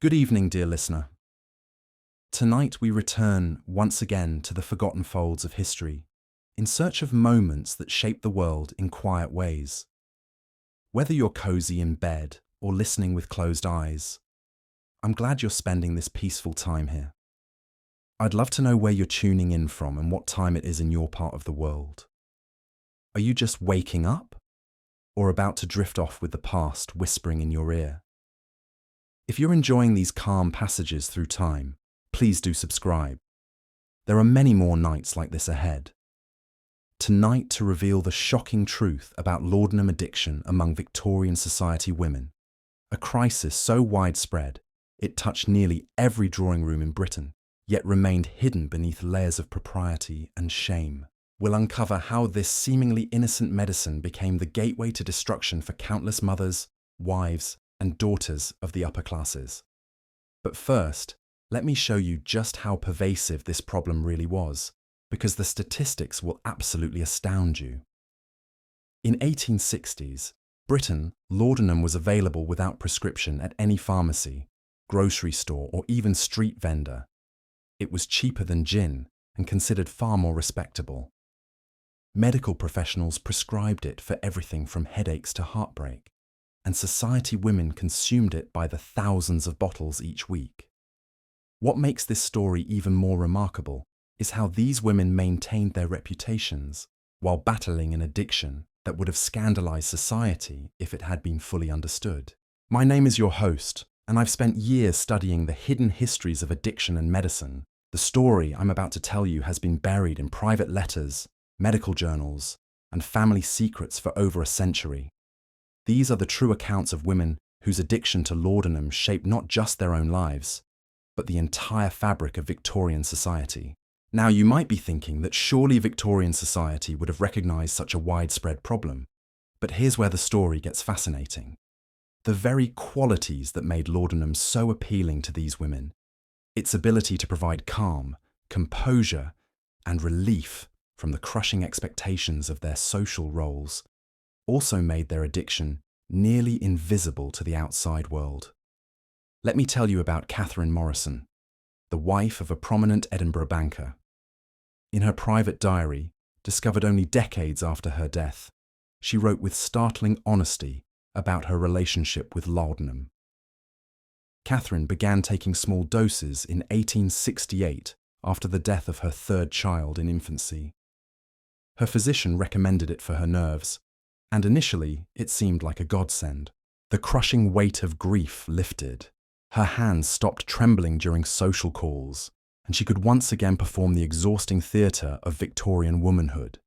Good evening, dear listener. Tonight we return once again to the forgotten folds of history, in search of moments that shape the world in quiet ways. Whether you're cozy in bed or listening with closed eyes, I'm glad you're spending this peaceful time here. I'd love to know where you're tuning in from and what time it is in your part of the world. Are you just waking up, or about to drift off with the past whispering in your ear? If you're enjoying these calm passages through time, please do subscribe. There are many more nights like this ahead. Tonight to reveal the shocking truth about laudanum addiction among Victorian society women, a crisis so widespread it touched nearly every drawing room in Britain, yet remained hidden beneath layers of propriety and shame. We'll uncover how this seemingly innocent medicine became the gateway to destruction for countless mothers, wives, and daughters of the upper classes. But first, let me show you just how pervasive this problem really was, because the statistics will absolutely astound you. In 1860s, Britain, laudanum was available without prescription at any pharmacy, grocery store, or even street vendor. It was cheaper than gin and considered far more respectable. Medical professionals prescribed it for everything from headaches to heartbreak, and society women consumed it by the thousands of bottles each week. What makes this story even more remarkable is how these women maintained their reputations while battling an addiction that would have scandalized society if it had been fully understood. My name is your host, and I've spent years studying the hidden histories of addiction and medicine. The story I'm about to tell you has been buried in private letters, medical journals, and family secrets for over a century. These are the true accounts of women whose addiction to laudanum shaped not just their own lives, but the entire fabric of Victorian society. Now, you might be thinking that surely Victorian society would have recognized such a widespread problem, but here's where the story gets fascinating. The very qualities that made laudanum so appealing to these women, its ability to provide calm, composure, and relief from the crushing expectations of their social roles, also made their addiction nearly invisible to the outside world. Let me tell you about Catherine Morrison, the wife of a prominent Edinburgh banker. In her private diary, discovered only decades after her death, she wrote with startling honesty about her relationship with laudanum. Catherine began taking small doses in 1868 after the death of her third child in infancy. Her physician recommended it for her nerves, and initially it seemed like a godsend. The crushing weight of grief lifted. Her hands stopped trembling during social calls, and she could once again perform the exhausting theatre of Victorian womanhood.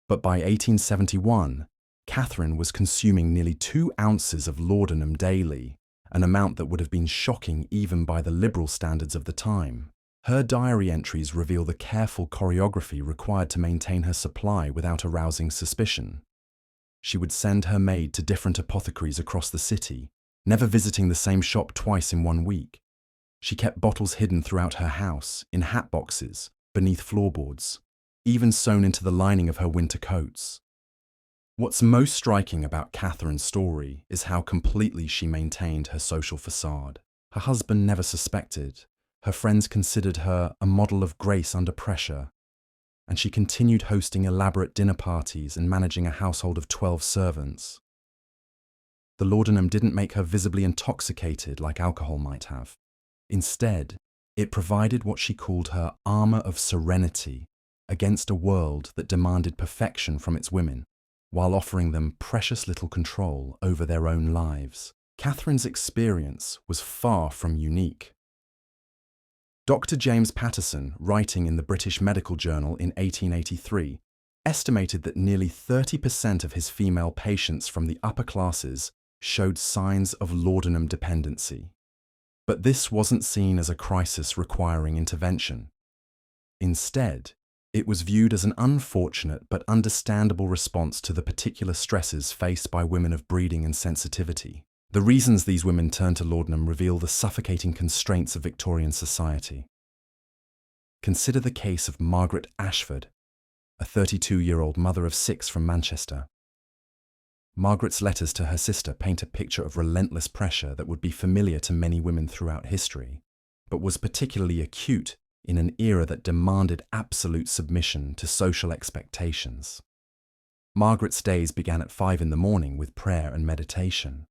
But by 1871, Catherine was consuming nearly 2 ounces of laudanum daily, an amount that would have been shocking even by the liberal standards of the time. Her diary entries reveal the careful choreography required to maintain her supply without arousing suspicion. She would send her maid to different apothecaries across the city, never visiting the same shop twice in 1 week. She kept bottles hidden throughout her house, in hat boxes, beneath floorboards, even sewn into the lining of her winter coats. What's most striking about Catherine's story is how completely she maintained her social facade. Her husband never suspected. Her friends considered her a model of grace under pressure, and she continued hosting elaborate dinner parties and managing a household of 12 servants. The laudanum didn't make her visibly intoxicated like alcohol might have. Instead, it provided what she called her armor of serenity against a world that demanded perfection from its women, while offering them precious little control over their own lives. Catherine's experience was far from unique. Dr. James Patterson, writing in the British Medical Journal in 1883, estimated that nearly 30% of his female patients from the upper classes showed signs of laudanum dependency. But this wasn't seen as a crisis requiring intervention. Instead, it was viewed as an unfortunate but understandable response to the particular stresses faced by women of breeding and sensitivity. The reasons these women turned to laudanum reveal the suffocating constraints of Victorian society. Consider the case of Margaret Ashford, a 32-year-old mother of 6 from Manchester. Margaret's letters to her sister paint a picture of relentless pressure that would be familiar to many women throughout history, but was particularly acute in an era that demanded absolute submission to social expectations. Margaret's days began at 5 in the morning with prayer and meditation,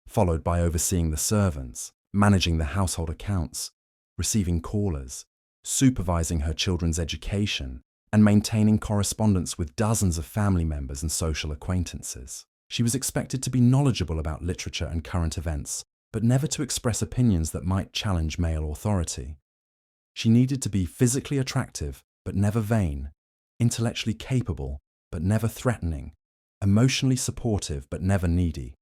followed by overseeing the servants, managing the household accounts, receiving callers, supervising her children's education, and maintaining correspondence with dozens of family members and social acquaintances. She was expected to be knowledgeable about literature and current events, but never to express opinions that might challenge male authority. She needed to be physically attractive, but never vain, intellectually capable, but never threatening, emotionally supportive, but never needy.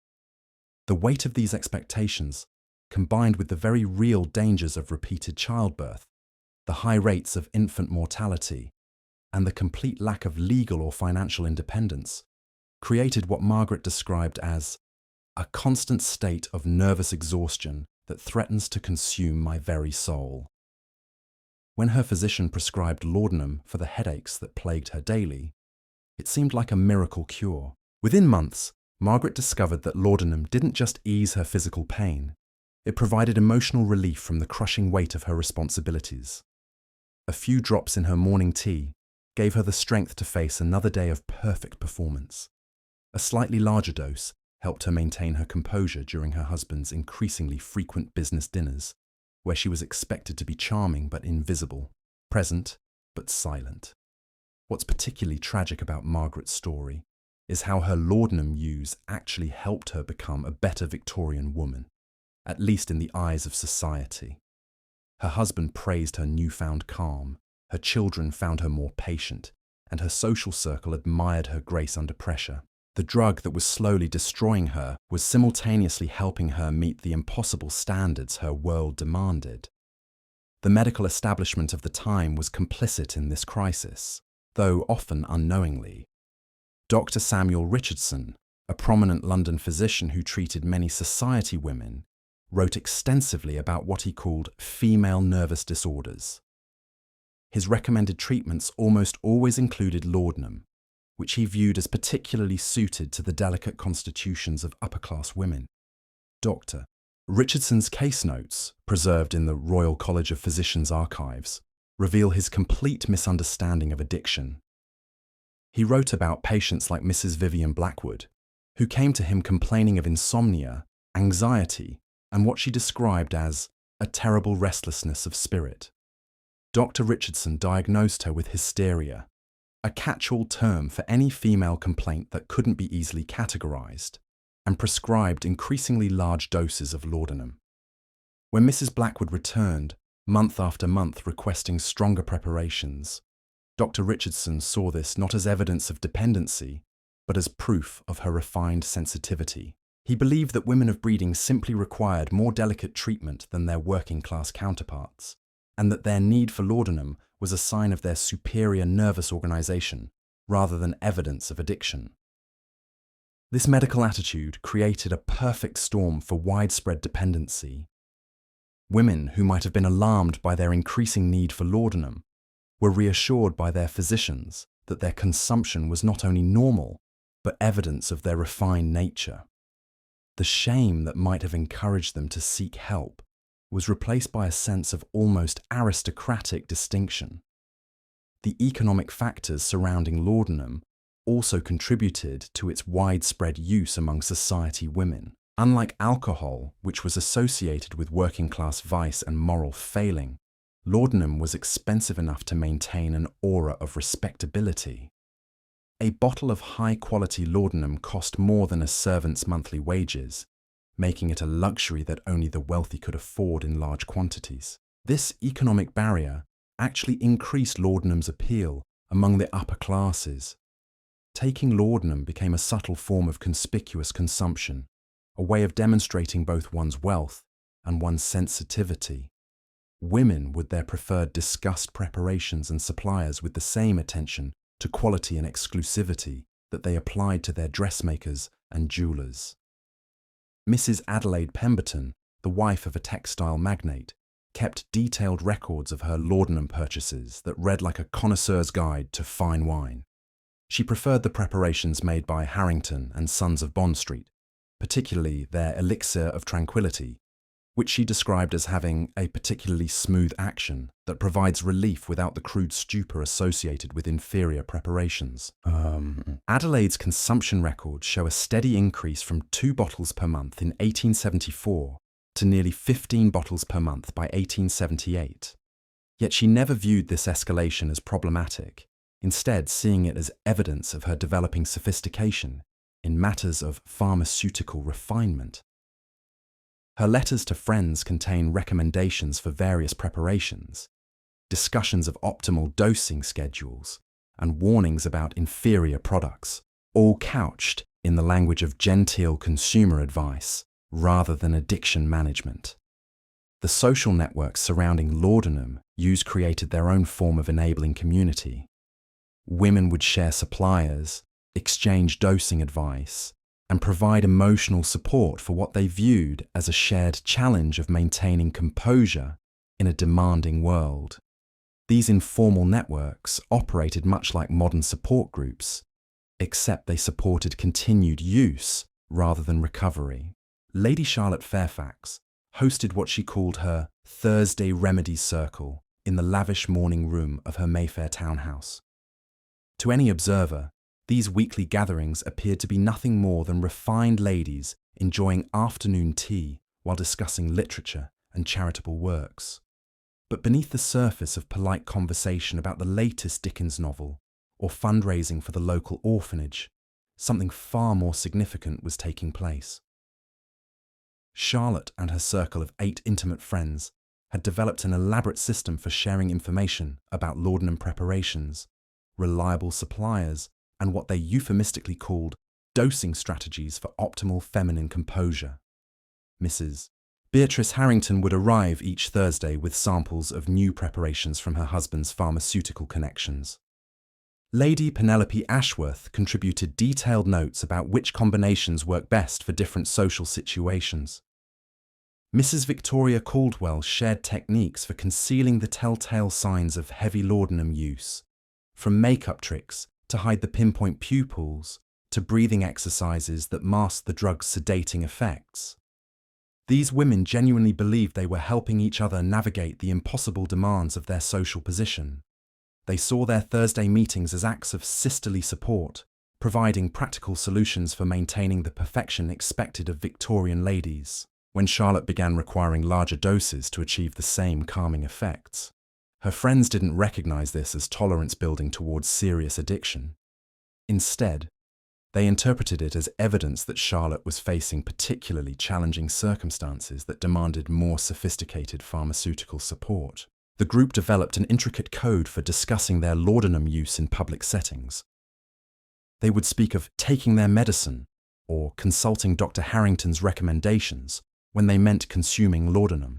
The weight of these expectations, combined with the very real dangers of repeated childbirth, the high rates of infant mortality, and the complete lack of legal or financial independence, created what Margaret described as a constant state of nervous exhaustion that threatens to consume my very soul. When her physician prescribed laudanum for the headaches that plagued her daily, it seemed like a miracle cure. Within months, Margaret discovered that laudanum didn't just ease her physical pain, it provided emotional relief from the crushing weight of her responsibilities. A few drops in her morning tea gave her the strength to face another day of perfect performance. A slightly larger dose helped her maintain her composure during her husband's increasingly frequent business dinners, where she was expected to be charming but invisible, present but silent. What's particularly tragic about Margaret's story is how her laudanum use actually helped her become a better Victorian woman, at least in the eyes of society. Her husband praised her newfound calm, her children found her more patient, and her social circle admired her grace under pressure. The drug that was slowly destroying her was simultaneously helping her meet the impossible standards her world demanded. The medical establishment of the time was complicit in this crisis, though often unknowingly. Dr. Samuel Richardson, a prominent London physician who treated many society women, wrote extensively about what he called female nervous disorders. His recommended treatments almost always included laudanum, which he viewed as particularly suited to the delicate constitutions of upper-class women. Dr. Richardson's case notes, preserved in the Royal College of Physicians archives, reveal his complete misunderstanding of addiction. He wrote about patients like Mrs. Vivian Blackwood, who came to him complaining of insomnia, anxiety, and what she described as a terrible restlessness of spirit. Dr. Richardson diagnosed her with hysteria, a catch-all term for any female complaint that couldn't be easily categorized, and prescribed increasingly large doses of laudanum. When Mrs. Blackwood returned, month after month requesting stronger preparations, Dr. Richardson saw this not as evidence of dependency, but as proof of her refined sensitivity. He believed that women of breeding simply required more delicate treatment than their working-class counterparts, and that their need for laudanum was a sign of their superior nervous organization rather than evidence of addiction. This medical attitude created a perfect storm for widespread dependency. Women who might have been alarmed by their increasing need for laudanum were reassured by their physicians that their consumption was not only normal, but evidence of their refined nature. The shame that might have encouraged them to seek help was replaced by a sense of almost aristocratic distinction. The economic factors surrounding laudanum also contributed to its widespread use among society women. Unlike alcohol, which was associated with working-class vice and moral failing, laudanum was expensive enough to maintain an aura of respectability. A bottle of high-quality laudanum cost more than a servant's monthly wages, making it a luxury that only the wealthy could afford in large quantities. This economic barrier actually increased laudanum's appeal among the upper classes. Taking laudanum became a subtle form of conspicuous consumption, a way of demonstrating both one's wealth and one's sensitivity. Women would their preferred discussed preparations and suppliers with the same attention to quality and exclusivity that they applied to their dressmakers and jewelers. Mrs. Adelaide Pemberton, the wife of a textile magnate, kept detailed records of her laudanum purchases that read like a connoisseur's guide to fine wine. She preferred the preparations made by Harrington and Sons of Bond Street, particularly their elixir of tranquility, which she described as having a particularly smooth action that provides relief without the crude stupor associated with inferior preparations. Adelaide's consumption records show a steady increase from 2 bottles per month in 1874 to nearly 15 bottles per month by 1878. Yet she never viewed this escalation as problematic, instead seeing it as evidence of her developing sophistication in matters of pharmaceutical refinement. Her letters to friends contain recommendations for various preparations, discussions of optimal dosing schedules, and warnings about inferior products, all couched in the language of genteel consumer advice rather than addiction management. The social networks surrounding Laudanum created their own form of enabling community. Women would share suppliers, exchange dosing advice, and provide emotional support for what they viewed as a shared challenge of maintaining composure in a demanding world. These informal networks operated much like modern support groups, except they supported continued use rather than recovery. Lady Charlotte Fairfax hosted what she called her Thursday Remedies Circle in the lavish morning room of her Mayfair townhouse. To any observer, these weekly gatherings appeared to be nothing more than refined ladies enjoying afternoon tea while discussing literature and charitable works. But beneath the surface of polite conversation about the latest Dickens novel or fundraising for the local orphanage, something far more significant was taking place. Charlotte and her circle of 8 intimate friends had developed an elaborate system for sharing information about laudanum preparations, reliable suppliers, and what they euphemistically called dosing strategies for optimal feminine composure. Mrs. Beatrice Harrington would arrive each Thursday with samples of new preparations from her husband's pharmaceutical connections. Lady Penelope Ashworth contributed detailed notes about which combinations work best for different social situations. Mrs. Victoria Caldwell shared techniques for concealing the telltale signs of heavy laudanum use, from makeup tricks to hide the pinpoint pupils, to breathing exercises that masked the drug's sedating effects. These women genuinely believed they were helping each other navigate the impossible demands of their social position. They saw their Thursday meetings as acts of sisterly support, providing practical solutions for maintaining the perfection expected of Victorian ladies. When Charlotte began requiring larger doses to achieve the same calming effects, her friends didn't recognize this as tolerance building towards serious addiction. Instead, they interpreted it as evidence that Charlotte was facing particularly challenging circumstances that demanded more sophisticated pharmaceutical support. The group developed an intricate code for discussing their laudanum use in public settings. They would speak of taking their medicine or consulting Dr. Harrington's recommendations when they meant consuming laudanum.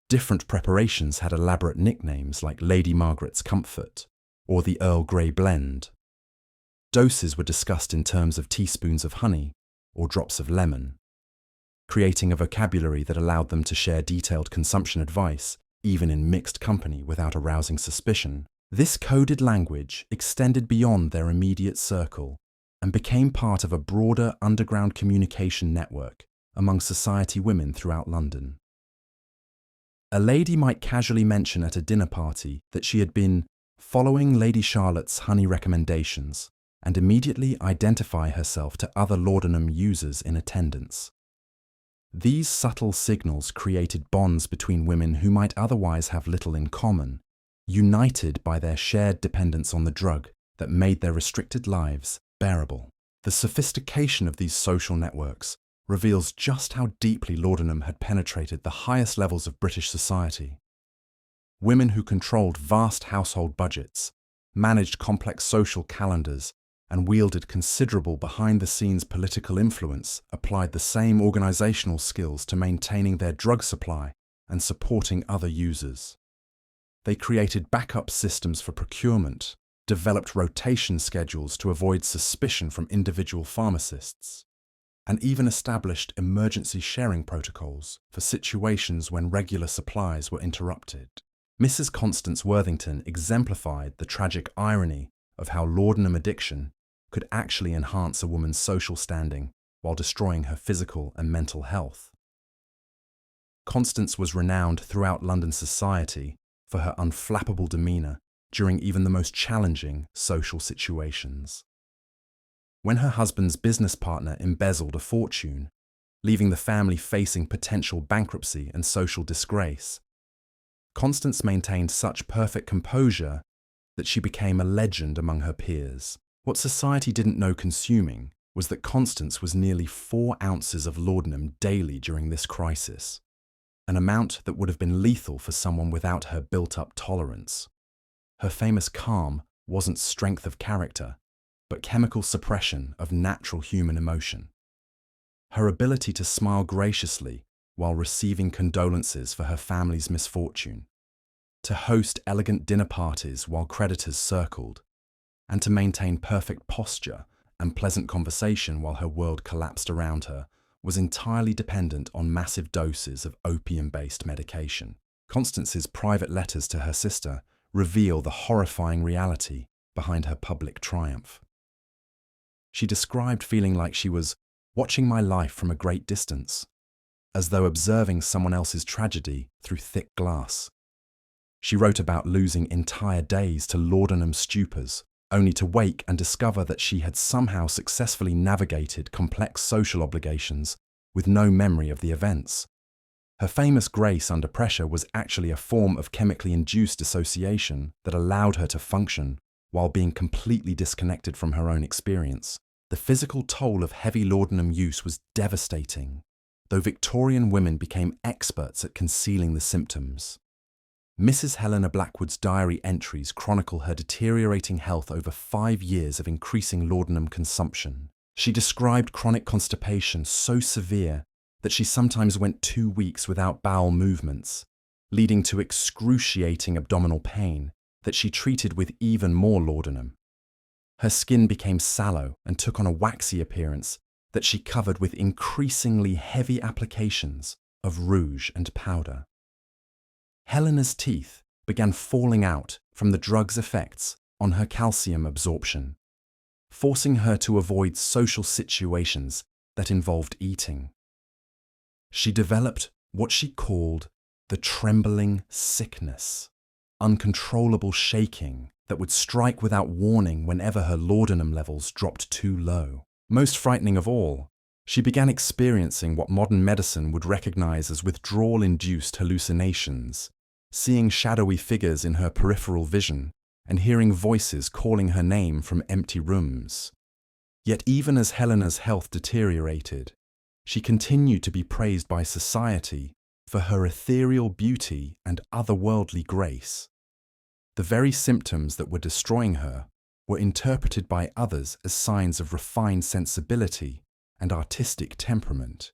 Different preparations had elaborate nicknames like Lady Margaret's Comfort or the Earl Grey Blend. Doses were discussed in terms of teaspoons of honey or drops of lemon, creating a vocabulary that allowed them to share detailed consumption advice even in mixed company without arousing suspicion. This coded language extended beyond their immediate circle and became part of a broader underground communication network among society women throughout London. A lady might casually mention at a dinner party that she had been following Lady Charlotte's honey recommendations and immediately identify herself to other laudanum users in attendance. These subtle signals created bonds between women who might otherwise have little in common, united by their shared dependence on the drug that made their restricted lives bearable. The sophistication of these social networks reveals just how deeply laudanum had penetrated the highest levels of British society. Women who controlled vast household budgets, managed complex social calendars, and wielded considerable behind-the-scenes political influence applied the same organizational skills to maintaining their drug supply and supporting other users. They created backup systems for procurement, developed rotation schedules to avoid suspicion from individual pharmacists, and even established emergency sharing protocols for situations when regular supplies were interrupted. Mrs. Constance Worthington exemplified the tragic irony of how laudanum addiction could actually enhance a woman's social standing while destroying her physical and mental health. Constance was renowned throughout London society for her unflappable demeanour during even the most challenging social situations. When her husband's business partner embezzled a fortune, leaving the family facing potential bankruptcy and social disgrace, Constance maintained such perfect composure that she became a legend among her peers. What society didn't know consuming was that Constance was nearly 4 ounces of laudanum daily during this crisis, an amount that would have been lethal for someone without her built-up tolerance. Her famous calm wasn't strength of character, but chemical suppression of natural human emotion. Her ability to smile graciously while receiving condolences for her family's misfortune, to host elegant dinner parties while creditors circled, and to maintain perfect posture and pleasant conversation while her world collapsed around her was entirely dependent on massive doses of opium-based medication. Constance's private letters to her sister reveal the horrifying reality behind her public triumph. She described feeling like she was watching my life from a great distance, as though observing someone else's tragedy through thick glass. She wrote about losing entire days to laudanum stupors, only to wake and discover that she had somehow successfully navigated complex social obligations with no memory of the events. Her famous grace under pressure was actually a form of chemically induced dissociation that allowed her to function while being completely disconnected from her own experience. The physical toll of heavy laudanum use was devastating, though Victorian women became experts at concealing the symptoms. Mrs. Helena Blackwood's diary entries chronicle her deteriorating health over 5 years of increasing laudanum consumption. She described chronic constipation so severe that she sometimes went 2 weeks without bowel movements, leading to excruciating abdominal pain that she treated with even more laudanum. Her skin became sallow and took on a waxy appearance that she covered with increasingly heavy applications of rouge and powder. Helena's teeth began falling out from the drug's effects on her calcium absorption, forcing her to avoid social situations that involved eating. She developed what she called the trembling sickness, uncontrollable shaking that would strike without warning whenever her laudanum levels dropped too low. Most frightening of all, she began experiencing what modern medicine would recognize as withdrawal-induced hallucinations, seeing shadowy figures in her peripheral vision and hearing voices calling her name from empty rooms. Yet even as Helena's health deteriorated, she continued to be praised by society for her ethereal beauty and otherworldly grace. The very symptoms that were destroying her were interpreted by others as signs of refined sensibility and artistic temperament.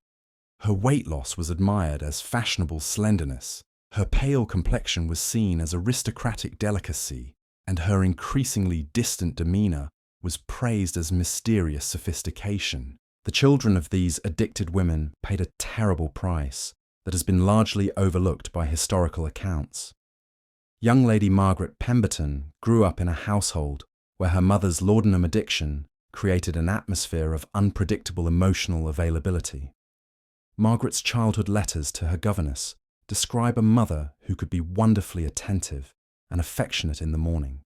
Her weight loss was admired as fashionable slenderness, her pale complexion was seen as aristocratic delicacy, and her increasingly distant demeanour was praised as mysterious sophistication. The children of these addicted women paid a terrible price that has been largely overlooked by historical accounts. Young Lady Margaret Pemberton grew up in a household where her mother's laudanum addiction created an atmosphere of unpredictable emotional availability. Margaret's childhood letters to her governess describe a mother who could be wonderfully attentive and affectionate in the morning,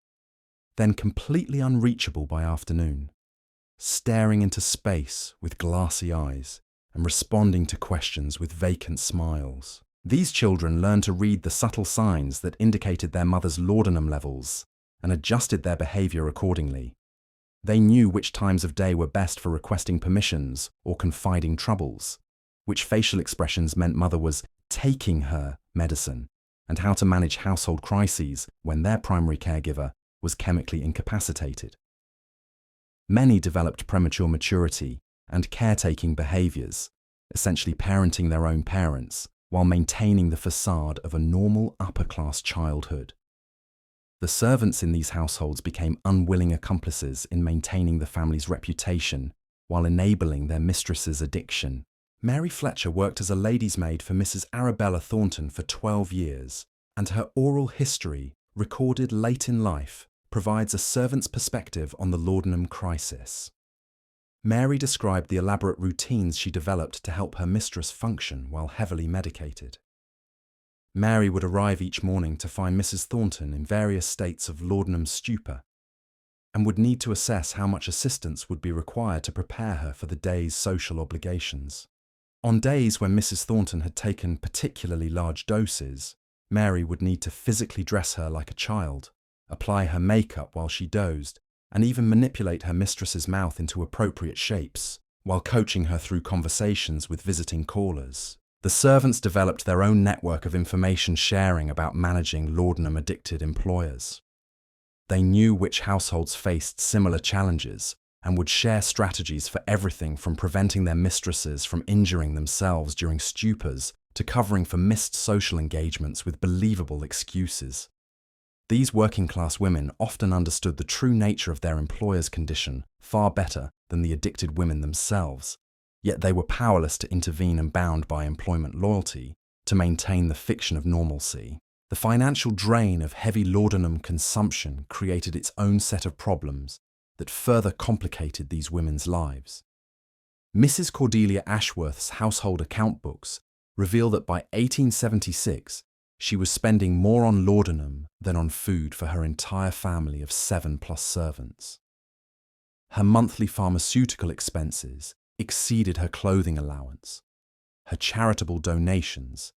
then completely unreachable by afternoon, staring into space with glassy eyes and responding to questions with vacant smiles. These children learned to read the subtle signs that indicated their mother's laudanum levels and adjusted their behavior accordingly. They knew which times of day were best for requesting permissions or confiding troubles, which facial expressions meant mother was taking her medicine, and how to manage household crises when their primary caregiver was chemically incapacitated. Many developed premature maturity and caretaking behaviors, essentially parenting their own parents, while maintaining the facade of a normal upper-class childhood. The servants in these households became unwilling accomplices in maintaining the family's reputation while enabling their mistress's addiction. Mary Fletcher worked as a lady's maid for Mrs. Arabella Thornton for 12 years, and her oral history, recorded late in life, provides a servant's perspective on the laudanum crisis. Mary described the elaborate routines she developed to help her mistress function while heavily medicated. Mary would arrive each morning to find Mrs. Thornton in various states of laudanum stupor and would need to assess how much assistance would be required to prepare her for the day's social obligations. On days when Mrs. Thornton had taken particularly large doses, Mary would need to physically dress her like a child, apply her makeup while she dozed, and even manipulate her mistress's mouth into appropriate shapes, while coaching her through conversations with visiting callers. The servants developed their own network of information sharing about managing laudanum-addicted employers. They knew which households faced similar challenges and would share strategies for everything from preventing their mistresses from injuring themselves during stupors to covering for missed social engagements with believable excuses. These working-class women often understood the true nature of their employer's condition far better than the addicted women themselves, yet they were powerless to intervene and bound by employment loyalty to maintain the fiction of normalcy. The financial drain of heavy laudanum consumption created its own set of problems that further complicated these women's lives. Mrs. Cordelia Ashworth's household account books reveal that by 1876, she was spending more on laudanum than on food for her entire family of 7+ servants. Her monthly pharmaceutical expenses exceeded her clothing allowance, her charitable donations,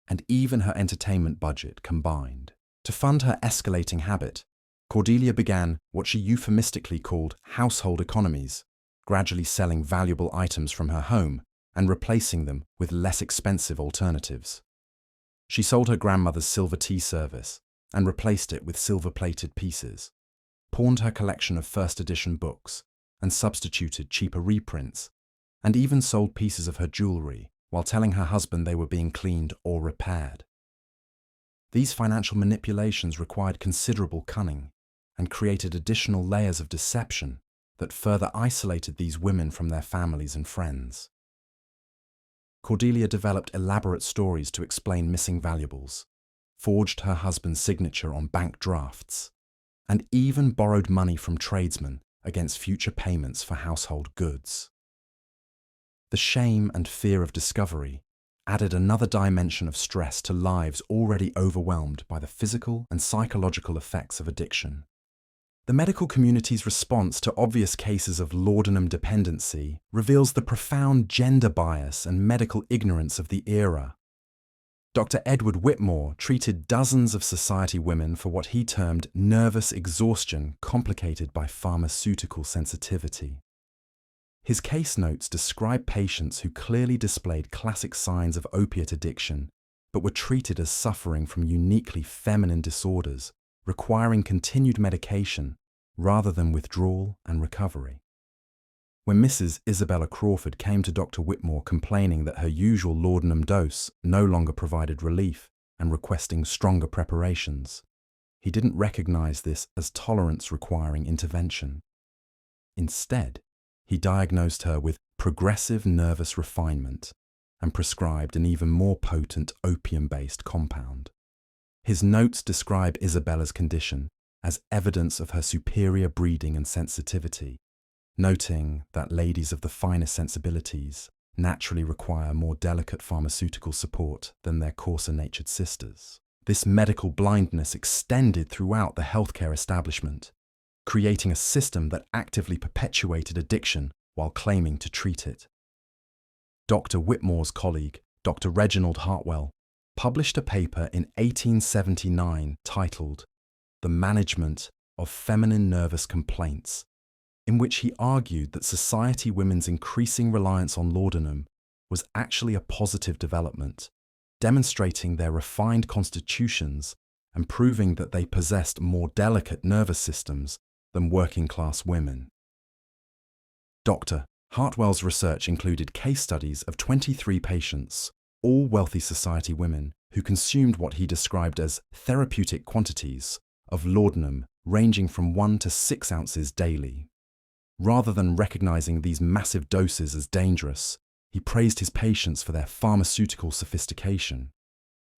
and even her entertainment budget combined. To fund her escalating habit, Cordelia began what she euphemistically called household economies, gradually selling valuable items from her home and replacing them with less expensive alternatives. She sold her grandmother's silver tea service and replaced it with silver-plated pieces, pawned her collection of first-edition books and substituted cheaper reprints, and even sold pieces of her jewellery while telling her husband they were being cleaned or repaired. These financial manipulations required considerable cunning and created additional layers of deception that further isolated these women from their families and friends. Cordelia developed elaborate stories to explain missing valuables, forged her husband's signature on bank drafts, and even borrowed money from tradesmen against future payments for household goods. The shame and fear of discovery added another dimension of stress to lives already overwhelmed by the physical and psychological effects of addiction. The medical community's response to obvious cases of laudanum dependency reveals the profound gender bias and medical ignorance of the era. Dr. Edward Whitmore treated dozens of society women for what he termed nervous exhaustion complicated by pharmaceutical sensitivity. His case notes describe patients who clearly displayed classic signs of opiate addiction, but were treated as suffering from uniquely feminine disorders, requiring continued medication rather than withdrawal and recovery. When Mrs. Isabella Crawford came to Dr. Whitmore complaining that her usual laudanum dose no longer provided relief and requesting stronger preparations, he didn't recognize this as tolerance requiring intervention. Instead, he diagnosed her with progressive nervous refinement and prescribed an even more potent opium-based compound. His notes describe Isabella's condition as evidence of her superior breeding and sensitivity, noting that ladies of the finest sensibilities naturally require more delicate pharmaceutical support than their coarser-natured sisters. This medical blindness extended throughout the healthcare establishment, creating a system that actively perpetuated addiction while claiming to treat it. Dr. Whitmore's colleague, Dr. Reginald Hartwell, published a paper in 1879 titled The Management of Feminine Nervous Complaints, in which he argued that society women's increasing reliance on laudanum was actually a positive development, demonstrating their refined constitutions and proving that they possessed more delicate nervous systems than working-class women. Dr. Hartwell's research included case studies of 23 patients, all wealthy society women, who consumed what he described as therapeutic quantities of laudanum ranging from 1 to 6 ounces daily. Rather than recognizing these massive doses as dangerous, he praised his patients for their pharmaceutical sophistication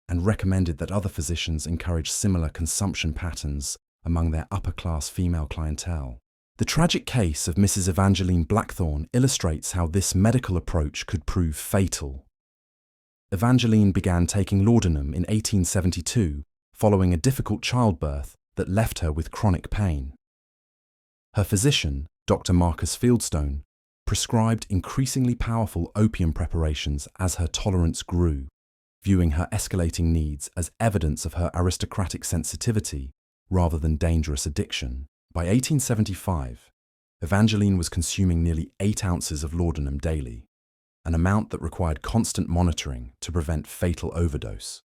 and recommended that other physicians encourage similar consumption patterns among their upper-class female clientele. The tragic case of Mrs. Evangeline Blackthorne illustrates how this medical approach could prove fatal. Evangeline began taking laudanum in 1872 following a difficult childbirth that left her with chronic pain. Her physician, Dr. Marcus Fieldstone, prescribed increasingly powerful opium preparations as her tolerance grew, viewing her escalating needs as evidence of her aristocratic sensitivity rather than dangerous addiction. By 1875, Evangeline was consuming nearly 8 ounces of laudanum daily, an amount that required constant monitoring to prevent fatal overdose.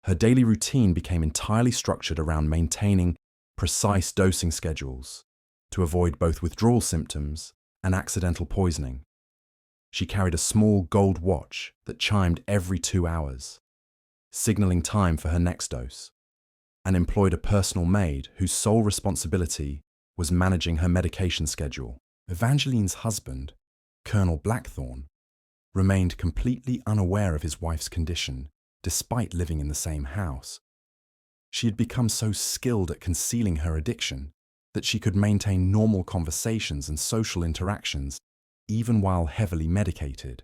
Her daily routine became entirely structured around maintaining precise dosing schedules to avoid both withdrawal symptoms and accidental poisoning. She carried a small gold watch that chimed every 2 hours, signaling time for her next dose, and employed a personal maid whose sole responsibility was managing her medication schedule. Evangeline's husband, Colonel Blackthorne, remained completely unaware of his wife's condition despite living in the same house. She had become so skilled at concealing her addiction that she could maintain normal conversations and social interactions even while heavily medicated.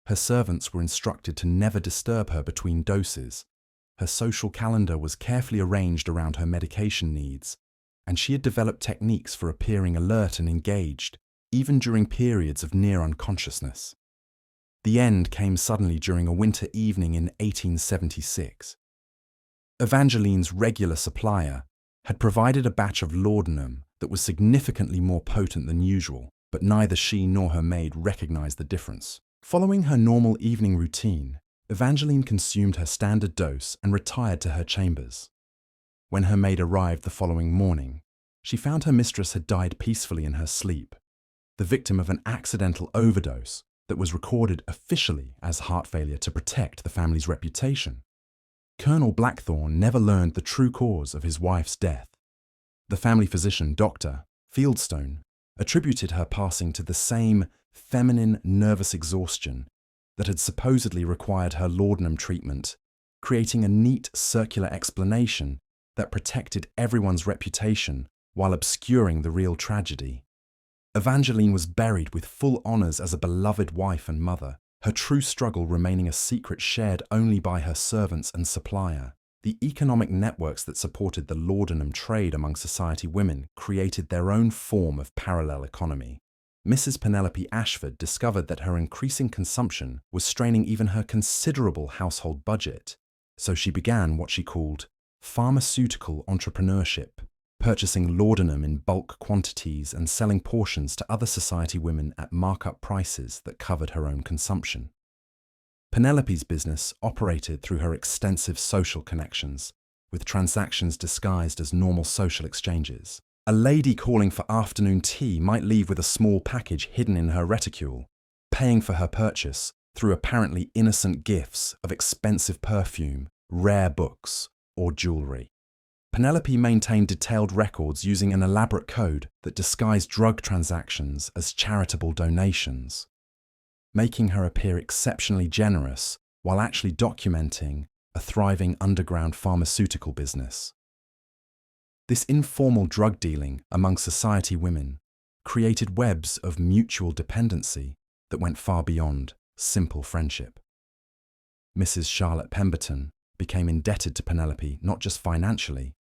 Her servants were instructed to never disturb her between doses. Her social calendar was carefully arranged around her medication needs, and she had developed techniques for appearing alert and engaged, even during periods of near unconsciousness. The end came suddenly during a winter evening in 1876. Evangeline's regular supplier had provided a batch of laudanum that was significantly more potent than usual, but neither she nor her maid recognized the difference. Following her normal evening routine, Evangeline consumed her standard dose and retired to her chambers. When her maid arrived the following morning, she found her mistress had died peacefully in her sleep, the victim of an accidental overdose that was recorded officially as heart failure to protect the family's reputation. Colonel Blackthorne never learned the true cause of his wife's death. The family physician, Dr. Fieldstone, attributed her passing to the same feminine nervous exhaustion that had supposedly required her laudanum treatment, creating a neat circular explanation that protected everyone's reputation while obscuring the real tragedy. Evangeline was buried with full honors as a beloved wife and mother, her true struggle remaining a secret shared only by her servants and supplier. The economic networks that supported the laudanum trade among society women created their own form of parallel economy. Mrs. Penelope Ashford discovered that her increasing consumption was straining even her considerable household budget, so she began what she called pharmaceutical entrepreneurship, purchasing laudanum in bulk quantities and selling portions to other society women at markup prices that covered her own consumption. Penelope's business operated through her extensive social connections, with transactions disguised as normal social exchanges. A lady calling for afternoon tea might leave with a small package hidden in her reticule, paying for her purchase through apparently innocent gifts of expensive perfume, rare books, or jewelry. Penelope maintained detailed records using an elaborate code that disguised drug transactions as charitable donations, making her appear exceptionally generous while actually documenting a thriving underground pharmaceutical business. This informal drug dealing among society women created webs of mutual dependency that went far beyond simple friendship. Mrs. Charlotte Pemberton became indebted to Penelope not just financially,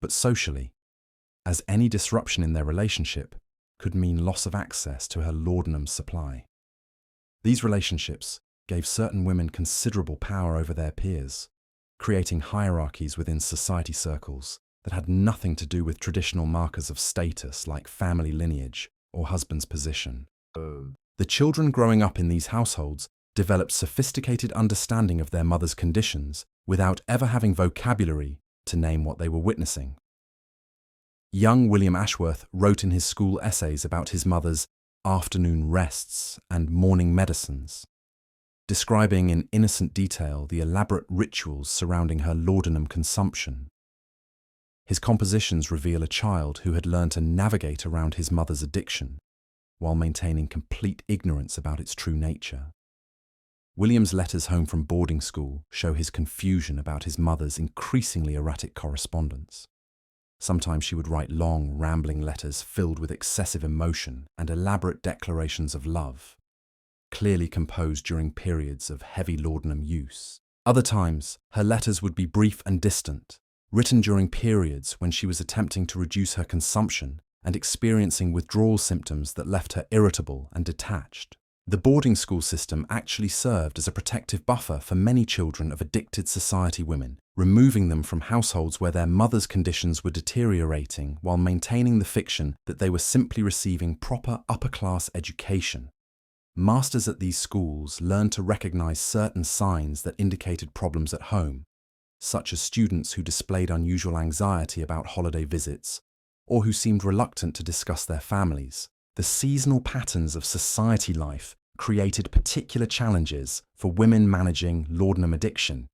but socially, as any disruption in their relationship could mean loss of access to her laudanum supply. These relationships gave certain women considerable power over their peers, creating hierarchies within society circles that had nothing to do with traditional markers of status like family lineage or husband's position. The children growing up in these households developed sophisticated understanding of their mother's conditions without ever having vocabulary to name what they were witnessing. Young William Ashworth wrote in his school essays about his mother's afternoon rests and morning medicines, describing in innocent detail the elaborate rituals surrounding her laudanum consumption. His compositions reveal a child who had learned to navigate around his mother's addiction while maintaining complete ignorance about its true nature. William's letters home from boarding school show his confusion about his mother's increasingly erratic correspondence. Sometimes she would write long, rambling letters filled with excessive emotion and elaborate declarations of love, clearly composed during periods of heavy laudanum use. Other times, her letters would be brief and distant, written during periods when she was attempting to reduce her consumption and experiencing withdrawal symptoms that left her irritable and detached. The boarding school system actually served as a protective buffer for many children of addicted society women, removing them from households where their mothers' conditions were deteriorating while maintaining the fiction that they were simply receiving proper upper-class education. Masters at these schools learned to recognize certain signs that indicated problems at home, such as students who displayed unusual anxiety about holiday visits or who seemed reluctant to discuss their families. The seasonal patterns of society life created particular challenges for women managing laudanum addiction.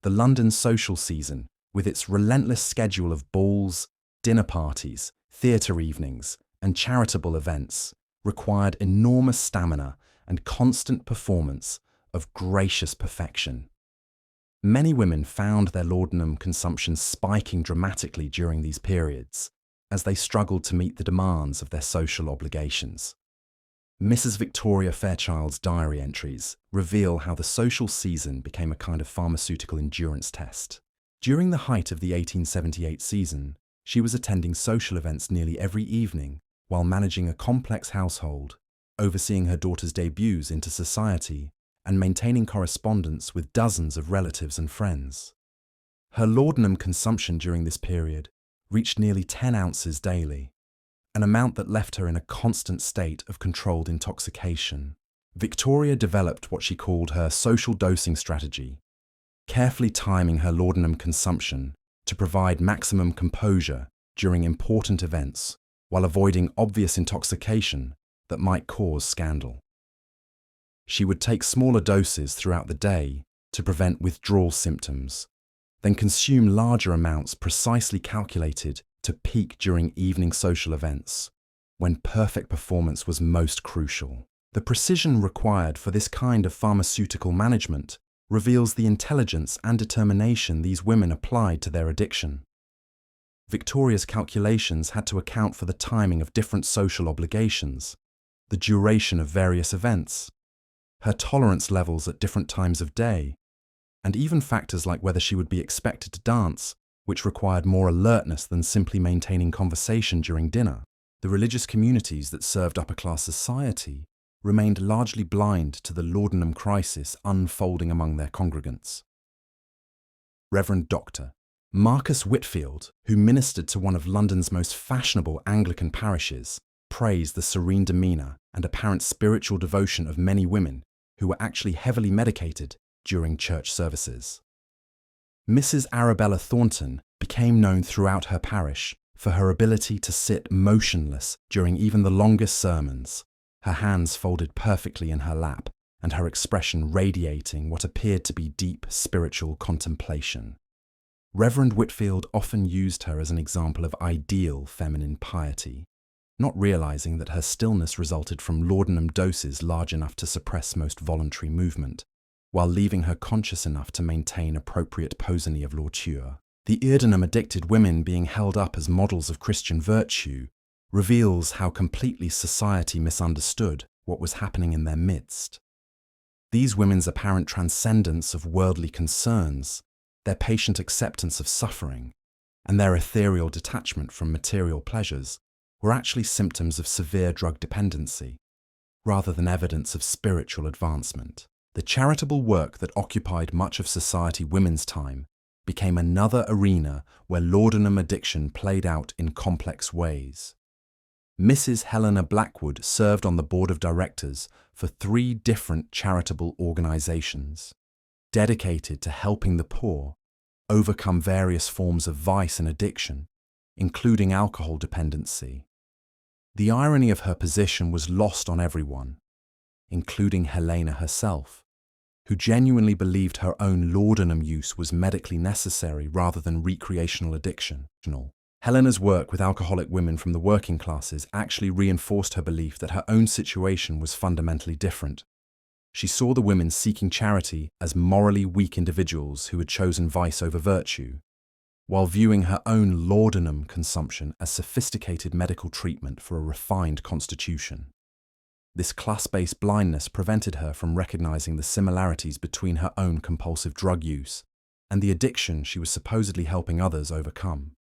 The London social season, with its relentless schedule of balls, dinner parties, theatre evenings, and charitable events, required enormous stamina and constant performance of gracious perfection. Many women found their laudanum consumption spiking dramatically during these periods, as they struggled to meet the demands of their social obligations. Mrs. Victoria Fairchild's diary entries reveal how the social season became a kind of pharmaceutical endurance test. During the height of the 1878 season, she was attending social events nearly every evening while managing a complex household, overseeing her daughter's debuts into society, and maintaining correspondence with dozens of relatives and friends. Her laudanum consumption during this period reached nearly 10 ounces daily, an amount that left her in a constant state of controlled intoxication. Victoria developed what she called her social dosing strategy, carefully timing her laudanum consumption to provide maximum composure during important events while avoiding obvious intoxication that might cause scandal. She would take smaller doses throughout the day to prevent withdrawal symptoms, then consume larger amounts precisely calculated to peak during evening social events, when perfect performance was most crucial. The precision required for this kind of pharmaceutical management reveals the intelligence and determination these women applied to their addiction. Victoria's calculations had to account for the timing of different social obligations, the duration of various events, her tolerance levels at different times of day, and even factors like whether she would be expected to dance, which required more alertness than simply maintaining conversation during dinner. The religious communities that served upper-class society remained largely blind to the laudanum crisis unfolding among their congregants. Reverend Dr. Marcus Whitfield, who ministered to one of London's most fashionable Anglican parishes, praised the serene demeanour and apparent spiritual devotion of many women who were actually heavily medicated during church services. Mrs. Arabella Thornton became known throughout her parish for her ability to sit motionless during even the longest sermons, her hands folded perfectly in her lap and her expression radiating what appeared to be deep spiritual contemplation. Reverend Whitfield often used her as an example of ideal feminine piety, not realizing that her stillness resulted from laudanum doses large enough to suppress most voluntary movement, while leaving her conscious enough to maintain appropriate posony of laudature. The laudanum-addicted women being held up as models of Christian virtue reveals how completely society misunderstood what was happening in their midst. These women's apparent transcendence of worldly concerns, their patient acceptance of suffering, and their ethereal detachment from material pleasures were actually symptoms of severe drug dependency, rather than evidence of spiritual advancement. The charitable work that occupied much of society women's time became another arena where laudanum addiction played out in complex ways. Mrs. Helena Blackwood served on the board of directors for 3 different charitable organizations, dedicated to helping the poor overcome various forms of vice and addiction, including alcohol dependency. The irony of her position was lost on everyone, including Helena herself, who genuinely believed her own laudanum use was medically necessary rather than recreational addiction. Helena's work with alcoholic women from the working classes actually reinforced her belief that her own situation was fundamentally different. She saw the women seeking charity as morally weak individuals who had chosen vice over virtue, while viewing her own laudanum consumption as sophisticated medical treatment for a refined constitution. This class-based blindness prevented her from recognizing the similarities between her own compulsive drug use and the addiction she was supposedly helping others overcome.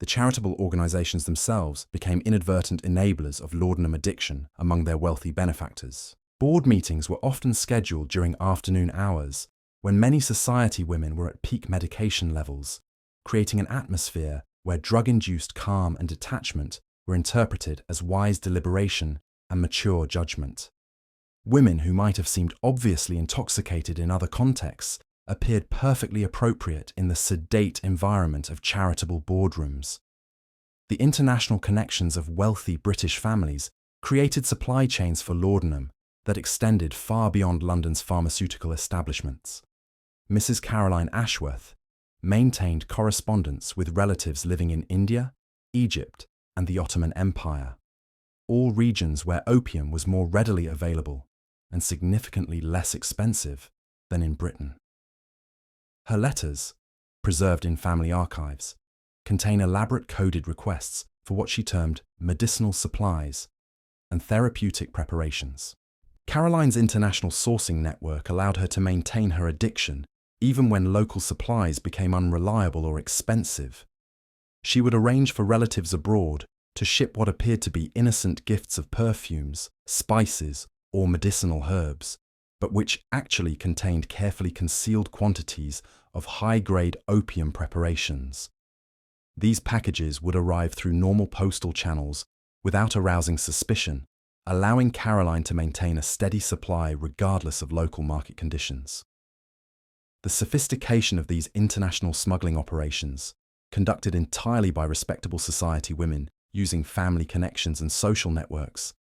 The charitable organizations themselves became inadvertent enablers of laudanum addiction among their wealthy benefactors. Board meetings were often scheduled during afternoon hours, when many society women were at peak medication levels, creating an atmosphere where drug-induced calm and detachment were interpreted as wise deliberation and mature judgment. Women who might have seemed obviously intoxicated in other contexts appeared perfectly appropriate in the sedate environment of charitable boardrooms. The international connections of wealthy British families created supply chains for laudanum that extended far beyond London's pharmaceutical establishments. Mrs. Caroline Ashworth maintained correspondence with relatives living in India, Egypt, and the Ottoman Empire, all regions where opium was more readily available and significantly less expensive than in Britain. Her letters, preserved in family archives, contain elaborate coded requests for what she termed medicinal supplies and therapeutic preparations. Caroline's international sourcing network allowed her to maintain her addiction even when local supplies became unreliable or expensive. She would arrange for relatives abroad to ship what appeared to be innocent gifts of perfumes, spices, or medicinal herbs, but which actually contained carefully concealed quantities of high-grade opium preparations. These packages would arrive through normal postal channels without arousing suspicion, allowing Caroline to maintain a steady supply regardless of local market conditions. The sophistication of these international smuggling operations, conducted entirely by respectable society women using family connections and social networks,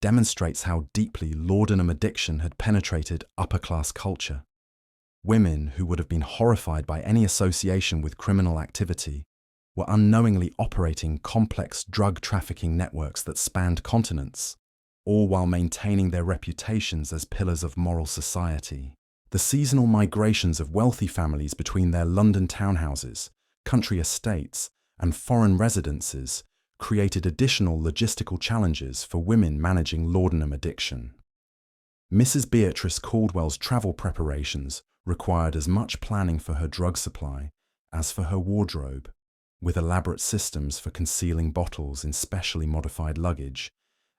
demonstrates how deeply laudanum addiction had penetrated upper-class culture. Women who would have been horrified by any association with criminal activity were unknowingly operating complex drug trafficking networks that spanned continents, all while maintaining their reputations as pillars of moral society. The seasonal migrations of wealthy families between their London townhouses, country estates, and foreign residences created additional logistical challenges for women managing laudanum addiction. Mrs. Beatrice Caldwell's travel preparations required as much planning for her drug supply as for her wardrobe, with elaborate systems for concealing bottles in specially modified luggage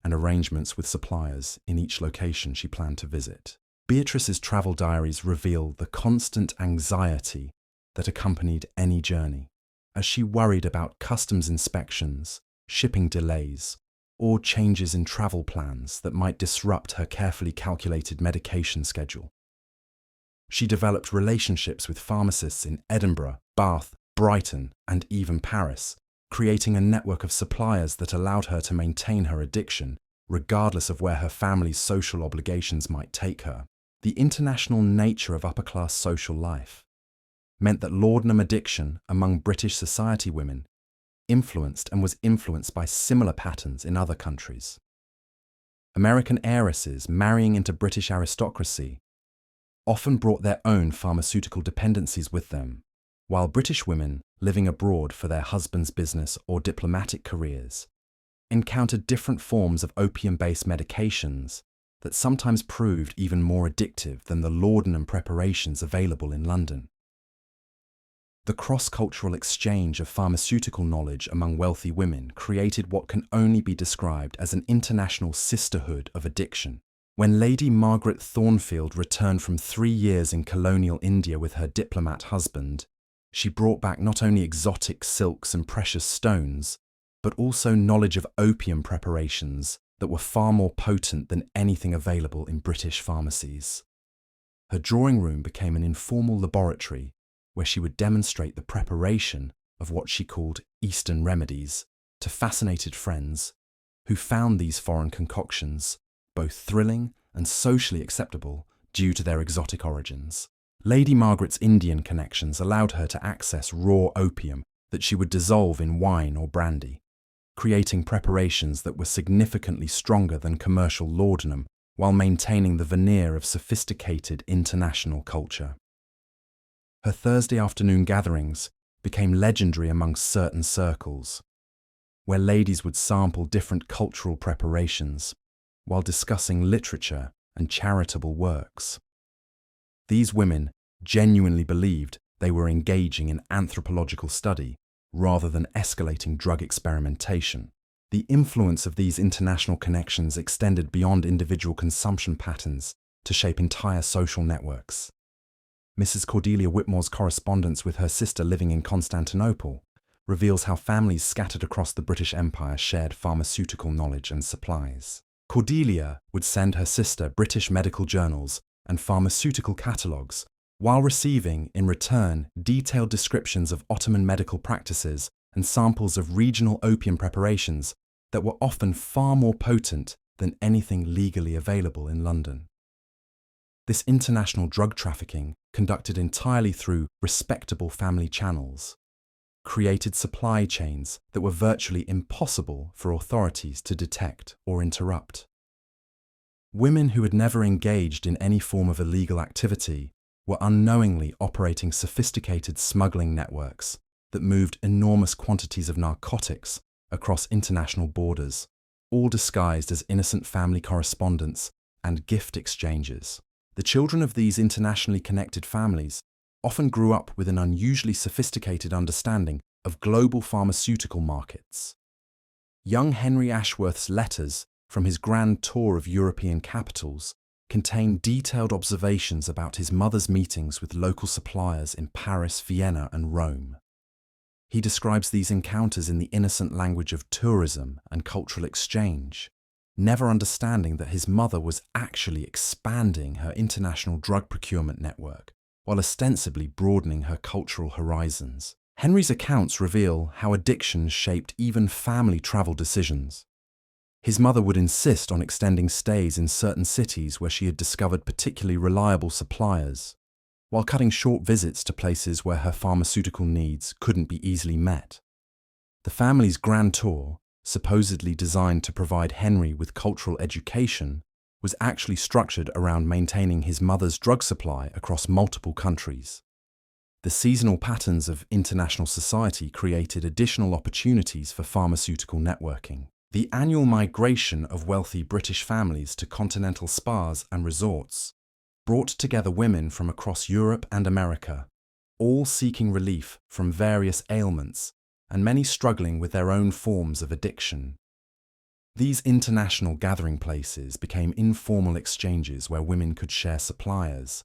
and arrangements with suppliers in each location she planned to visit. Beatrice's travel diaries reveal the constant anxiety that accompanied any journey, as she worried about customs inspections, shipping delays, or changes in travel plans that might disrupt her carefully calculated medication schedule. She developed relationships with pharmacists in Edinburgh, Bath, Brighton, and even Paris, creating a network of suppliers that allowed her to maintain her addiction, regardless of where her family's social obligations might take her. The international nature of upper-class social life meant that laudanum addiction among British society women was influenced by similar patterns in other countries. American heiresses marrying into British aristocracy often brought their own pharmaceutical dependencies with them, while British women living abroad for their husband's business or diplomatic careers encountered different forms of opium-based medications that sometimes proved even more addictive than the laudanum preparations available in London. The cross-cultural exchange of pharmaceutical knowledge among wealthy women created what can only be described as an international sisterhood of addiction. When Lady Margaret Thornfield returned from 3 years in colonial India with her diplomat husband, she brought back not only exotic silks and precious stones, but also knowledge of opium preparations that were far more potent than anything available in British pharmacies. Her drawing room became an informal laboratory where she would demonstrate the preparation of what she called Eastern remedies to fascinated friends who found these foreign concoctions both thrilling and socially acceptable due to their exotic origins. Lady Margaret's Indian connections allowed her to access raw opium that she would dissolve in wine or brandy, creating preparations that were significantly stronger than commercial laudanum while maintaining the veneer of sophisticated international culture. Her Thursday afternoon gatherings became legendary among certain circles, where ladies would sample different cultural preparations while discussing literature and charitable works. These women genuinely believed they were engaging in anthropological study rather than escalating drug experimentation. The influence of these international connections extended beyond individual consumption patterns to shape entire social networks. Mrs. Cordelia Whitmore's correspondence with her sister living in Constantinople reveals how families scattered across the British Empire shared pharmaceutical knowledge and supplies. Cordelia would send her sister British medical journals and pharmaceutical catalogues, while receiving, in return, detailed descriptions of Ottoman medical practices and samples of regional opium preparations that were often far more potent than anything legally available in London. This international drug trafficking, conducted entirely through respectable family channels, created supply chains that were virtually impossible for authorities to detect or interrupt. Women who had never engaged in any form of illegal activity were unknowingly operating sophisticated smuggling networks that moved enormous quantities of narcotics across international borders, all disguised as innocent family correspondence and gift exchanges. The children of these internationally connected families often grew up with an unusually sophisticated understanding of global pharmaceutical markets. Young Henry Ashworth's letters from his grand tour of European capitals contain detailed observations about his mother's meetings with local suppliers in Paris, Vienna, and Rome. He describes these encounters in the innocent language of tourism and cultural exchange, never understanding that his mother was actually expanding her international drug procurement network while ostensibly broadening her cultural horizons. Henry's accounts reveal how addictions shaped even family travel decisions. His mother would insist on extending stays in certain cities where she had discovered particularly reliable suppliers, while cutting short visits to places where her pharmaceutical needs couldn't be easily met. The family's grand tour, supposedly designed to provide Henry with cultural education, was actually structured around maintaining his mother's drug supply across multiple countries. The seasonal patterns of international society created additional opportunities for pharmaceutical networking. The annual migration of wealthy British families to continental spas and resorts brought together women from across Europe and America, all seeking relief from various ailments and many struggling with their own forms of addiction. These international gathering places became informal exchanges where women could share suppliers,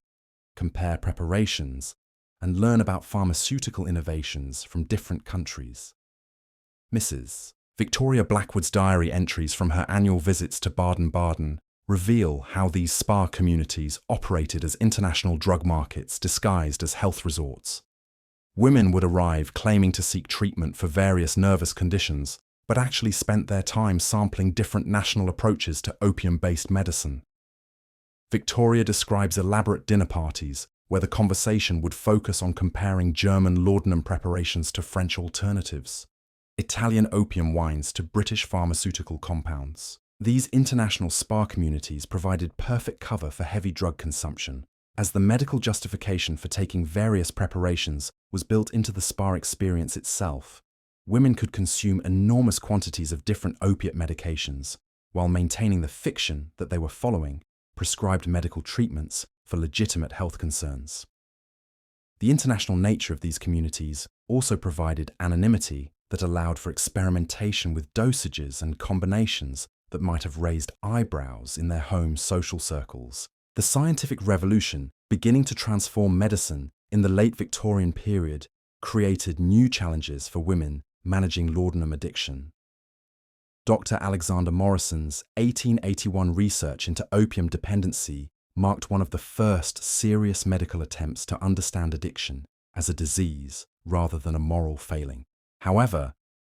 compare preparations, and learn about pharmaceutical innovations from different countries. Mrs. Victoria Blackwood's diary entries from her annual visits to Baden-Baden reveal how these spa communities operated as international drug markets disguised as health resorts. Women would arrive claiming to seek treatment for various nervous conditions, but actually spent their time sampling different national approaches to opium-based medicine. Victoria describes elaborate dinner parties where the conversation would focus on comparing German laudanum preparations to French alternatives, Italian opium wines to British pharmaceutical compounds. These international spa communities provided perfect cover for heavy drug consumption, as the medical justification for taking various preparations was built into the spa experience itself. Women could consume enormous quantities of different opiate medications while maintaining the fiction that they were following prescribed medical treatments for legitimate health concerns. The international nature of these communities also provided anonymity that allowed for experimentation with dosages and combinations that might have raised eyebrows in their home social circles. The scientific revolution, beginning to transform medicine in the late Victorian period, created new challenges for women managing laudanum addiction. Dr. Alexander Morrison's 1881 research into opium dependency marked one of the first serious medical attempts to understand addiction as a disease rather than a moral failing. However,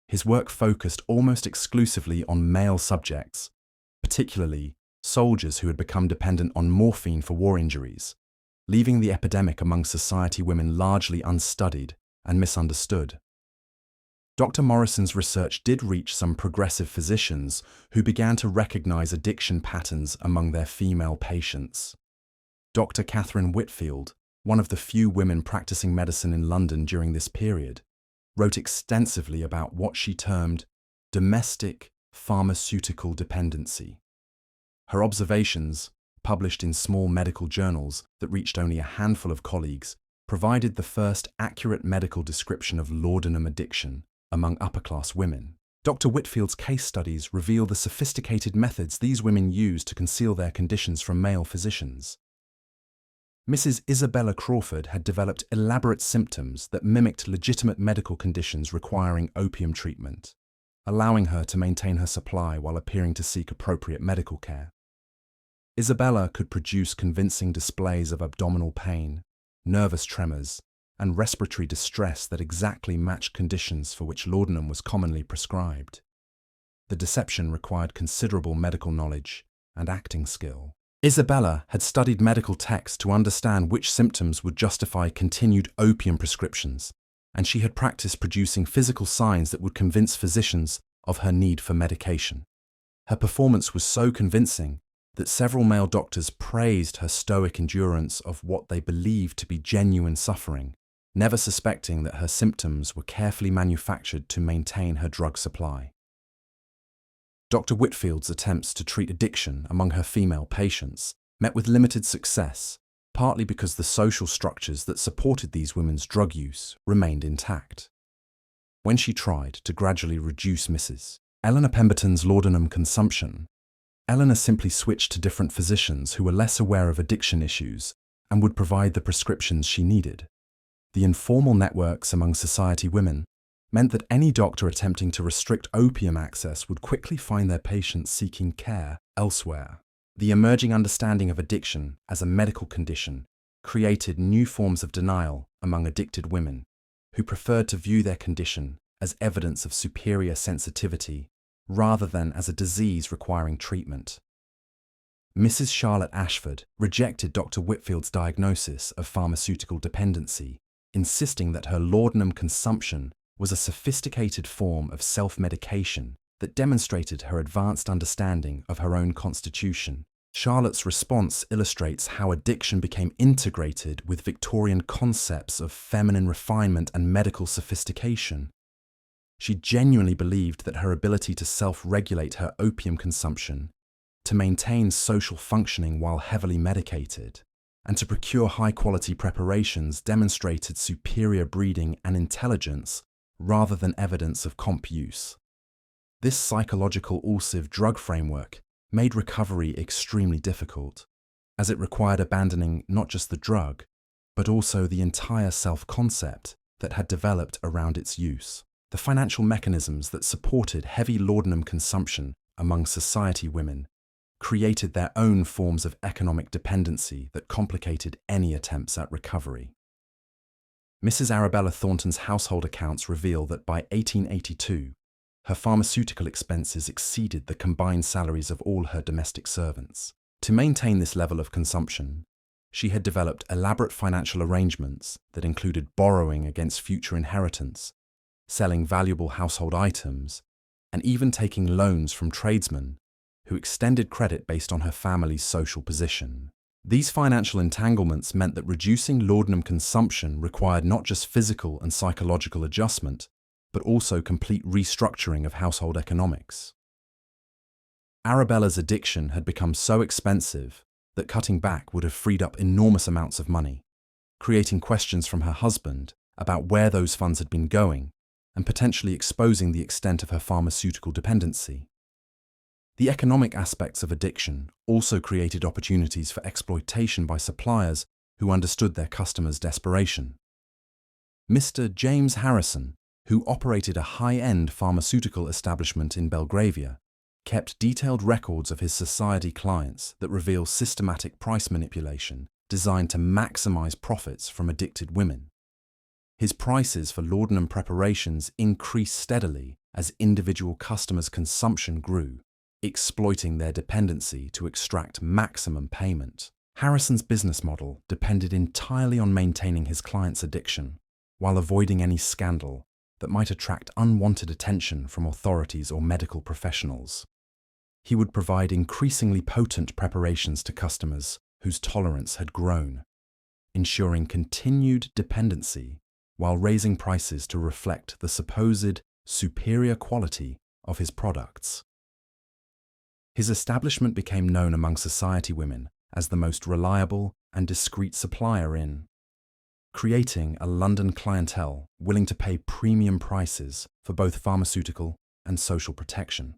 his work focused almost exclusively on male subjects, particularly soldiers who had become dependent on morphine for war injuries, leaving the epidemic among society women largely unstudied and misunderstood. Dr. Morrison's research did reach some progressive physicians who began to recognize addiction patterns among their female patients. Dr. Catherine Whitfield, one of the few women practicing medicine in London during this period, wrote extensively about what she termed domestic pharmaceutical dependency. Her observations, published in small medical journals that reached only a handful of colleagues, provided the first accurate medical description of laudanum addiction among upper-class women. Dr. Whitfield's case studies reveal the sophisticated methods these women use to conceal their conditions from male physicians. Mrs. Isabella Crawford had developed elaborate symptoms that mimicked legitimate medical conditions requiring opium treatment, allowing her to maintain her supply while appearing to seek appropriate medical care. Isabella could produce convincing displays of abdominal pain, nervous tremors, and respiratory distress that exactly matched conditions for which laudanum was commonly prescribed. The deception required considerable medical knowledge and acting skill. Isabella had studied medical texts to understand which symptoms would justify continued opium prescriptions, and she had practiced producing physical signs that would convince physicians of her need for medication. Her performance was so convincing that several male doctors praised her stoic endurance of what they believed to be genuine suffering, never suspecting that her symptoms were carefully manufactured to maintain her drug supply. Dr. Whitfield's attempts to treat addiction among her female patients met with limited success, partly because the social structures that supported these women's drug use remained intact. When she tried to gradually reduce Mrs. Eleanor Pemberton's laudanum consumption, Eleanor simply switched to different physicians who were less aware of addiction issues and would provide the prescriptions she needed. The informal networks among society women meant that any doctor attempting to restrict opium access would quickly find their patients seeking care elsewhere. The emerging understanding of addiction as a medical condition created new forms of denial among addicted women, who preferred to view their condition as evidence of superior sensitivity rather than as a disease requiring treatment. Mrs. Charlotte Ashford rejected Dr. Whitfield's diagnosis of pharmaceutical dependency, insisting that her laudanum consumption was a sophisticated form of self-medication that demonstrated her advanced understanding of her own constitution. Charlotte's response illustrates how addiction became integrated with Victorian concepts of feminine refinement and medical sophistication. She genuinely believed that her ability to self-regulate her opium consumption, to maintain social functioning while heavily medicated, and to procure high-quality preparations demonstrated superior breeding and intelligence rather than evidence of comp use. This psychological all-civ drug framework made recovery extremely difficult, as it required abandoning not just the drug, but also the entire self-concept that had developed around its use. The financial mechanisms that supported heavy laudanum consumption among society women created their own forms of economic dependency that complicated any attempts at recovery. Mrs. Arabella Thornton's household accounts reveal that by 1882, her pharmaceutical expenses exceeded the combined salaries of all her domestic servants. To maintain this level of consumption, she had developed elaborate financial arrangements that included borrowing against future inheritance, selling valuable household items, and even taking loans from tradesmen who extended credit based on her family's social position. These financial entanglements meant that reducing laudanum consumption required not just physical and psychological adjustment, but also complete restructuring of household economics. Arabella's addiction had become so expensive that cutting back would have freed up enormous amounts of money, creating questions from her husband about where those funds had been going and potentially exposing the extent of her pharmaceutical dependency. The economic aspects of addiction also created opportunities for exploitation by suppliers who understood their customers' desperation. Mr. James Harrison, who operated a high-end pharmaceutical establishment in Belgravia, kept detailed records of his society clients that reveal systematic price manipulation designed to maximize profits from addicted women. His prices for laudanum preparations increased steadily as individual customers' consumption grew, exploiting their dependency to extract maximum payment. Harrison's business model depended entirely on maintaining his clients' addiction, while avoiding any scandal that might attract unwanted attention from authorities or medical professionals. He would provide increasingly potent preparations to customers whose tolerance had grown, ensuring continued dependency while raising prices to reflect the supposed superior quality of his products. His establishment became known among society women as the most reliable and discreet supplier in, creating a London clientele willing to pay premium prices for both pharmaceutical and social protection.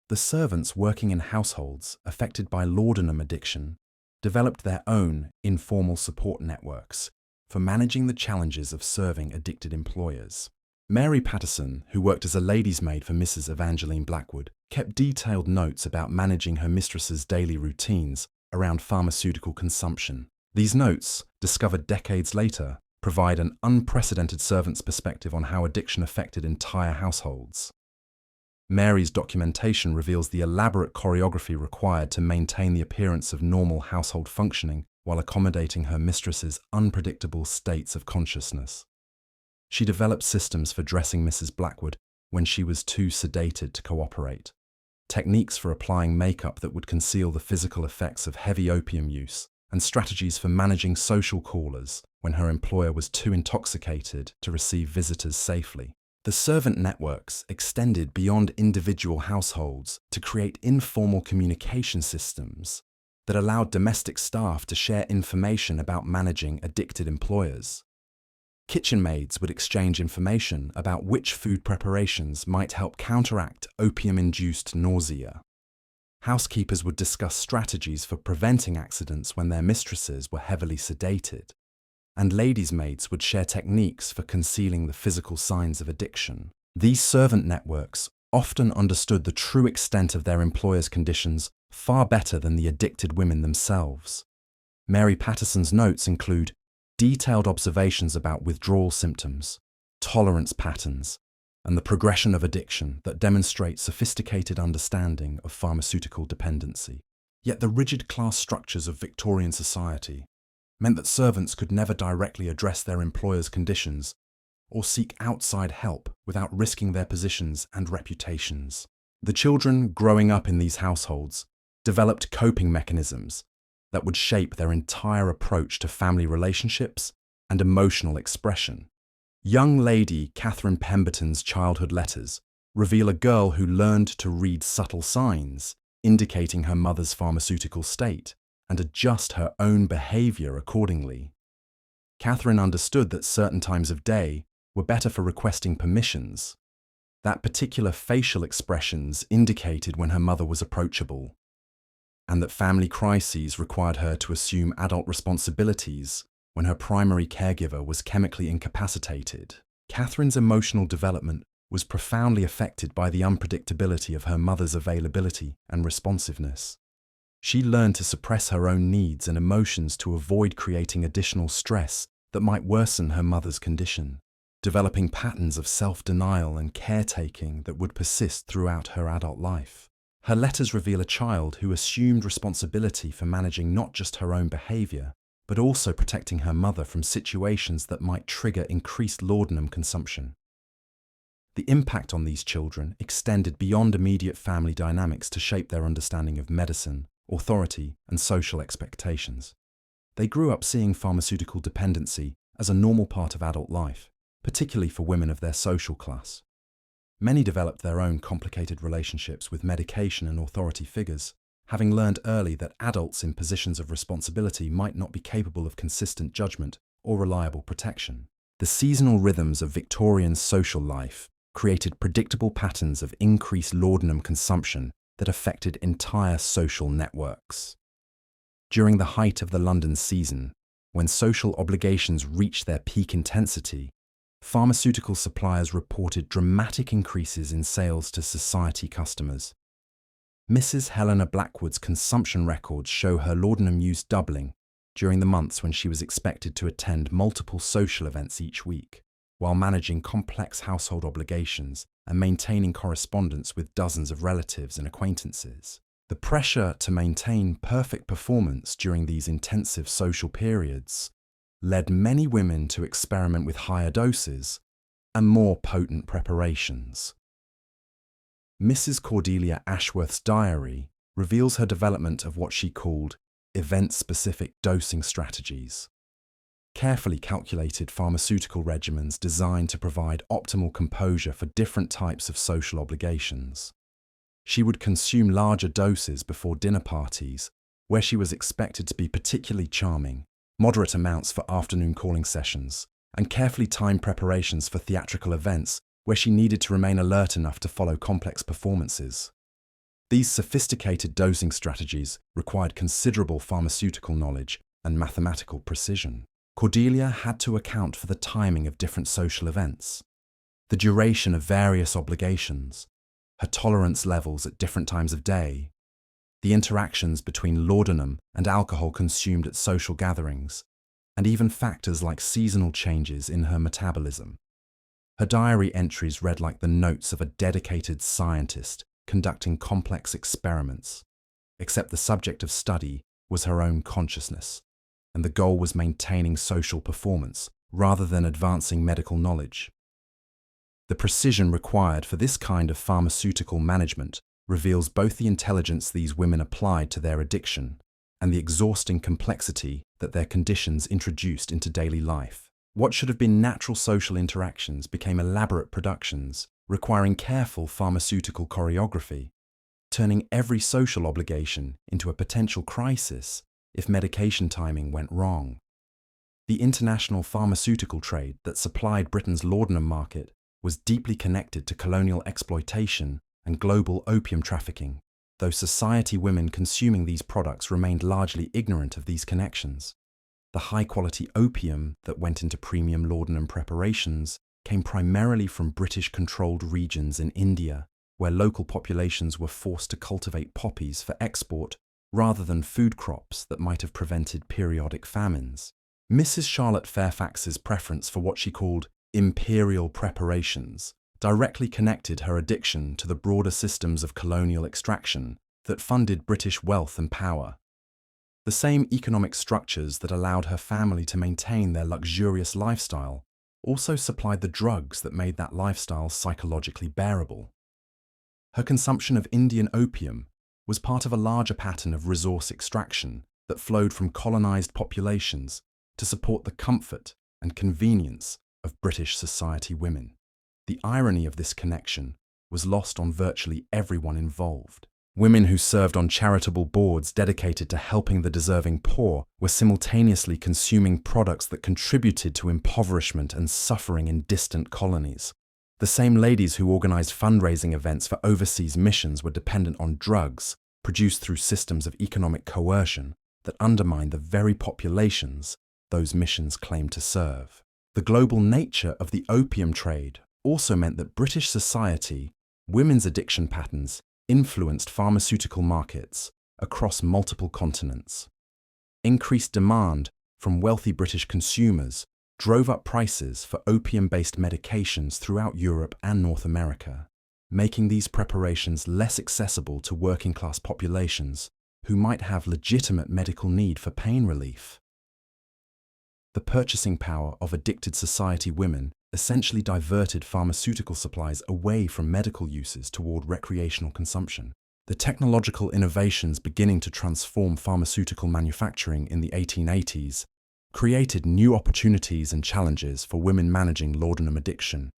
The servants working in households affected by laudanum addiction developed their own informal support networks for managing the challenges of serving addicted employers. Mary Patterson, who worked as a lady's maid for Mrs. Evangeline Blackwood, kept detailed notes about managing her mistress's daily routines around pharmaceutical consumption. These notes, discovered decades later, provide an unprecedented servant's perspective on how addiction affected entire households. Mary's documentation reveals the elaborate choreography required to maintain the appearance of normal household functioning while accommodating her mistress's unpredictable states of consciousness. She developed systems for dressing Mrs. Blackwood when she was too sedated to cooperate, techniques for applying makeup that would conceal the physical effects of heavy opium use, and strategies for managing social callers when her employer was too intoxicated to receive visitors safely. The servant networks extended beyond individual households to create informal communication systems that allowed domestic staff to share information about managing addicted employers. Kitchen maids would exchange information about which food preparations might help counteract opium-induced nausea. Housekeepers would discuss strategies for preventing accidents when their mistresses were heavily sedated, and ladies' maids would share techniques for concealing the physical signs of addiction. These servant networks often understood the true extent of their employers' conditions far better than the addicted women themselves. Mary Patterson's notes include detailed observations about withdrawal symptoms, tolerance patterns, and the progression of addiction that demonstrate sophisticated understanding of pharmaceutical dependency. Yet the rigid class structures of Victorian society meant that servants could never directly address their employers' conditions or seek outside help without risking their positions and reputations. The children growing up in these households developed coping mechanisms that would shape their entire approach to family relationships and emotional expression. Young lady Catherine Pemberton's childhood letters reveal a girl who learned to read subtle signs indicating her mother's pharmaceutical state and adjust her own behavior accordingly. Catherine understood that certain times of day were better for requesting permissions, that particular facial expressions indicated when her mother was approachable, and that family crises required her to assume adult responsibilities when her primary caregiver was chemically incapacitated. Catherine's emotional development was profoundly affected by the unpredictability of her mother's availability and responsiveness. She learned to suppress her own needs and emotions to avoid creating additional stress that might worsen her mother's condition, developing patterns of self-denial and caretaking that would persist throughout her adult life. Her letters reveal a child who assumed responsibility for managing not just her own behavior, but also protecting her mother from situations that might trigger increased laudanum consumption. The impact on these children extended beyond immediate family dynamics to shape their understanding of medicine, authority, and social expectations. They grew up seeing pharmaceutical dependency as a normal part of adult life, particularly for women of their social class. Many developed their own complicated relationships with medication and authority figures, having learned early that adults in positions of responsibility might not be capable of consistent judgment or reliable protection. The seasonal rhythms of Victorian social life created predictable patterns of increased laudanum consumption that affected entire social networks. During the height of the London season, when social obligations reached their peak intensity, pharmaceutical suppliers reported dramatic increases in sales to society customers. Mrs. Helena Blackwood's consumption records show her laudanum use doubling during the months when she was expected to attend multiple social events each week, while managing complex household obligations and maintaining correspondence with dozens of relatives and acquaintances. The pressure to maintain perfect performance during these intensive social periods led many women to experiment with higher doses and more potent preparations. Mrs. Cordelia Ashworth's diary reveals her development of what she called event-specific dosing strategies. carefully calculated pharmaceutical regimens designed to provide optimal composure for different types of social obligations. She would consume larger doses before dinner parties, where she was expected to be particularly charming, moderate amounts for afternoon calling sessions, and carefully timed preparations for theatrical events where she needed to remain alert enough to follow complex performances. These sophisticated dosing strategies required considerable pharmaceutical knowledge and mathematical precision. Cordelia had to account for the timing of different social events, the duration of various obligations, her tolerance levels at different times of day, the interactions between laudanum and alcohol consumed at social gatherings, and even factors like seasonal changes in her metabolism. Her diary entries read like the notes of a dedicated scientist conducting complex experiments, except the subject of study was her own consciousness, and the goal was maintaining social performance rather than advancing medical knowledge. The precision required for this kind of pharmaceutical management reveals both the intelligence these women applied to their addiction and the exhausting complexity that their conditions introduced into daily life. What should have been natural social interactions became elaborate productions requiring careful pharmaceutical choreography, turning every social obligation into a potential crisis if medication timing went wrong. The international pharmaceutical trade that supplied Britain's laudanum market was deeply connected to colonial exploitation and global opium trafficking, though society women consuming these products remained largely ignorant of these connections. The high-quality opium that went into premium laudanum preparations came primarily from British-controlled regions in India, where local populations were forced to cultivate poppies for export rather than food crops that might have prevented periodic famines. Mrs. Charlotte Fairfax's preference for what she called imperial preparations directly connected her addiction to the broader systems of colonial extraction that funded British wealth and power. The same economic structures that allowed her family to maintain their luxurious lifestyle also supplied the drugs that made that lifestyle psychologically bearable. Her consumption of Indian opium was part of a larger pattern of resource extraction that flowed from colonized populations to support the comfort and convenience of British society women. The irony of this connection was lost on virtually everyone involved. Women who served on charitable boards dedicated to helping the deserving poor were simultaneously consuming products that contributed to impoverishment and suffering in distant colonies. The same ladies who organized fundraising events for overseas missions were dependent on drugs produced through systems of economic coercion that undermined the very populations those missions claimed to serve. The global nature of the opium trade also meant that British society, women's addiction patterns influenced pharmaceutical markets across multiple continents. Increased demand from wealthy British consumers drove up prices for opium-based medications throughout Europe and North America, making these preparations less accessible to working-class populations who might have legitimate medical need for pain relief. The purchasing power of addicted society women essentially diverted pharmaceutical supplies away from medical uses toward recreational consumption. The technological innovations beginning to transform pharmaceutical manufacturing in the 1880s created new opportunities and challenges for women managing laudanum addiction.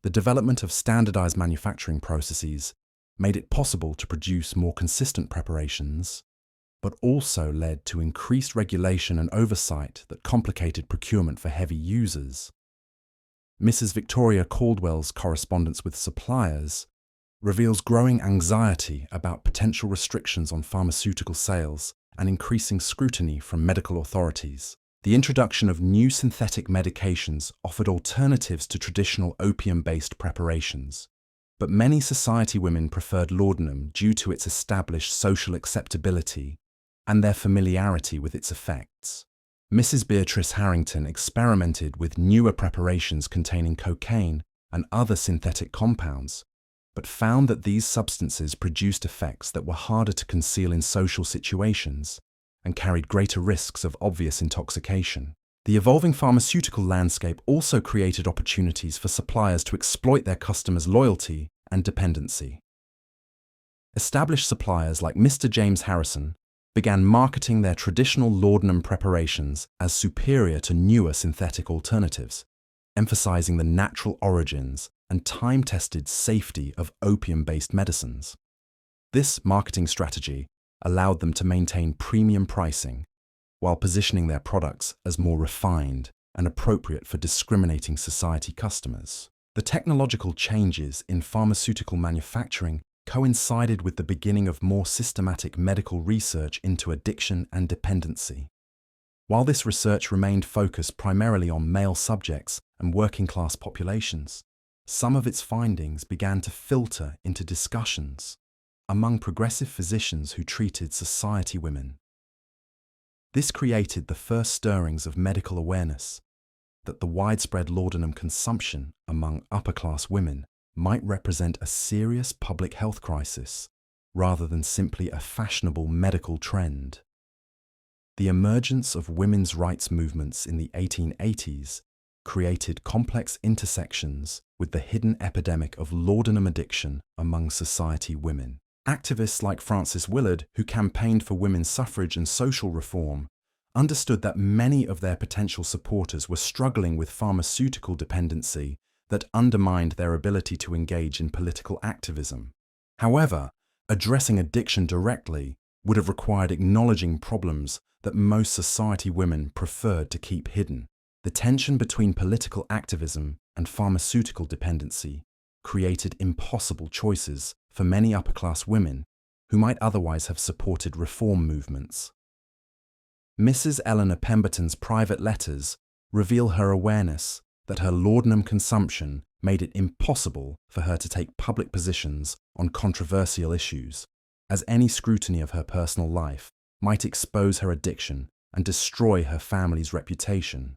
The development of standardized manufacturing processes made it possible to produce more consistent preparations, but also led to increased regulation and oversight that complicated procurement for heavy users. Mrs. Victoria Caldwell's correspondence with suppliers reveals growing anxiety about potential restrictions on pharmaceutical sales and increasing scrutiny from medical authorities. The introduction of new synthetic medications offered alternatives to traditional opium-based preparations, but many society women preferred laudanum due to its established social acceptability and their familiarity with its effects. Mrs. Beatrice Harrington experimented with newer preparations containing cocaine and other synthetic compounds, but found that these substances produced effects that were harder to conceal in social situations and carried greater risks of obvious intoxication. The evolving pharmaceutical landscape also created opportunities for suppliers to exploit their customers' loyalty and dependency. Established suppliers like Mr. James Harrison began marketing their traditional laudanum preparations as superior to newer synthetic alternatives, emphasizing the natural origins and time-tested safety of opium-based medicines. This marketing strategy allowed them to maintain premium pricing while positioning their products as more refined and appropriate for discriminating society customers. The technological changes in pharmaceutical manufacturing coincided with the beginning of more systematic medical research into addiction and dependency. While this research remained focused primarily on male subjects and working-class populations, some of its findings began to filter into discussions among progressive physicians who treated society women. This created the first stirrings of medical awareness that the widespread laudanum consumption among upper-class women might represent a serious public health crisis rather than simply a fashionable medical trend. The emergence of women's rights movements in the 1880s created complex intersections with the hidden epidemic of laudanum addiction among society women. Activists like Frances Willard, who campaigned for women's suffrage and social reform, understood that many of their potential supporters were struggling with pharmaceutical dependency that undermined their ability to engage in political activism. However, addressing addiction directly would have required acknowledging problems that most society women preferred to keep hidden. The tension between political activism and pharmaceutical dependency created impossible choices for many upper-class women who might otherwise have supported reform movements. Mrs. Eleanor Pemberton's private letters reveal her awareness that her laudanum consumption made it impossible for her to take public positions on controversial issues, as any scrutiny of her personal life might expose her addiction and destroy her family's reputation.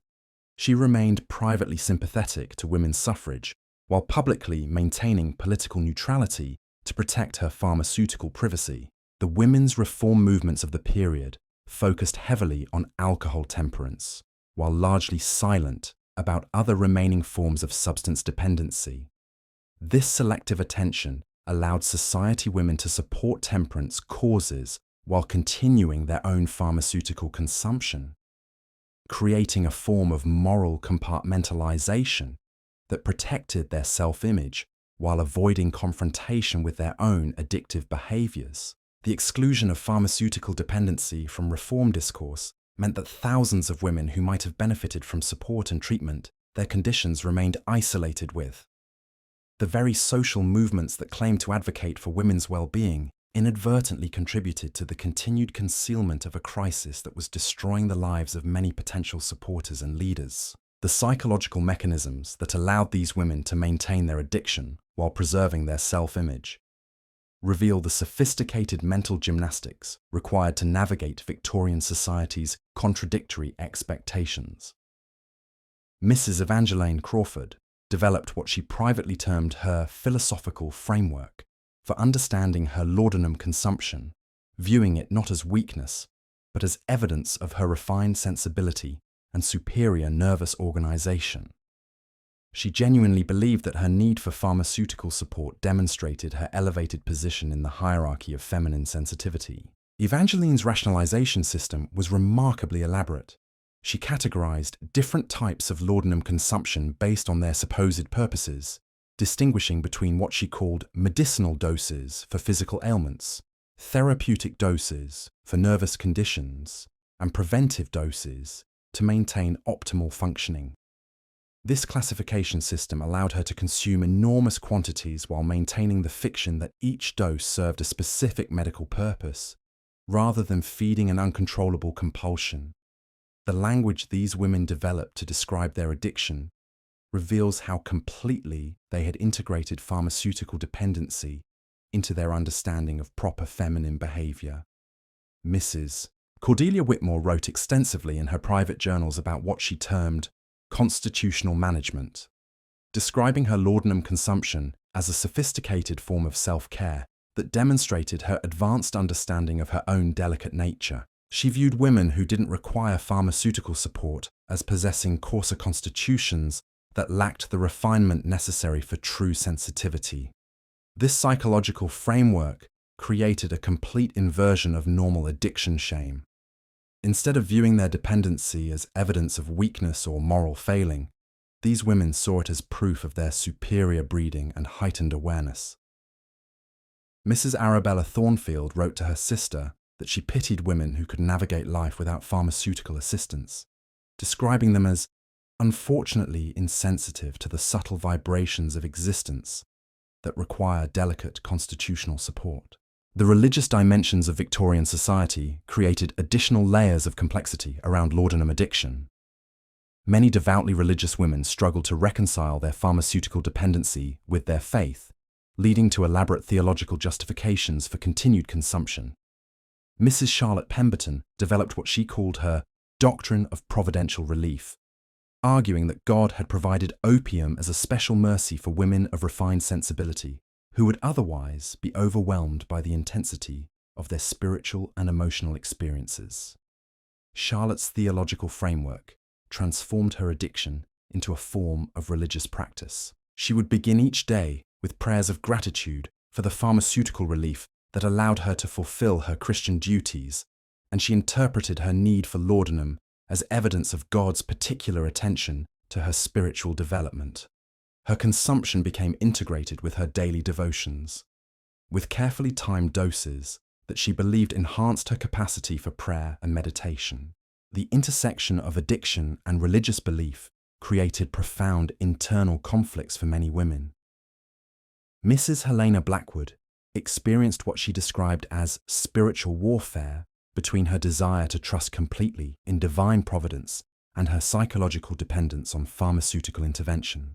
She remained privately sympathetic to women's suffrage, while publicly maintaining political neutrality to protect her pharmaceutical privacy. The women's reform movements of the period focused heavily on alcohol temperance, while largely silent about other remaining forms of substance dependency. This selective attention allowed society women to support temperance causes while continuing their own pharmaceutical consumption, creating a form of moral compartmentalization that protected their self-image while avoiding confrontation with their own addictive behaviors. The exclusion of pharmaceutical dependency from reform discourse meant that thousands of women who might have benefited from support and treatment, their conditions remained isolated with. The very social movements that claimed to advocate for women's well-being inadvertently contributed to the continued concealment of a crisis that was destroying the lives of many potential supporters and leaders. The psychological mechanisms that allowed these women to maintain their addiction while preserving their self-image reveal the sophisticated mental gymnastics required to navigate Victorian society's contradictory expectations. Mrs. Evangeline Crawford developed what she privately termed her philosophical framework for understanding her laudanum consumption, viewing it not as weakness, but as evidence of her refined sensibility and superior nervous organization. She genuinely believed that her need for pharmaceutical support demonstrated her elevated position in the hierarchy of feminine sensitivity. Evangeline's rationalization system was remarkably elaborate. She categorized different types of laudanum consumption based on their supposed purposes, distinguishing between what she called medicinal doses for physical ailments, therapeutic doses for nervous conditions, and preventive doses to maintain optimal functioning. This classification system allowed her to consume enormous quantities while maintaining the fiction that each dose served a specific medical purpose, rather than feeding an uncontrollable compulsion. The language these women developed to describe their addiction reveals how completely they had integrated pharmaceutical dependency into their understanding of proper feminine behavior. Mrs. Cordelia Whitmore wrote extensively in her private journals about what she termed constitutional management, describing her laudanum consumption as a sophisticated form of self-care that demonstrated her advanced understanding of her own delicate nature. She viewed women who didn't require pharmaceutical support as possessing coarser constitutions that lacked the refinement necessary for true sensitivity. This psychological framework created a complete inversion of normal addiction shame. Instead of viewing their dependency as evidence of weakness or moral failing, these women saw it as proof of their superior breeding and heightened awareness. Mrs. Arabella Thornfield wrote to her sister that she pitied women who could navigate life without pharmaceutical assistance, describing them as unfortunately insensitive to the subtle vibrations of existence that require delicate constitutional support. The religious dimensions of Victorian society created additional layers of complexity around laudanum addiction. Many devoutly religious women struggled to reconcile their pharmaceutical dependency with their faith, leading to elaborate theological justifications for continued consumption. Mrs. Charlotte Pemberton developed what she called her doctrine of providential relief, arguing that God had provided opium as a special mercy for women of refined sensibility, who would otherwise be overwhelmed by the intensity of their spiritual and emotional experiences. Charlotte's theological framework transformed her addiction into a form of religious practice. She would begin each day with prayers of gratitude for the pharmaceutical relief that allowed her to fulfill her Christian duties, and she interpreted her need for laudanum as evidence of God's particular attention to her spiritual development. Her consumption became integrated with her daily devotions, with carefully timed doses that she believed enhanced her capacity for prayer and meditation. The intersection of addiction and religious belief created profound internal conflicts for many women. Mrs. Helena Blackwood experienced what she described as spiritual warfare between her desire to trust completely in divine providence and her psychological dependence on pharmaceutical intervention.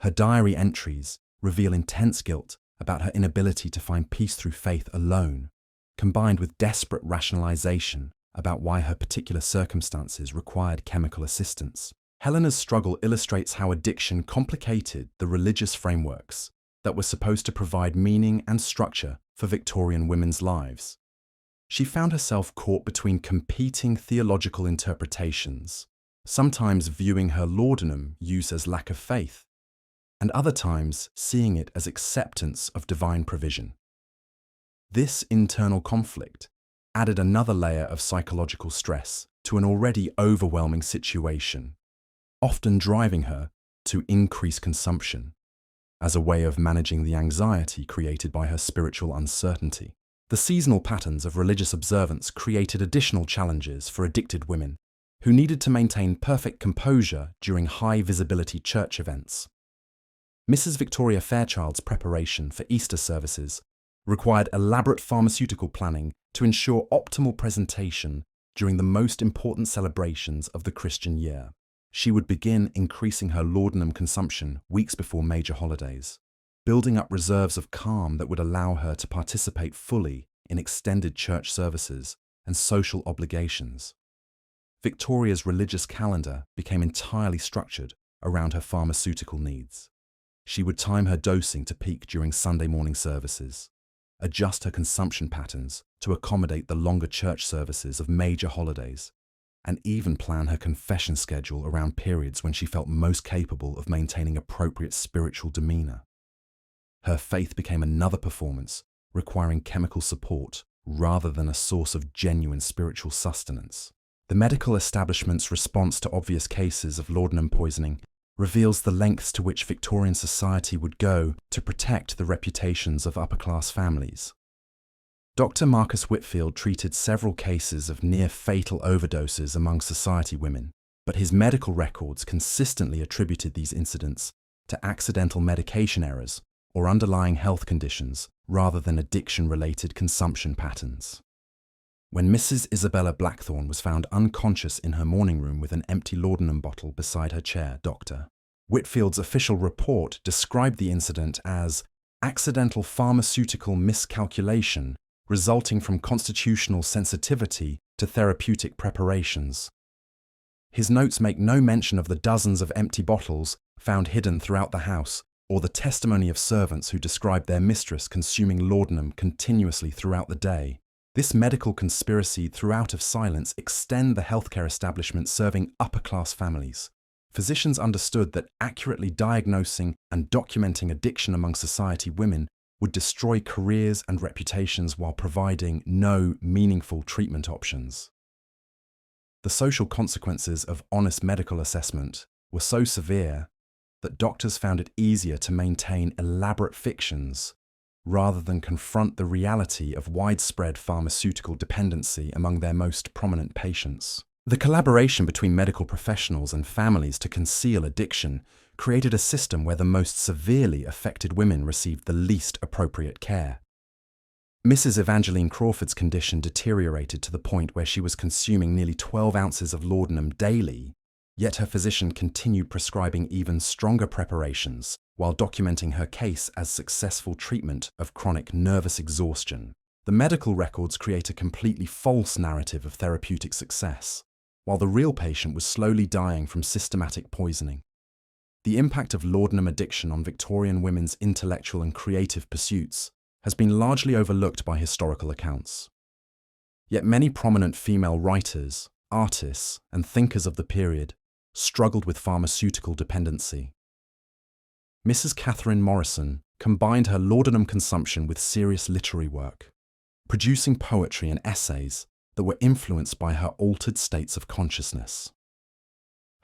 Her diary entries reveal intense guilt about her inability to find peace through faith alone, combined with desperate rationalization about why her particular circumstances required chemical assistance. Helena's struggle illustrates how addiction complicated the religious frameworks that were supposed to provide meaning and structure for Victorian women's lives. She found herself caught between competing theological interpretations, sometimes viewing her laudanum use as lack of faith, and other times seeing it as acceptance of divine provision. This internal conflict added another layer of psychological stress to an already overwhelming situation, often driving her to increase consumption as a way of managing the anxiety created by her spiritual uncertainty. The seasonal patterns of religious observance created additional challenges for addicted women who needed to maintain perfect composure during high-visibility church events. Mrs. Victoria Fairchild's preparation for Easter services required elaborate pharmaceutical planning to ensure optimal presentation during the most important celebrations of the Christian year. She would begin increasing her laudanum consumption weeks before major holidays, building up reserves of calm that would allow her to participate fully in extended church services and social obligations. Victoria's religious calendar became entirely structured around her pharmaceutical needs. She would time her dosing to peak during Sunday morning services, adjust her consumption patterns to accommodate the longer church services of major holidays, and even plan her confession schedule around periods when she felt most capable of maintaining appropriate spiritual demeanor. Her faith became another performance, requiring chemical support rather than a source of genuine spiritual sustenance. The medical establishment's response to obvious cases of laudanum poisoning reveals the lengths to which Victorian society would go to protect the reputations of upper-class families. Dr. Marcus Whitfield treated several cases of near-fatal overdoses among society women, but his medical records consistently attributed these incidents to accidental medication errors or underlying health conditions rather than addiction-related consumption patterns. When Mrs. Isabella Blackthorne was found unconscious in her morning room with an empty laudanum bottle beside her chair, Dr. Whitfield's official report described the incident as accidental pharmaceutical miscalculation resulting from constitutional sensitivity to therapeutic preparations. His notes make no mention of the dozens of empty bottles found hidden throughout the house, or the testimony of servants who described their mistress consuming laudanum continuously throughout the day. This medical conspiracy threw out of silence extend the healthcare establishment serving upper-class families. Physicians understood that accurately diagnosing and documenting addiction among society women would destroy careers and reputations while providing no meaningful treatment options. The social consequences of honest medical assessment were so severe that doctors found it easier to maintain elaborate fictions rather than confront the reality of widespread pharmaceutical dependency among their most prominent patients. The collaboration between medical professionals and families to conceal addiction created a system where the most severely affected women received the least appropriate care. Mrs. Evangeline Crawford's condition deteriorated to the point where she was consuming nearly 12 ounces of laudanum daily, yet her physician continued prescribing even stronger preparations while documenting her case as successful treatment of chronic nervous exhaustion. The medical records create a completely false narrative of therapeutic success, while the real patient was slowly dying from systematic poisoning. The impact of laudanum addiction on Victorian women's intellectual and creative pursuits has been largely overlooked by historical accounts. Yet many prominent female writers, artists, and thinkers of the period struggled with pharmaceutical dependency. Mrs. Catherine Morrison combined her laudanum consumption with serious literary work, producing poetry and essays that were influenced by her altered states of consciousness.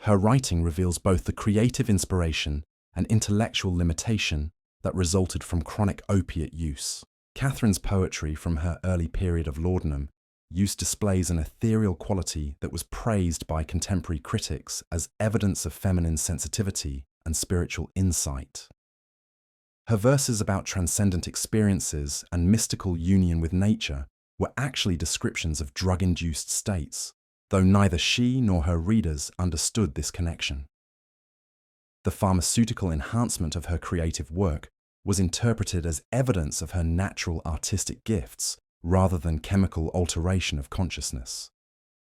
Her writing reveals both the creative inspiration and intellectual limitation that resulted from chronic opiate use. Catherine's poetry from her early period of laudanum use displays an ethereal quality that was praised by contemporary critics as evidence of feminine sensitivity and spiritual insight. Her verses about transcendent experiences and mystical union with nature were actually descriptions of drug-induced states, though neither she nor her readers understood this connection. The pharmaceutical enhancement of her creative work was interpreted as evidence of her natural artistic gifts rather than chemical alteration of consciousness.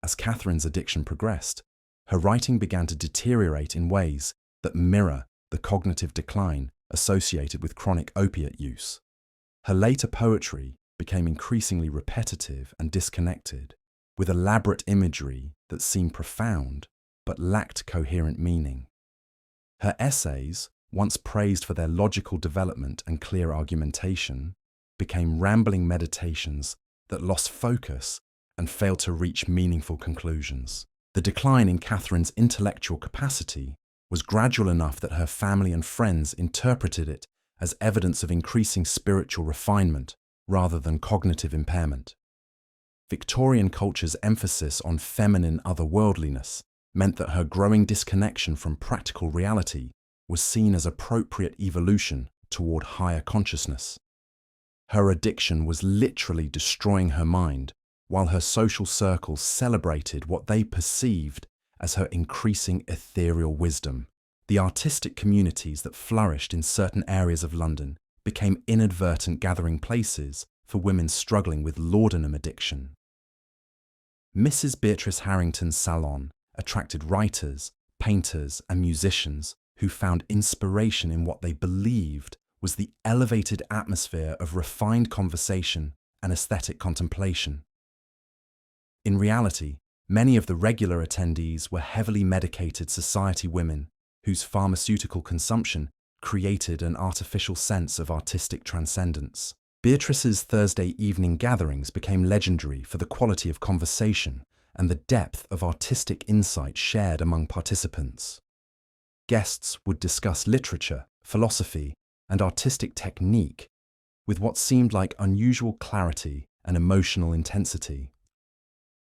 As Catherine's addiction progressed, her writing began to deteriorate in ways that mirror the cognitive decline associated with chronic opiate use. Her later poetry became increasingly repetitive and disconnected, with elaborate imagery that seemed profound but lacked coherent meaning. Her essays, once praised for their logical development and clear argumentation, became rambling meditations that lost focus and failed to reach meaningful conclusions. The decline in Catherine's intellectual capacity was gradual enough that her family and friends interpreted it as evidence of increasing spiritual refinement rather than cognitive impairment. Victorian culture's emphasis on feminine otherworldliness meant that her growing disconnection from practical reality was seen as appropriate evolution toward higher consciousness. Her addiction was literally destroying her mind, while her social circles celebrated what they perceived as her increasing ethereal wisdom. The artistic communities that flourished in certain areas of London became inadvertent gathering places for women struggling with laudanum addiction. Mrs. Beatrice Harrington's salon attracted writers, painters, and musicians who found inspiration in what they believed was the elevated atmosphere of refined conversation and aesthetic contemplation. In reality, many of the regular attendees were heavily medicated society women whose pharmaceutical consumption created an artificial sense of artistic transcendence. Beatrice's Thursday evening gatherings became legendary for the quality of conversation and the depth of artistic insight shared among participants. Guests would discuss literature, philosophy, and artistic technique with what seemed like unusual clarity and emotional intensity.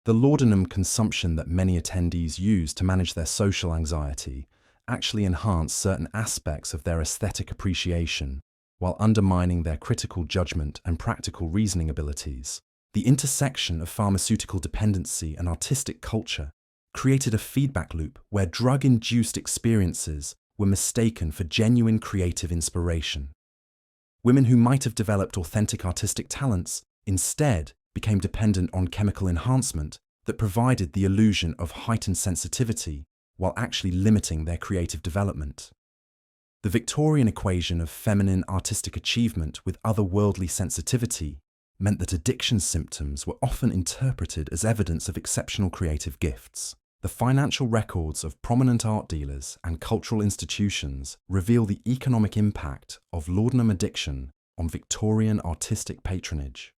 The laudanum consumption that many attendees used to manage their social anxiety actually enhanced certain aspects of their aesthetic appreciation while undermining their critical judgment and practical reasoning abilities. The intersection of pharmaceutical dependency and artistic culture created a feedback loop where drug-induced experiences were mistaken for genuine creative inspiration. Women who might have developed authentic artistic talents instead became dependent on chemical enhancement that provided the illusion of heightened sensitivity while actually limiting their creative development. The Victorian equation of feminine artistic achievement with otherworldly sensitivity meant that addiction symptoms were often interpreted as evidence of exceptional creative gifts. The financial records of prominent art dealers and cultural institutions reveal the economic impact of laudanum addiction on Victorian artistic patronage.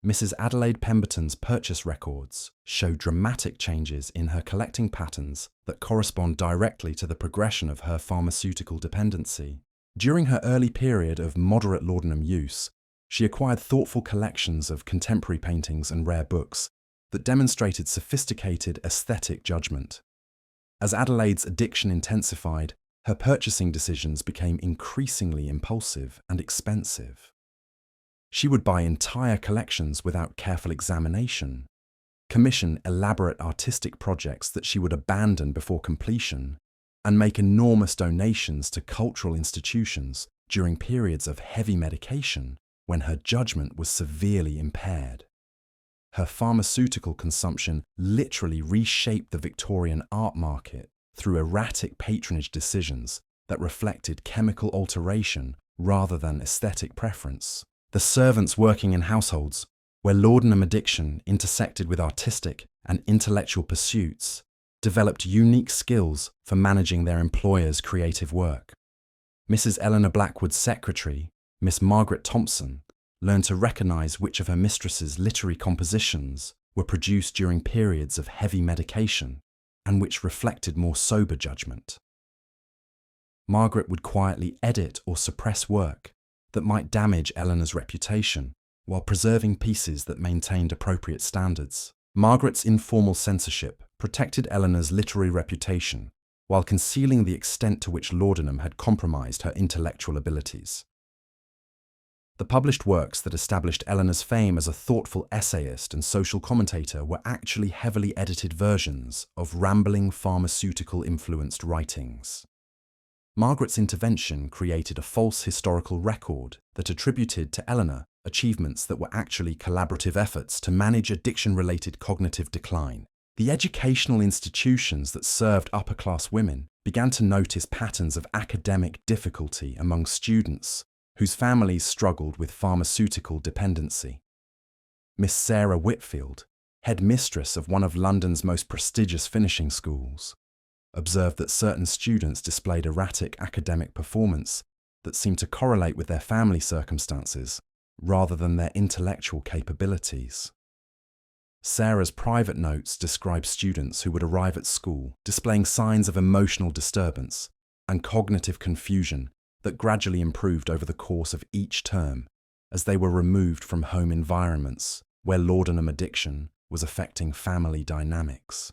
Mrs. Adelaide Pemberton's purchase records show dramatic changes in her collecting patterns that correspond directly to the progression of her pharmaceutical dependency. During her early period of moderate laudanum use, she acquired thoughtful collections of contemporary paintings and rare books that demonstrated sophisticated aesthetic judgment. As Adelaide's addiction intensified, her purchasing decisions became increasingly impulsive and expensive. She would buy entire collections without careful examination, commission elaborate artistic projects that she would abandon before completion, and make enormous donations to cultural institutions during periods of heavy medication when her judgment was severely impaired. Her pharmaceutical consumption literally reshaped the Victorian art market through erratic patronage decisions that reflected chemical alteration rather than aesthetic preference. The servants working in households where laudanum addiction intersected with artistic and intellectual pursuits developed unique skills for managing their employer's creative work. Mrs. Eleanor Blackwood's secretary, Miss Margaret Thompson, learned to recognise which of her mistress's literary compositions were produced during periods of heavy medication and which reflected more sober judgment. Margaret would quietly edit or suppress work that might damage Eleanor's reputation while preserving pieces that maintained appropriate standards. Margaret's informal censorship protected Eleanor's literary reputation while concealing the extent to which laudanum had compromised her intellectual abilities. The published works that established Eleanor's fame as a thoughtful essayist and social commentator were actually heavily edited versions of rambling pharmaceutical-influenced writings. Margaret's intervention created a false historical record that attributed to Eleanor achievements that were actually collaborative efforts to manage addiction-related cognitive decline. The educational institutions that served upper-class women began to notice patterns of academic difficulty among students whose families struggled with pharmaceutical dependency. Miss Sarah Whitfield, head mistress of one of London's most prestigious finishing schools, observed that certain students displayed erratic academic performance that seemed to correlate with their family circumstances rather than their intellectual capabilities. Sarah's private notes describe students who would arrive at school displaying signs of emotional disturbance and cognitive confusion that gradually improved over the course of each term as they were removed from home environments where laudanum addiction was affecting family dynamics.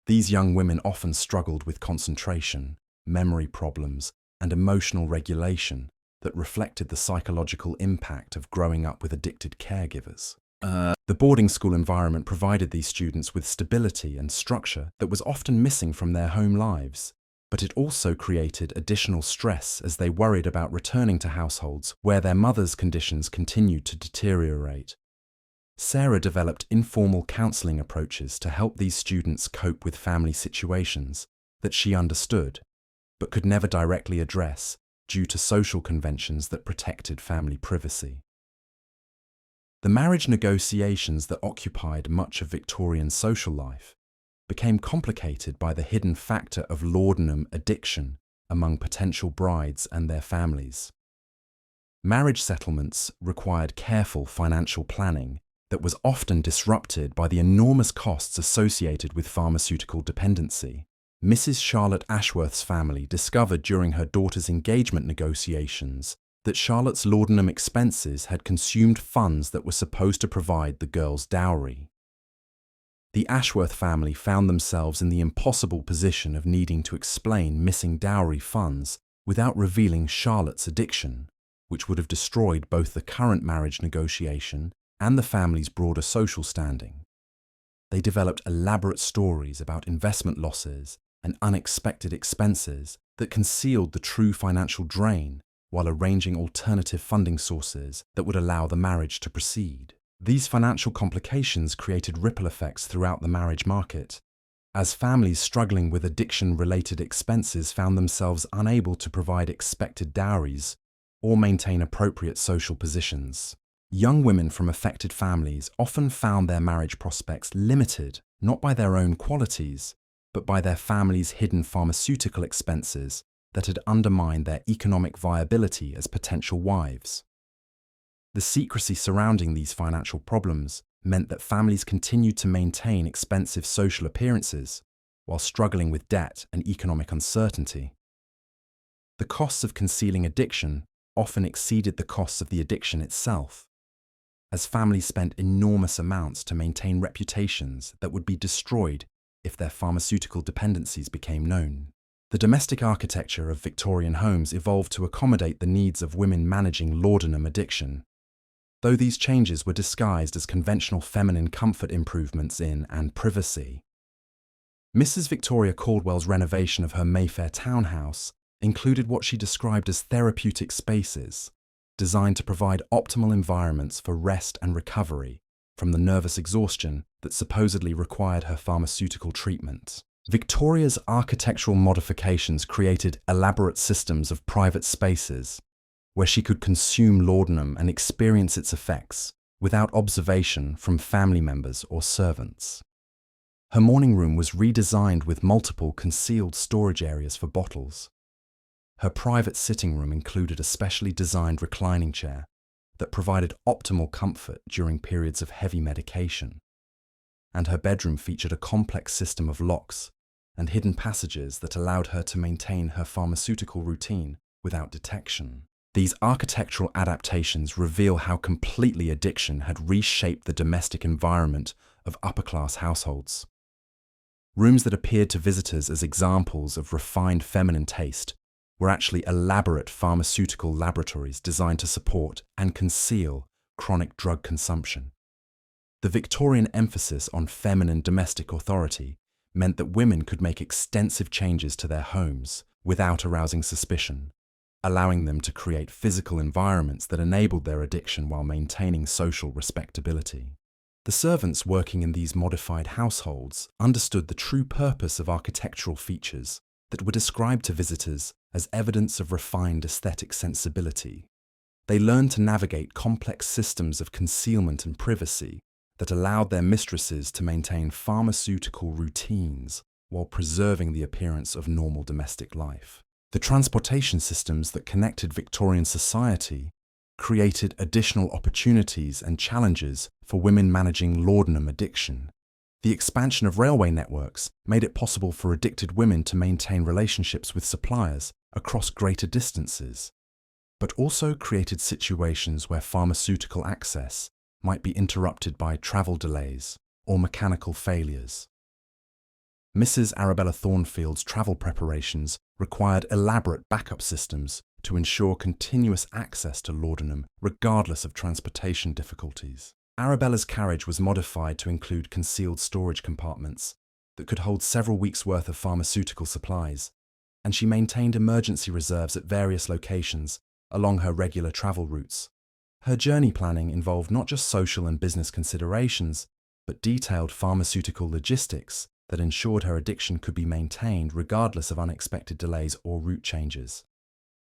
These young women often struggled with concentration, memory problems, and emotional regulation that reflected the psychological impact of growing up with addicted caregivers. The boarding school environment provided these students with stability and structure that was often missing from their home lives, but it also created additional stress as they worried about returning to households where their mother's conditions continued to deteriorate. Sarah developed informal counselling approaches to help these students cope with family situations that she understood, but could never directly address due to social conventions that protected family privacy. The marriage negotiations that occupied much of Victorian social life became complicated by the hidden factor of laudanum addiction among potential brides and their families. Marriage settlements required careful financial planning that was often disrupted by the enormous costs associated with pharmaceutical dependency. Mrs. Charlotte Ashworth's family discovered during her daughter's engagement negotiations that Charlotte's laudanum expenses had consumed funds that were supposed to provide the girl's dowry. The Ashworth family found themselves in the impossible position of needing to explain missing dowry funds without revealing Charlotte's addiction, which would have destroyed both the current marriage negotiation and the family's broader social standing. They developed elaborate stories about investment losses and unexpected expenses that concealed the true financial drain while arranging alternative funding sources that would allow the marriage to proceed. These financial complications created ripple effects throughout the marriage market, as families struggling with addiction-related expenses found themselves unable to provide expected dowries or maintain appropriate social positions. Young women from affected families often found their marriage prospects limited not by their own qualities, but by their family's hidden pharmaceutical expenses that had undermined their economic viability as potential wives. The secrecy surrounding these financial problems meant that families continued to maintain expensive social appearances while struggling with debt and economic uncertainty. The costs of concealing addiction often exceeded the costs of the addiction itself, as families spent enormous amounts to maintain reputations that would be destroyed if their pharmaceutical dependencies became known. The domestic architecture of Victorian homes evolved to accommodate the needs of women managing laudanum addiction, though these changes were disguised as conventional feminine comfort improvements in and privacy. Mrs. Victoria Caldwell's renovation of her Mayfair townhouse included what she described as therapeutic spaces, designed to provide optimal environments for rest and recovery from the nervous exhaustion that supposedly required her pharmaceutical treatment. Victoria's architectural modifications created elaborate systems of private spaces where she could consume laudanum and experience its effects without observation from family members or servants. Her morning room was redesigned with multiple concealed storage areas for bottles. Her private sitting room included a specially designed reclining chair that provided optimal comfort during periods of heavy medication. And her bedroom featured a complex system of locks and hidden passages that allowed her to maintain her pharmaceutical routine without detection. These architectural adaptations reveal how completely addiction had reshaped the domestic environment of upper-class households. Rooms that appeared to visitors as examples of refined feminine taste were actually elaborate pharmaceutical laboratories designed to support and conceal chronic drug consumption. The Victorian emphasis on feminine domestic authority meant that women could make extensive changes to their homes without arousing suspicion, allowing them to create physical environments that enabled their addiction while maintaining social respectability. The servants working in these modified households understood the true purpose of architectural features that were described to visitors as evidence of refined aesthetic sensibility. They learned to navigate complex systems of concealment and privacy that allowed their mistresses to maintain pharmaceutical routines while preserving the appearance of normal domestic life. The transportation systems that connected Victorian society created additional opportunities and challenges for women managing laudanum addiction. The expansion of railway networks made it possible for addicted women to maintain relationships with suppliers across greater distances, but also created situations where pharmaceutical access might be interrupted by travel delays or mechanical failures. Mrs. Arabella Thornfield's travel preparations required elaborate backup systems to ensure continuous access to laudanum regardless of transportation difficulties. Arabella's carriage was modified to include concealed storage compartments that could hold several weeks' worth of pharmaceutical supplies, and she maintained emergency reserves at various locations along her regular travel routes. Her journey planning involved not just social and business considerations, but detailed pharmaceutical logistics that ensured her addiction could be maintained regardless of unexpected delays or route changes.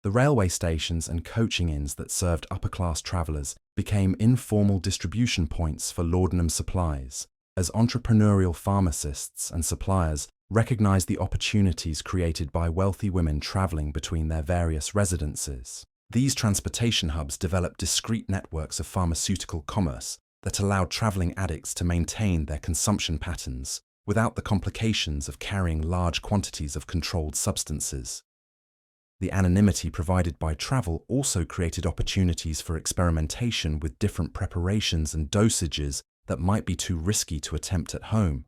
The railway stations and coaching inns that served upper-class travellers became informal distribution points for laudanum supplies, as entrepreneurial pharmacists and suppliers recognized the opportunities created by wealthy women travelling between their various residences. These transportation hubs developed discrete networks of pharmaceutical commerce that allowed travelling addicts to maintain their consumption patterns without the complications of carrying large quantities of controlled substances. The anonymity provided by travel also created opportunities for experimentation with different preparations and dosages that might be too risky to attempt at home.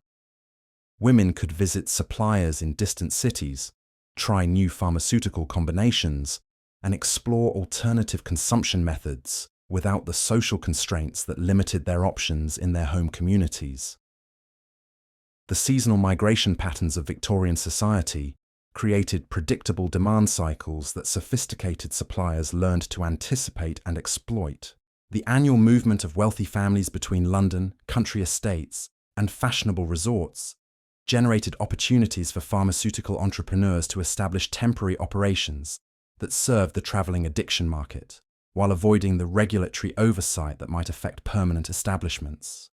Women could visit suppliers in distant cities, try new pharmaceutical combinations, and explore alternative consumption methods without the social constraints that limited their options in their home communities. The seasonal migration patterns of Victorian society created predictable demand cycles that sophisticated suppliers learned to anticipate and exploit. The annual movement of wealthy families between London, country estates, and fashionable resorts generated opportunities for pharmaceutical entrepreneurs to establish temporary operations that served the travelling addiction market, while avoiding the regulatory oversight that might affect permanent establishments.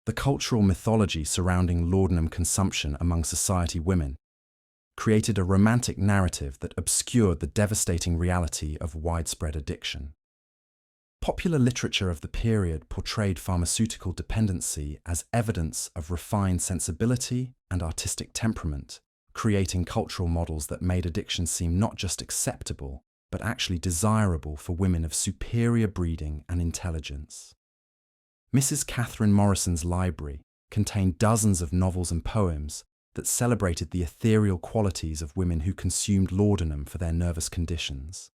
The cultural mythology surrounding laudanum consumption among society women created a romantic narrative that obscured the devastating reality of widespread addiction. Popular literature of the period portrayed pharmaceutical dependency as evidence of refined sensibility and artistic temperament, creating cultural models that made addiction seem not just acceptable, but actually desirable for women of superior breeding and intelligence. Mrs. Catherine Morrison's library contained dozens of novels and poems that celebrated the ethereal qualities of women who consumed laudanum for their nervous conditions.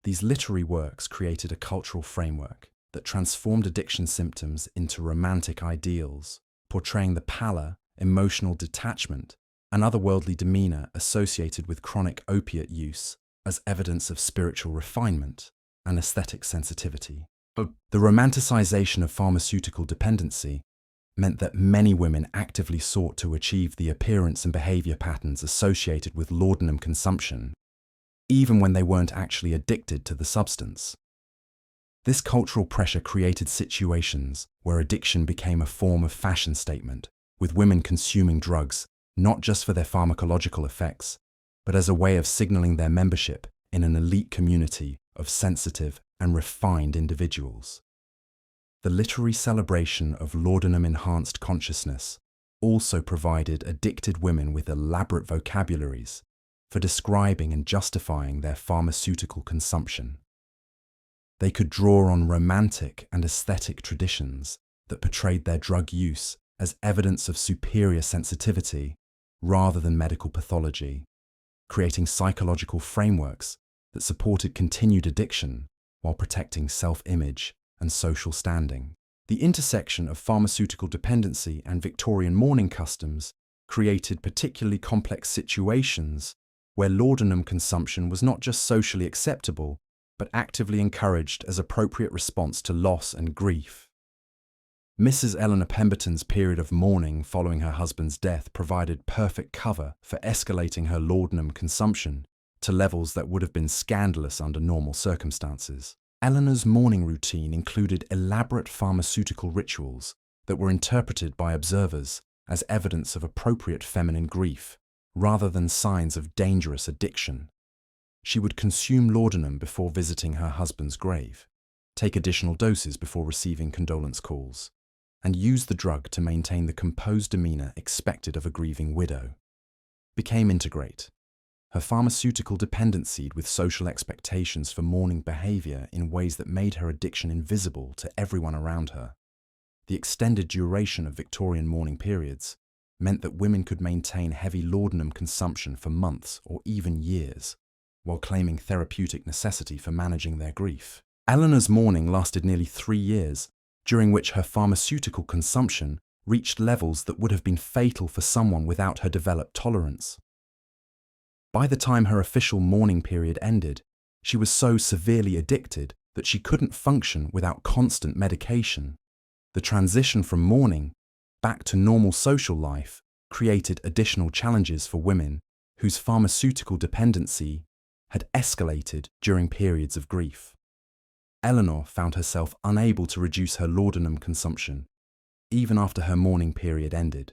These literary works created a cultural framework that transformed addiction symptoms into romantic ideals, portraying the pallor, emotional detachment, and otherworldly demeanor associated with chronic opiate use as evidence of spiritual refinement and aesthetic sensitivity. The romanticization of pharmaceutical dependency meant that many women actively sought to achieve the appearance and behavior patterns associated with laudanum consumption, even when they weren't actually addicted to the substance. This cultural pressure created situations where addiction became a form of fashion statement, with women consuming drugs not just for their pharmacological effects, but as a way of signaling their membership in an elite community of sensitive and refined individuals. The literary celebration of laudanum-enhanced consciousness also provided addicted women with elaborate vocabularies for describing and justifying their pharmaceutical consumption. They could draw on romantic and aesthetic traditions that portrayed their drug use as evidence of superior sensitivity rather than medical pathology, creating psychological frameworks that supported continued addiction while protecting self-image and social standing. The intersection of pharmaceutical dependency and Victorian mourning customs created particularly complex situations where laudanum consumption was not just socially acceptable, but actively encouraged as appropriate response to loss and grief. Mrs. Eleanor Pemberton's period of mourning following her husband's death provided perfect cover for escalating her laudanum consumption to levels that would have been scandalous under normal circumstances. Eleanor's mourning routine included elaborate pharmaceutical rituals that were interpreted by observers as evidence of appropriate feminine grief, rather than signs of dangerous addiction. She would consume laudanum before visiting her husband's grave, take additional doses before receiving condolence calls, and use the drug to maintain the composed demeanor expected of a grieving widow. Became integrate. Her pharmaceutical dependency with social expectations for mourning behavior in ways that made her addiction invisible to everyone around her. The extended duration of Victorian mourning periods meant that women could maintain heavy laudanum consumption for months or even years, while claiming therapeutic necessity for managing their grief. Eleanor's mourning lasted nearly 3 years, during which her pharmaceutical consumption reached levels that would have been fatal for someone without her developed tolerance. By the time her official mourning period ended, she was so severely addicted that she couldn't function without constant medication. The transition from mourning back to normal social life created additional challenges for women whose pharmaceutical dependency had escalated during periods of grief. Eleanor found herself unable to reduce her laudanum consumption, even after her mourning period ended.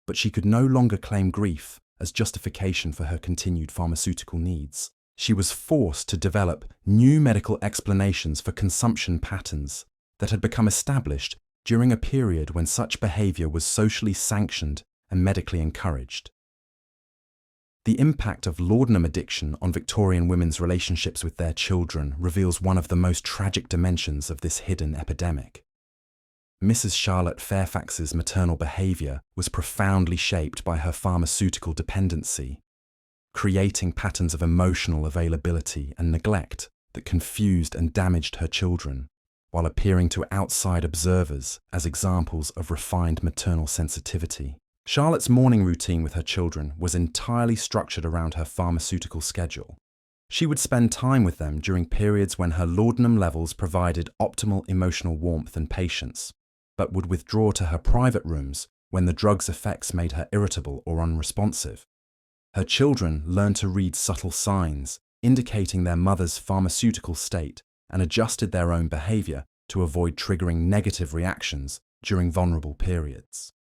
But she could no longer claim grief as justification for her continued pharmaceutical needs. She was forced to develop new medical explanations for consumption patterns that had become established during a period when such behavior was socially sanctioned and medically encouraged. The impact of laudanum addiction on Victorian women's relationships with their children reveals one of the most tragic dimensions of this hidden epidemic. Mrs. Charlotte Fairfax's maternal behavior was profoundly shaped by her pharmaceutical dependency, creating patterns of emotional availability and neglect that confused and damaged her children, while appearing to outside observers as examples of refined maternal sensitivity. Charlotte's morning routine with her children was entirely structured around her pharmaceutical schedule. She would spend time with them during periods when her laudanum levels provided optimal emotional warmth and patience, but would withdraw to her private rooms when the drug's effects made her irritable or unresponsive. Her children learned to read subtle signs indicating their mother's pharmaceutical state and adjusted their own behavior to avoid triggering negative reactions during vulnerable periods.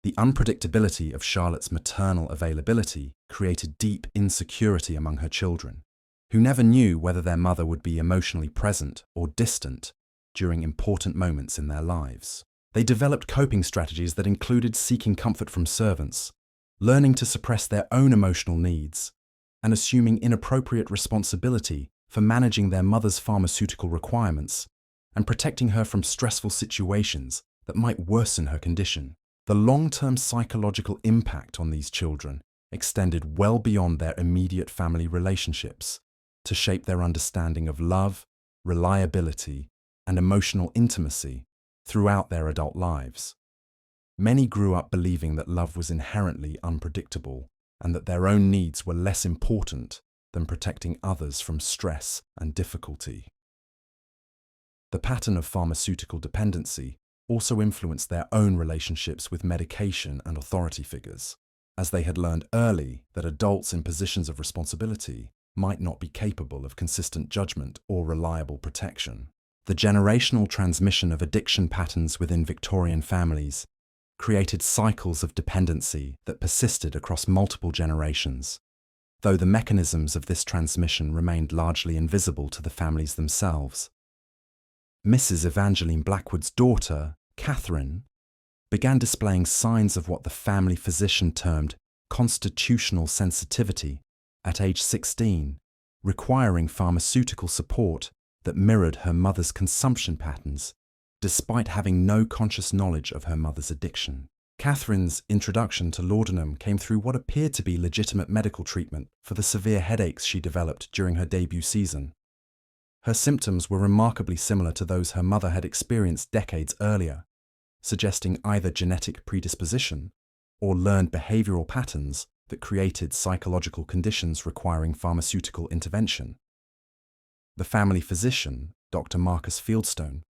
The unpredictability of Charlotte's maternal availability created deep insecurity among her children, who never knew whether their mother would be emotionally present or distant during important moments in their lives. They developed coping strategies that included seeking comfort from servants, learning to suppress their own emotional needs, and assuming inappropriate responsibility for managing their mother's pharmaceutical requirements and protecting her from stressful situations that might worsen her condition. The long-term psychological impact on these children extended well beyond their immediate family relationships to shape their understanding of love, reliability, and emotional intimacy throughout their adult lives. Many grew up believing that love was inherently unpredictable and that their own needs were less important than protecting others from stress and difficulty. The pattern of pharmaceutical dependency also influenced their own relationships with medication and authority figures, as they had learned early that adults in positions of responsibility might not be capable of consistent judgment or reliable protection. The generational transmission of addiction patterns within Victorian families created cycles of dependency that persisted across multiple generations, though the mechanisms of this transmission remained largely invisible to the families themselves. Mrs. Evangeline Blackwood's daughter, Catherine, began displaying signs of what the family physician termed constitutional sensitivity at age 16, requiring pharmaceutical support that mirrored her mother's consumption patterns, despite having no conscious knowledge of her mother's addiction. Catherine's introduction to laudanum came through what appeared to be legitimate medical treatment for the severe headaches she developed during her debut season. Her symptoms were remarkably similar to those her mother had experienced decades earlier, suggesting either genetic predisposition or learned behavioral patterns that created psychological conditions requiring pharmaceutical intervention. The family physician, Dr. Marcus Fieldstone,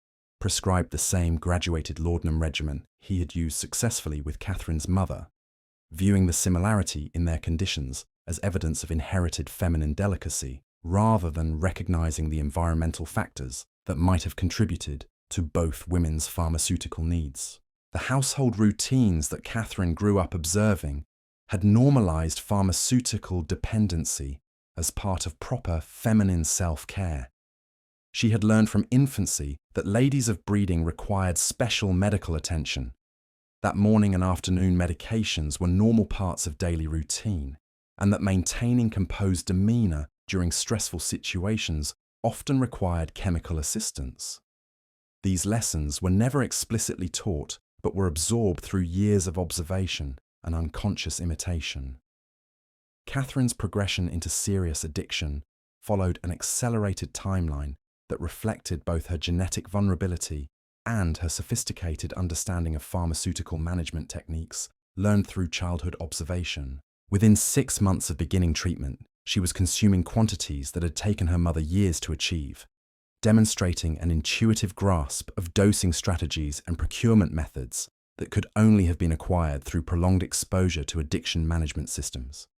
prescribed the same graduated laudanum regimen he had used successfully with Catherine's mother, viewing the similarity in their conditions as evidence of inherited feminine delicacy, rather than recognizing the environmental factors that might have contributed to both women's pharmaceutical needs. The household routines that Catherine grew up observing had normalized pharmaceutical dependency as part of proper feminine self-care. She had learned from infancy that ladies of breeding required special medical attention, that morning and afternoon medications were normal parts of daily routine, and that maintaining composed demeanor during stressful situations often required chemical assistance. These lessons were never explicitly taught, but were absorbed through years of observation and unconscious imitation. Catherine's progression into serious addiction followed an accelerated timeline that reflected both her genetic vulnerability and her sophisticated understanding of pharmaceutical management techniques learned through childhood observation. Within 6 months of beginning treatment, she was consuming quantities that had taken her mother years to achieve, demonstrating an intuitive grasp of dosing strategies and procurement methods that could only have been acquired through prolonged exposure to addiction management systems.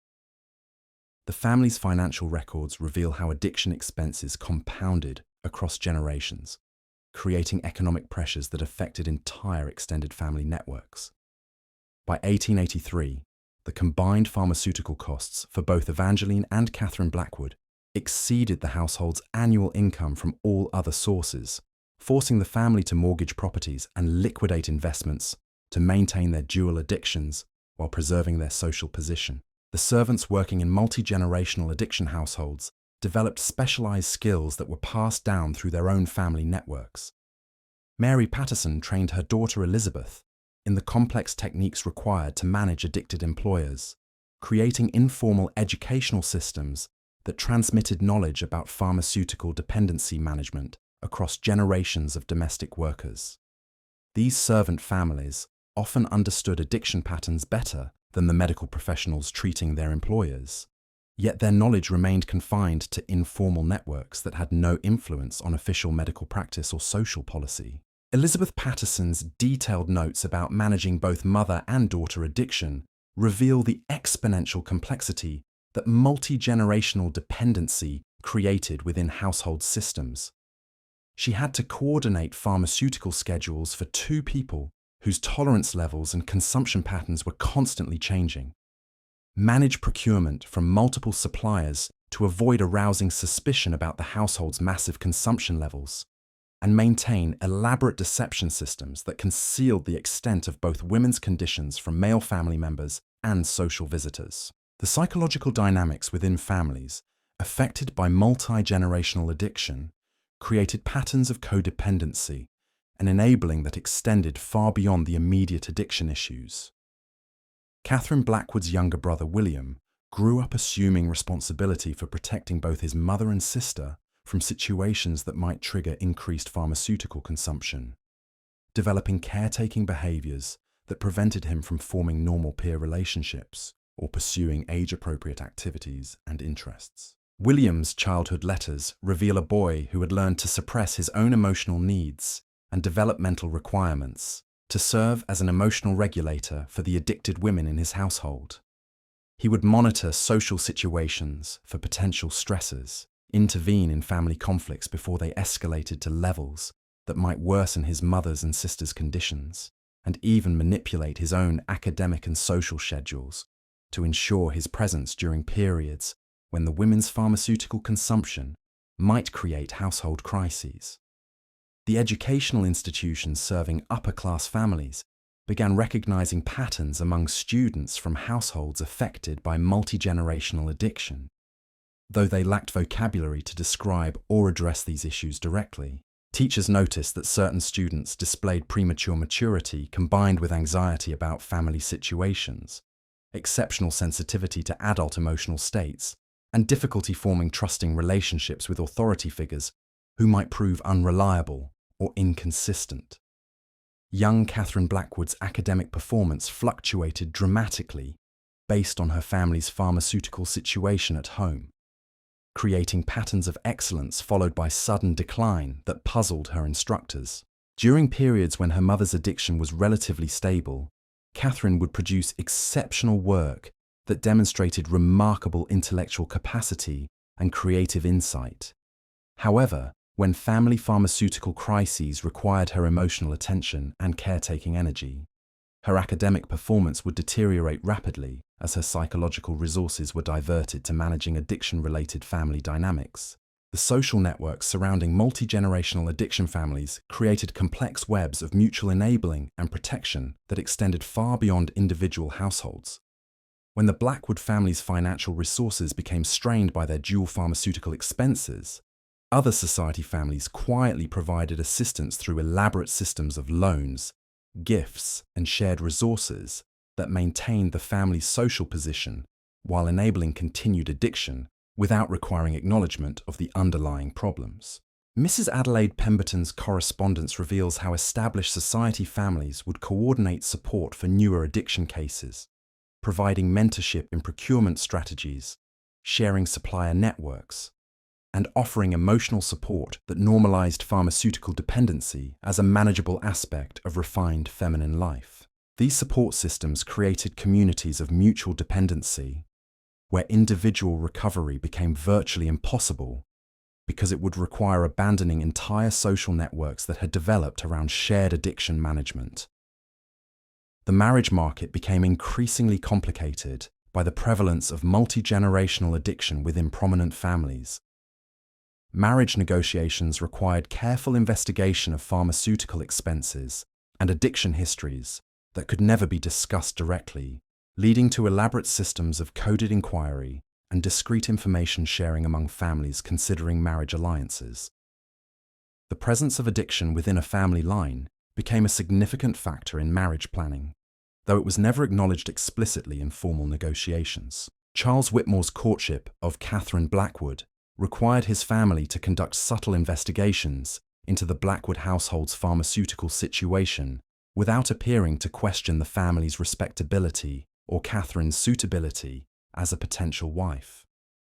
The family's financial records reveal how addiction expenses compounded across generations, creating economic pressures that affected entire extended family networks. By 1883, the combined pharmaceutical costs for both Evangeline and Catherine Blackwood exceeded the household's annual income from all other sources, forcing the family to mortgage properties and liquidate investments to maintain their dual addictions while preserving their social position. The servants working in multi-generational addiction households developed specialized skills that were passed down through their own family networks. Mary Patterson trained her daughter Elizabeth in the complex techniques required to manage addicted employers, creating informal educational systems that transmitted knowledge about pharmaceutical dependency management across generations of domestic workers. These servant families often understood addiction patterns better than the medical professionals treating their employers, yet their knowledge remained confined to informal networks that had no influence on official medical practice or social policy. Elizabeth Patterson's detailed notes about managing both mother and daughter addiction reveal the exponential complexity that multi-generational dependency created within household systems. She had to coordinate pharmaceutical schedules for 2 people whose tolerance levels and consumption patterns were constantly changing. Manage procurement from multiple suppliers to avoid arousing suspicion about the household's massive consumption levels, and maintain elaborate deception systems that concealed the extent of both women's conditions from male family members and social visitors. The psychological dynamics within families, affected by multi-generational addiction, created patterns of codependency, an enabling that extended far beyond the immediate addiction issues. Catherine Blackwood's younger brother William grew up assuming responsibility for protecting both his mother and sister from situations that might trigger increased pharmaceutical consumption, developing caretaking behaviours that prevented him from forming normal peer relationships or pursuing age-appropriate activities and interests. William's childhood letters reveal a boy who had learned to suppress his own emotional needs and developmental requirements to serve as an emotional regulator for the addicted women in his household. He would monitor social situations for potential stressors, intervene in family conflicts before they escalated to levels that might worsen his mother's and sister's conditions, and even manipulate his own academic and social schedules to ensure his presence during periods when the women's pharmaceutical consumption might create household crises. The educational institutions serving upper-class families began recognizing patterns among students from households affected by multi-generational addiction. Though they lacked vocabulary to describe or address these issues directly, teachers noticed that certain students displayed premature maturity combined with anxiety about family situations, exceptional sensitivity to adult emotional states, and difficulty forming trusting relationships with authority figures who might prove unreliable or inconsistent. Young Catherine Blackwood's academic performance fluctuated dramatically based on her family's pharmaceutical situation at home, creating patterns of excellence followed by sudden decline that puzzled her instructors. During periods when her mother's addiction was relatively stable, Catherine would produce exceptional work that demonstrated remarkable intellectual capacity and creative insight. However, when family pharmaceutical crises required her emotional attention and caretaking energy, her academic performance would deteriorate rapidly as her psychological resources were diverted to managing addiction-related family dynamics. The social networks surrounding multi-generational addiction families created complex webs of mutual enabling and protection that extended far beyond individual households. When the Blackwood family's financial resources became strained by their dual pharmaceutical expenses, other society families quietly provided assistance through elaborate systems of loans, gifts, and shared resources that maintained the family's social position while enabling continued addiction without requiring acknowledgement of the underlying problems. Mrs. Adelaide Pemberton's correspondence reveals how established society families would coordinate support for newer addiction cases, providing mentorship in procurement strategies, sharing supplier networks, and offering emotional support that normalized pharmaceutical dependency as a manageable aspect of refined feminine life. These support systems created communities of mutual dependency, where individual recovery became virtually impossible because it would require abandoning entire social networks that had developed around shared addiction management. The marriage market became increasingly complicated by the prevalence of multi-generational addiction within prominent families. Marriage negotiations required careful investigation of pharmaceutical expenses and addiction histories that could never be discussed directly, leading to elaborate systems of coded inquiry and discrete information sharing among families considering marriage alliances. The presence of addiction within a family line became a significant factor in marriage planning, though it was never acknowledged explicitly in formal negotiations. Charles Whitmore's courtship of Catherine Blackwood required his family to conduct subtle investigations into the Blackwood household's pharmaceutical situation without appearing to question the family's respectability or Catherine's suitability as a potential wife.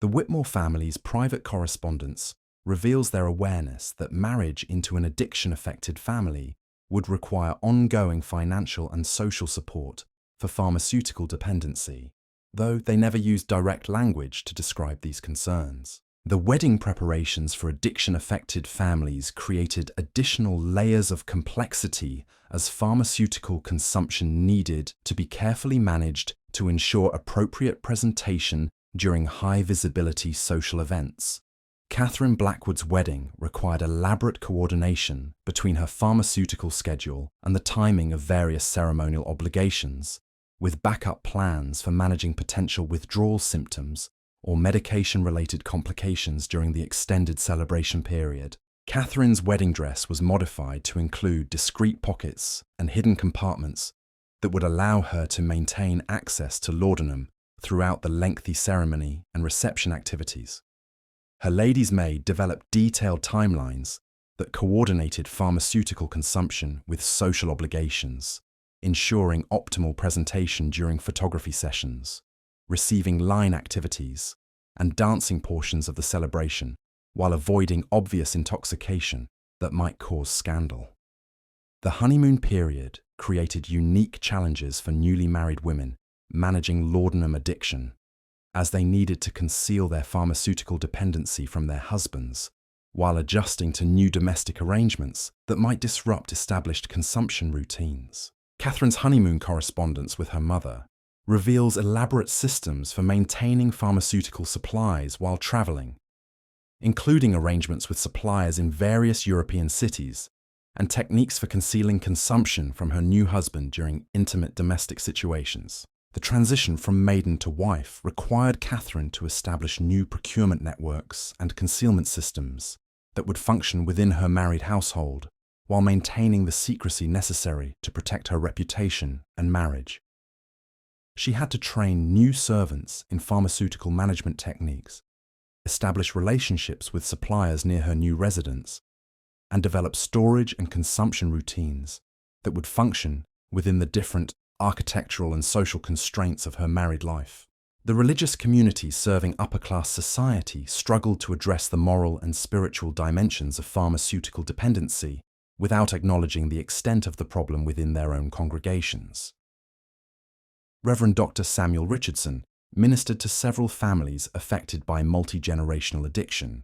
The Whitmore family's private correspondence reveals their awareness that marriage into an addiction-affected family would require ongoing financial and social support for pharmaceutical dependency, though they never used direct language to describe these concerns. The wedding preparations for addiction-affected families created additional layers of complexity as pharmaceutical consumption needed to be carefully managed to ensure appropriate presentation during high-visibility social events. Catherine Blackwood's wedding required elaborate coordination between her pharmaceutical schedule and the timing of various ceremonial obligations, with backup plans for managing potential withdrawal symptoms or medication-related complications during the extended celebration period. Catherine's wedding dress was modified to include discreet pockets and hidden compartments that would allow her to maintain access to laudanum throughout the lengthy ceremony and reception activities. Her lady's maid developed detailed timelines that coordinated pharmaceutical consumption with social obligations, ensuring optimal presentation during photography sessions, receiving line activities, and dancing portions of the celebration, while avoiding obvious intoxication that might cause scandal. The honeymoon period created unique challenges for newly married women managing laudanum addiction, as they needed to conceal their pharmaceutical dependency from their husbands, while adjusting to new domestic arrangements that might disrupt established consumption routines. Catherine's honeymoon correspondence with her mother reveals elaborate systems for maintaining pharmaceutical supplies while traveling, including arrangements with suppliers in various European cities and techniques for concealing consumption from her new husband during intimate domestic situations. The transition from maiden to wife required Catherine to establish new procurement networks and concealment systems that would function within her married household while maintaining the secrecy necessary to protect her reputation and marriage. She had to train new servants in pharmaceutical management techniques, establish relationships with suppliers near her new residence, and develop storage and consumption routines that would function within the different architectural and social constraints of her married life. The religious community serving upper-class society struggled to address the moral and spiritual dimensions of pharmaceutical dependency without acknowledging the extent of the problem within their own congregations. Reverend Dr. Samuel Richardson ministered to several families affected by multi-generational addiction,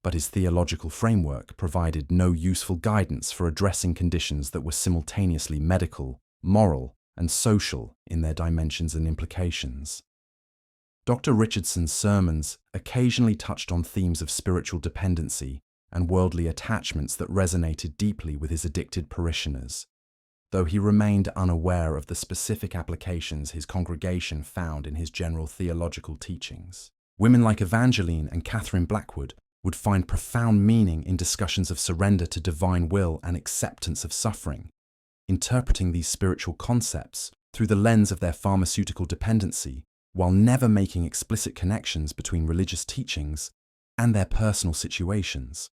but his theological framework provided no useful guidance for addressing conditions that were simultaneously medical, moral, and social in their dimensions and implications. Dr. Richardson's sermons occasionally touched on themes of spiritual dependency and worldly attachments that resonated deeply with his addicted parishioners, though he remained unaware of the specific applications his congregation found in his general theological teachings. Women like Evangeline and Catherine Blackwood would find profound meaning in discussions of surrender to divine will and acceptance of suffering, interpreting these spiritual concepts through the lens of their pharmaceutical dependency, while never making explicit connections between religious teachings and their personal situations.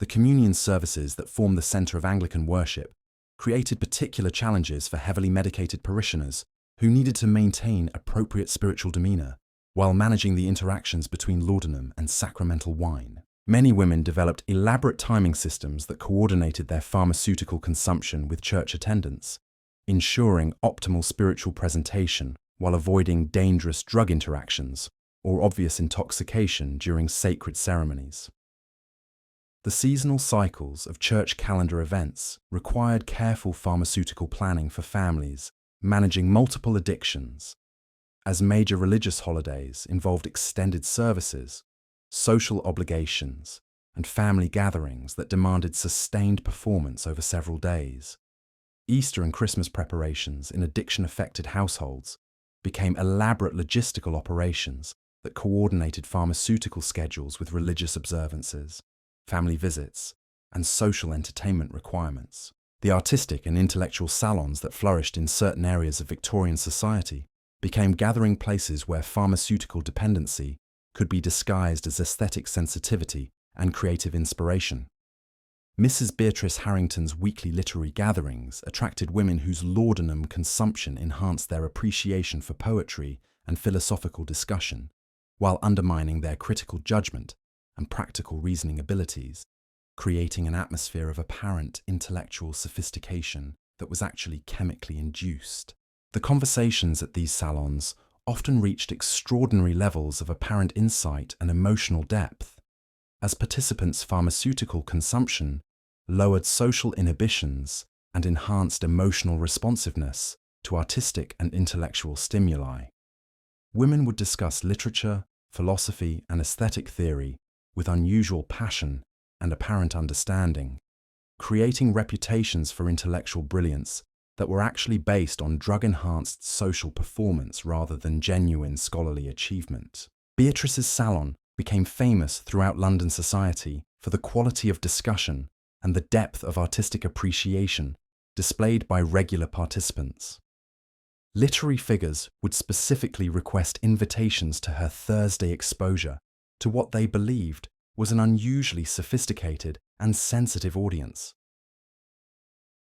The communion services that form the centre of Anglican worship created particular challenges for heavily medicated parishioners who needed to maintain appropriate spiritual demeanour while managing the interactions between laudanum and sacramental wine. Many women developed elaborate timing systems that coordinated their pharmaceutical consumption with church attendance, ensuring optimal spiritual presentation while avoiding dangerous drug interactions or obvious intoxication during sacred ceremonies. The seasonal cycles of church calendar events required careful pharmaceutical planning for families managing multiple addictions, as major religious holidays involved extended services, social obligations, and family gatherings that demanded sustained performance over several days. Easter and Christmas preparations in addiction-affected households became elaborate logistical operations that coordinated pharmaceutical schedules with religious observances, family visits, and social entertainment requirements. The artistic and intellectual salons that flourished in certain areas of Victorian society became gathering places where pharmaceutical dependency could be disguised as aesthetic sensitivity and creative inspiration. Mrs. Beatrice Harrington's weekly literary gatherings attracted women whose laudanum consumption enhanced their appreciation for poetry and philosophical discussion, while undermining their critical judgment and practical reasoning abilities, creating an atmosphere of apparent intellectual sophistication that was actually chemically induced. The conversations at these salons often reached extraordinary levels of apparent insight and emotional depth, as participants' pharmaceutical consumption lowered social inhibitions and enhanced emotional responsiveness to artistic and intellectual stimuli. Women would discuss literature, philosophy, and aesthetic theory with unusual passion and apparent understanding, creating reputations for intellectual brilliance that were actually based on drug-enhanced social performance rather than genuine scholarly achievement. Beatrice's salon became famous throughout London society for the quality of discussion and the depth of artistic appreciation displayed by regular participants. Literary figures would specifically request invitations to her Thursday exposure to what they believed was an unusually sophisticated and sensitive audience.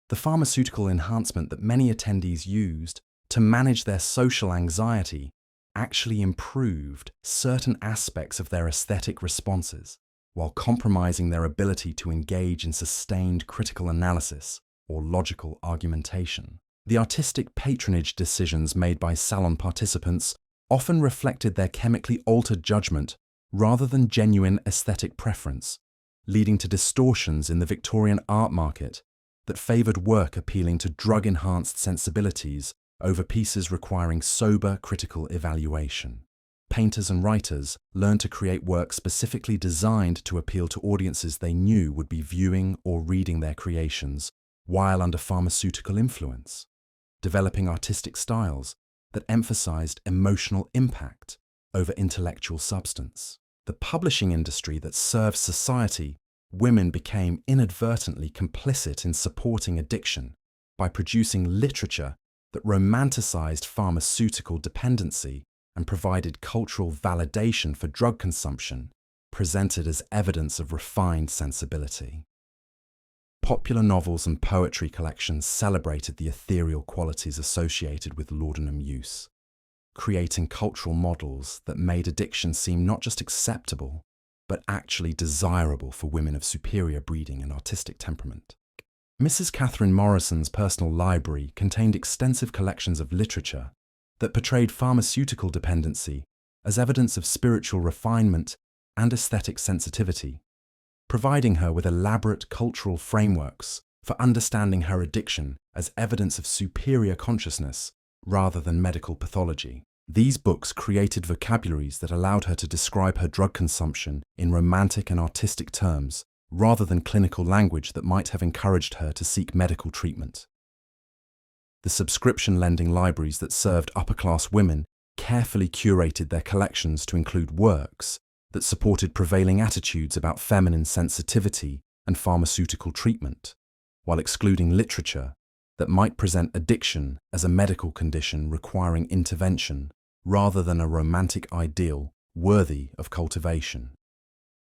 The pharmaceutical enhancement that many attendees used to manage their social anxiety actually improved certain aspects of their aesthetic responses, while compromising their ability to engage in sustained critical analysis or logical argumentation. The artistic patronage decisions made by salon participants often reflected their chemically altered judgment rather than genuine aesthetic preference, leading to distortions in the Victorian art market that favoured work appealing to drug-enhanced sensibilities over pieces requiring sober critical evaluation. Painters and writers learned to create work specifically designed to appeal to audiences they knew would be viewing or reading their creations while under pharmaceutical influence, developing artistic styles that emphasized emotional impact over intellectual substance. The publishing industry that served society, women became inadvertently complicit in supporting addiction by producing literature that romanticized pharmaceutical dependency and provided cultural validation for drug consumption, presented as evidence of refined sensibility. Popular novels and poetry collections celebrated the ethereal qualities associated with laudanum use, creating cultural models that made addiction seem not just acceptable, but actually desirable for women of superior breeding and artistic temperament. Mrs. Catherine Morrison's personal library contained extensive collections of literature that portrayed pharmaceutical dependency as evidence of spiritual refinement and aesthetic sensitivity, providing her with elaborate cultural frameworks for understanding her addiction as evidence of superior consciousness rather than medical pathology. These books created vocabularies that allowed her to describe her drug consumption in romantic and artistic terms rather than clinical language that might have encouraged her to seek medical treatment. The subscription-lending libraries that served upper-class women carefully curated their collections to include works that supported prevailing attitudes about feminine sensitivity and pharmaceutical treatment, while excluding literature that might present addiction as a medical condition requiring intervention rather than a romantic ideal worthy of cultivation.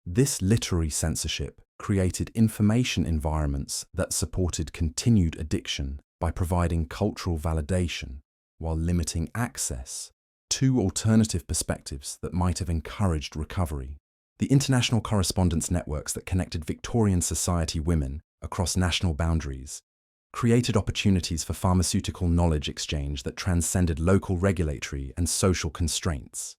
This literary censorship created information environments that supported continued addiction by providing cultural validation while limiting access to alternative perspectives that might have encouraged recovery. The international correspondence networks that connected Victorian society women across national boundaries created opportunities for pharmaceutical knowledge exchange that transcended local regulatory and social constraints.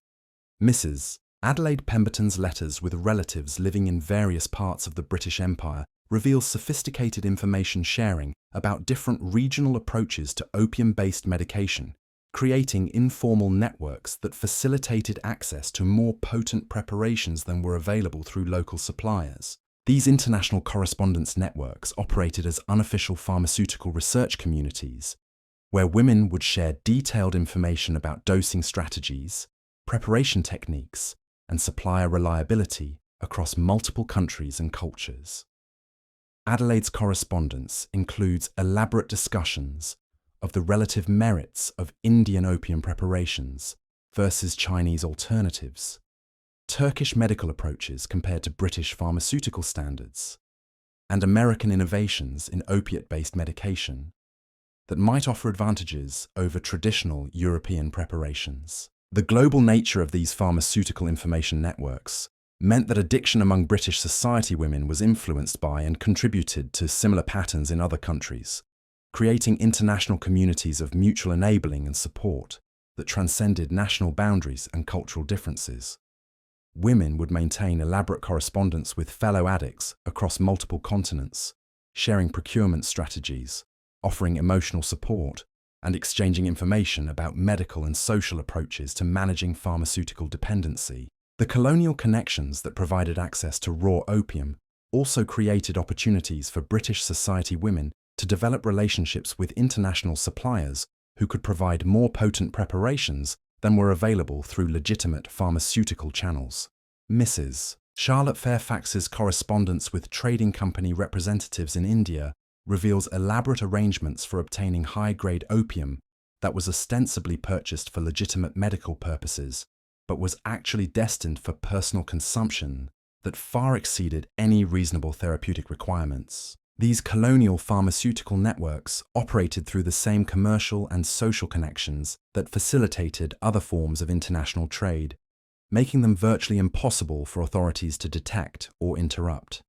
Mrs. Adelaide Pemberton's letters with relatives living in various parts of the British Empire reveal sophisticated information sharing about different regional approaches to opium-based medication, creating informal networks that facilitated access to more potent preparations than were available through local suppliers. These international correspondence networks operated as unofficial pharmaceutical research communities, where women would share detailed information about dosing strategies, preparation techniques, and supplier reliability across multiple countries and cultures. Adelaide's correspondence includes elaborate discussions of the relative merits of Indian opium preparations versus Chinese alternatives, Turkish medical approaches compared to British pharmaceutical standards, and American innovations in opiate-based medication that might offer advantages over traditional European preparations. The global nature of these pharmaceutical information networks meant that addiction among British society women was influenced by and contributed to similar patterns in other countries, creating international communities of mutual enabling and support that transcended national boundaries and cultural differences. Women would maintain elaborate correspondence with fellow addicts across multiple continents, sharing procurement strategies, offering emotional support, and exchanging information about medical and social approaches to managing pharmaceutical dependency. The colonial connections that provided access to raw opium also created opportunities for British society women to develop relationships with international suppliers who could provide more potent preparations than were available through legitimate pharmaceutical channels. Mrs. Charlotte Fairfax's correspondence with trading company representatives in India reveals elaborate arrangements for obtaining high-grade opium that was ostensibly purchased for legitimate medical purposes, but was actually destined for personal consumption that far exceeded any reasonable therapeutic requirements. These colonial pharmaceutical networks operated through the same commercial and social connections that facilitated other forms of international trade, making them virtually impossible for authorities to detect or interrupt.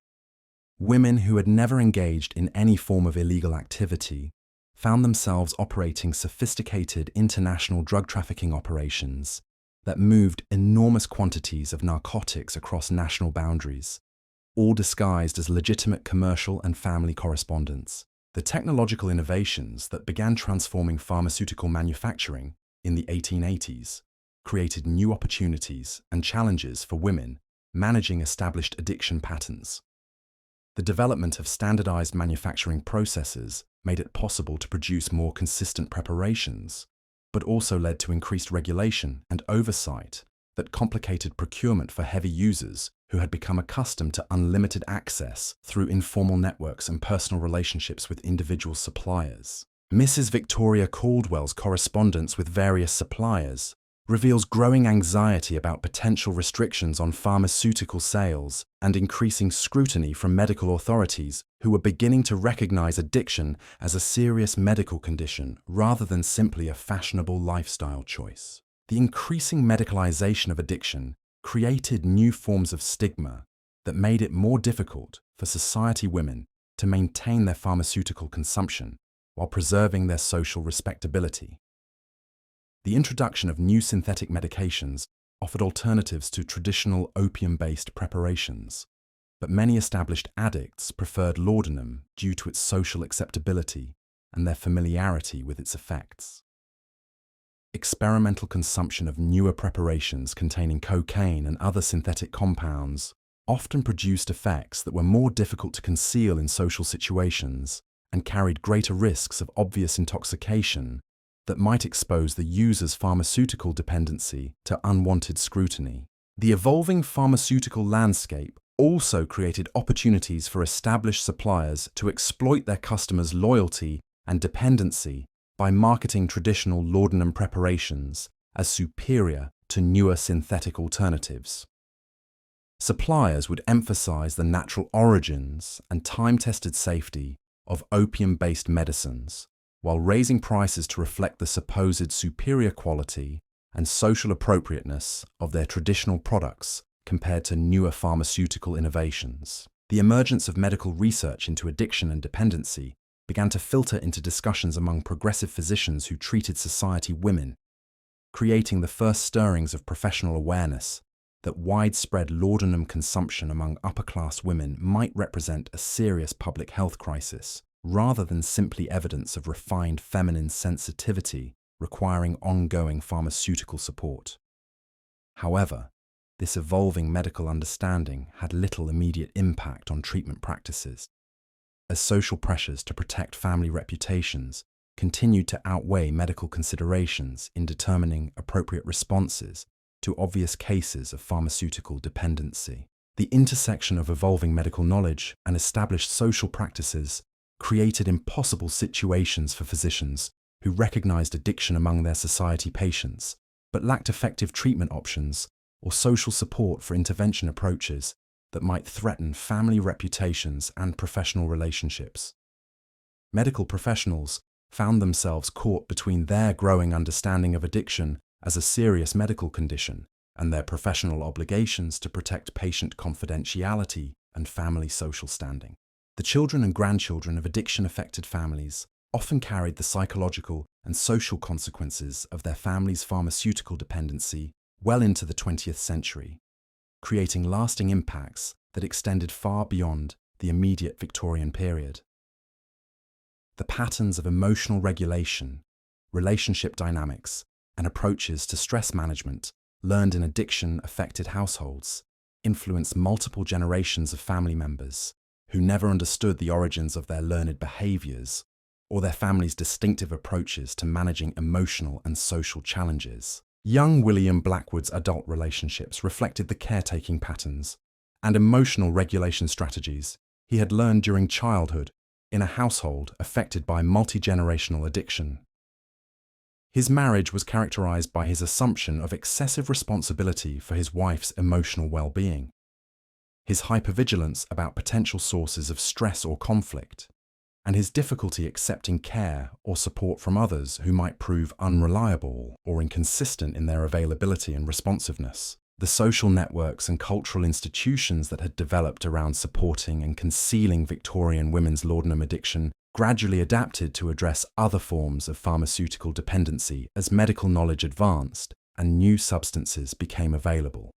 Women who had never engaged in any form of illegal activity found themselves operating sophisticated international drug trafficking operations that moved enormous quantities of narcotics across national boundaries, all disguised as legitimate commercial and family correspondence. The technological innovations that began transforming pharmaceutical manufacturing in the 1880s created new opportunities and challenges for women managing established addiction patterns. The development of standardized manufacturing processes made it possible to produce more consistent preparations, but also led to increased regulation and oversight that complicated procurement for heavy users who had become accustomed to unlimited access through informal networks and personal relationships with individual suppliers. Mrs. Victoria Caldwell's correspondence with various suppliers reveals growing anxiety about potential restrictions on pharmaceutical sales and increasing scrutiny from medical authorities who were beginning to recognize addiction as a serious medical condition rather than simply a fashionable lifestyle choice. The increasing medicalization of addiction created new forms of stigma that made it more difficult for society women to maintain their pharmaceutical consumption while preserving their social respectability. The introduction of new synthetic medications offered alternatives to traditional opium-based preparations, but many established addicts preferred laudanum due to its social acceptability and their familiarity with its effects. Experimental consumption of newer preparations containing cocaine and other synthetic compounds often produced effects that were more difficult to conceal in social situations and carried greater risks of obvious intoxication that might expose the user's pharmaceutical dependency to unwanted scrutiny. The evolving pharmaceutical landscape also created opportunities for established suppliers to exploit their customers' loyalty and dependency by marketing traditional laudanum preparations as superior to newer synthetic alternatives. Suppliers would emphasize the natural origins and time-tested safety of opium-based medicines, while raising prices to reflect the supposed superior quality and social appropriateness of their traditional products compared to newer pharmaceutical innovations. The emergence of medical research into addiction and dependency began to filter into discussions among progressive physicians who treated society women, creating the first stirrings of professional awareness that widespread laudanum consumption among upper-class women might represent a serious public health crisis, rather than simply evidence of refined feminine sensitivity requiring ongoing pharmaceutical support. However, this evolving medical understanding had little immediate impact on treatment practices, as social pressures to protect family reputations continued to outweigh medical considerations in determining appropriate responses to obvious cases of pharmaceutical dependency. The intersection of evolving medical knowledge and established social practices created impossible situations for physicians who recognized addiction among their society patients, but lacked effective treatment options or social support for intervention approaches that might threaten family reputations and professional relationships. Medical professionals found themselves caught between their growing understanding of addiction as a serious medical condition and their professional obligations to protect patient confidentiality and family social standing. The children and grandchildren of addiction-affected families often carried the psychological and social consequences of their family's pharmaceutical dependency well into the 20th century, creating lasting impacts that extended far beyond the immediate Victorian period. The patterns of emotional regulation, relationship dynamics, and approaches to stress management learned in addiction-affected households influenced multiple generations of family members who never understood the origins of their learned behaviours or their family's distinctive approaches to managing emotional and social challenges. Young William Blackwood's adult relationships reflected the caretaking patterns and emotional regulation strategies he had learned during childhood in a household affected by multi-generational addiction. His marriage was characterized by his assumption of excessive responsibility for his wife's emotional well-being, his hypervigilance about potential sources of stress or conflict, and his difficulty accepting care or support from others who might prove unreliable or inconsistent in their availability and responsiveness. The social networks and cultural institutions that had developed around supporting and concealing Victorian women's laudanum addiction gradually adapted to address other forms of pharmaceutical dependency as medical knowledge advanced and new substances became available.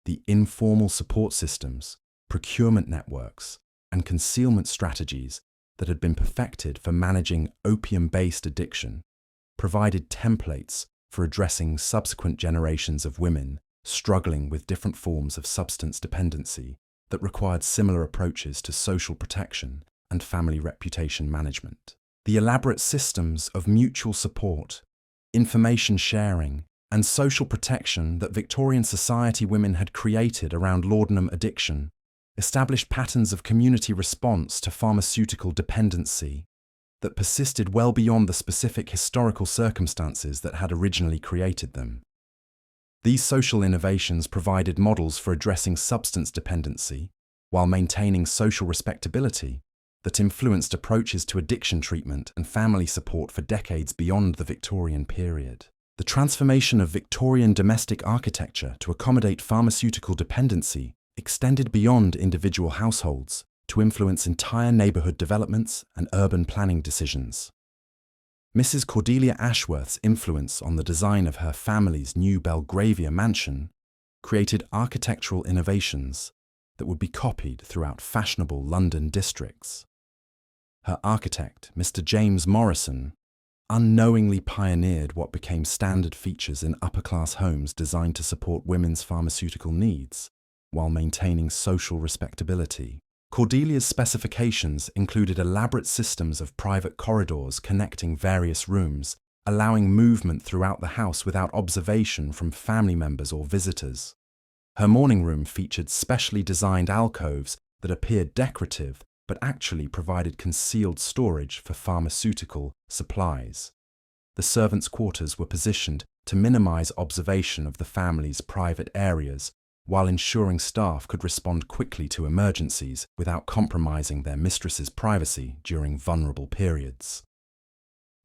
The informal support systems, procurement networks, and concealment strategies that had been perfected for managing opium-based addiction provided templates for addressing subsequent generations of women struggling with different forms of substance dependency that required similar approaches to social protection and family reputation management. The elaborate systems of mutual support, information sharing, and social protection that Victorian society women had created around laudanum addiction established patterns of community response to pharmaceutical dependency that persisted well beyond the specific historical circumstances that had originally created them. These social innovations provided models for addressing substance dependency while maintaining social respectability that influenced approaches to addiction treatment and family support for decades beyond the Victorian period. The transformation of Victorian domestic architecture to accommodate pharmaceutical dependency extended beyond individual households to influence entire neighbourhood developments and urban planning decisions. Mrs. Cordelia Ashworth's influence on the design of her family's new Belgravia mansion created architectural innovations that would be copied throughout fashionable London districts. Her architect, Mr. James Morrison, unknowingly pioneered what became standard features in upper-class homes designed to support women's pharmaceutical needs while maintaining social respectability. Cordelia's specifications included elaborate systems of private corridors connecting various rooms, allowing movement throughout the house without observation from family members or visitors. Her morning room featured specially designed alcoves that appeared decorative but actually provided concealed storage for pharmaceutical supplies. The servants' quarters were positioned to minimize observation of the family's private areas, while ensuring staff could respond quickly to emergencies without compromising their mistress's privacy during vulnerable periods.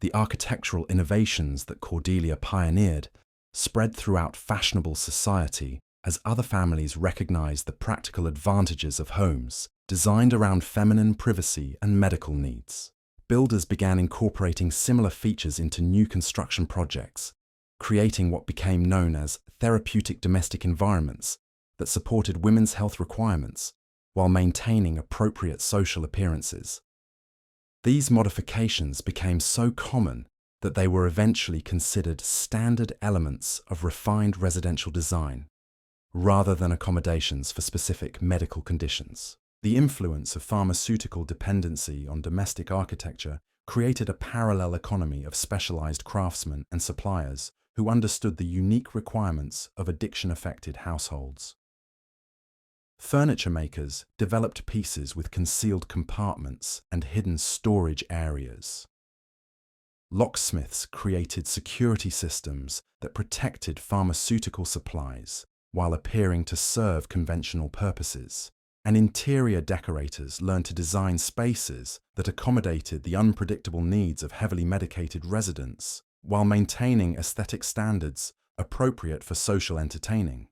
The architectural innovations that Cordelia pioneered spread throughout fashionable society as other families recognized the practical advantages of homes designed around feminine privacy and medical needs. Builders began incorporating similar features into new construction projects, creating what became known as therapeutic domestic environments that supported women's health requirements while maintaining appropriate social appearances. These modifications became so common that they were eventually considered standard elements of refined residential design, rather than accommodations for specific medical conditions. The influence of pharmaceutical dependency on domestic architecture created a parallel economy of specialized craftsmen and suppliers who understood the unique requirements of addiction-affected households. Furniture makers developed pieces with concealed compartments and hidden storage areas. Locksmiths created security systems that protected pharmaceutical supplies while appearing to serve conventional purposes. And interior decorators learned to design spaces that accommodated the unpredictable needs of heavily medicated residents while maintaining aesthetic standards appropriate for social entertaining.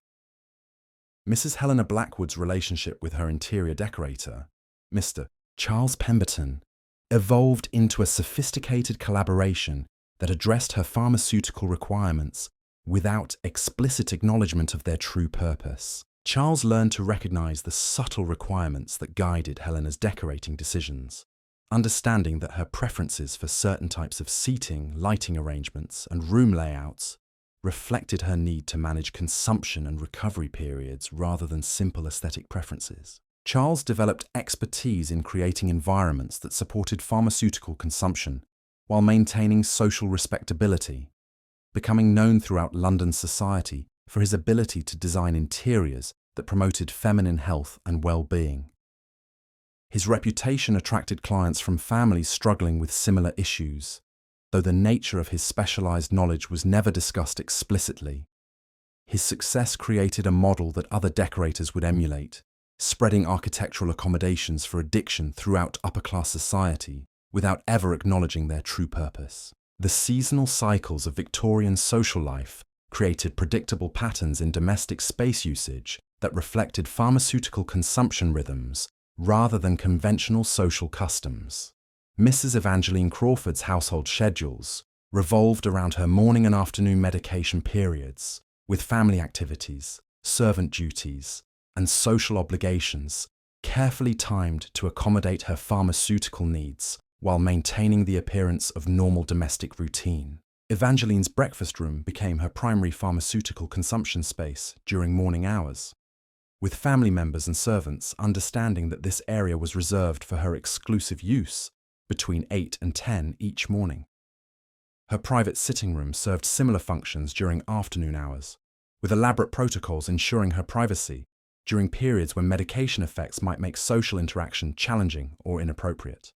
Mrs. Helena Blackwood's relationship with her interior decorator, Mr. Charles Pemberton, evolved into a sophisticated collaboration that addressed her pharmaceutical requirements without explicit acknowledgement of their true purpose. Charles learned to recognize the subtle requirements that guided Helena's decorating decisions, understanding that her preferences for certain types of seating, lighting arrangements, and room layouts reflected her need to manage consumption and recovery periods rather than simple aesthetic preferences. Charles developed expertise in creating environments that supported pharmaceutical consumption while maintaining social respectability, becoming known throughout London society for his ability to design interiors that promoted feminine health and well-being. His reputation attracted clients from families struggling with similar issues, though the nature of his specialized knowledge was never discussed explicitly. His success created a model that other decorators would emulate, spreading architectural accommodations for addiction throughout upper-class society without ever acknowledging their true purpose. The seasonal cycles of Victorian social life created predictable patterns in domestic space usage that reflected pharmaceutical consumption rhythms rather than conventional social customs. Mrs. Evangeline Crawford's household schedules revolved around her morning and afternoon medication periods, with family activities, servant duties, and social obligations carefully timed to accommodate her pharmaceutical needs while maintaining the appearance of normal domestic routine. Evangeline's breakfast room became her primary pharmaceutical consumption space during morning hours, with family members and servants understanding that this area was reserved for her exclusive use between 8 and 10 each morning. Her private sitting room served similar functions during afternoon hours, with elaborate protocols ensuring her privacy during periods when medication effects might make social interaction challenging or inappropriate.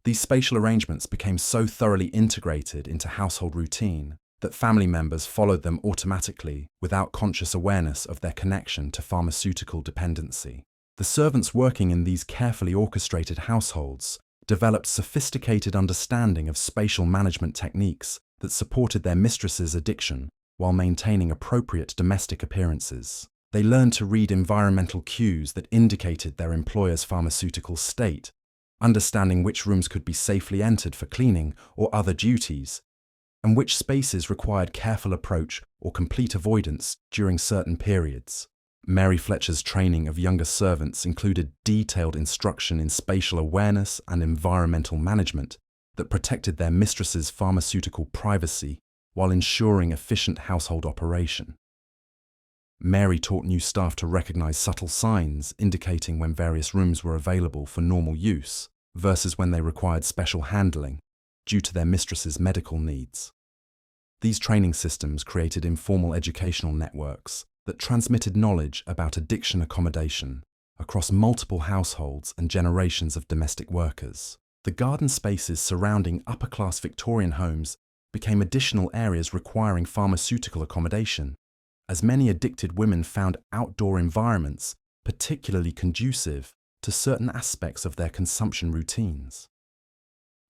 These spatial arrangements became so thoroughly integrated into household routine that family members followed them automatically without conscious awareness of their connection to pharmaceutical dependency. The servants working in these carefully orchestrated households developed sophisticated understanding of spatial management techniques that supported their mistress's addiction while maintaining appropriate domestic appearances. They learned to read environmental cues that indicated their employer's pharmaceutical state, understanding which rooms could be safely entered for cleaning or other duties, and which spaces required careful approach or complete avoidance during certain periods. Mary Fletcher's training of younger servants included detailed instruction in spatial awareness and environmental management that protected their mistress's pharmaceutical privacy while ensuring efficient household operation. Mary taught new staff to recognize subtle signs indicating when various rooms were available for normal use versus when they required special handling due to their mistress's medical needs. These training systems created informal educational networks that transmitted knowledge about addiction accommodation across multiple households and generations of domestic workers. The garden spaces surrounding upper-class Victorian homes became additional areas requiring pharmaceutical accommodation, as many addicted women found outdoor environments particularly conducive to certain aspects of their consumption routines.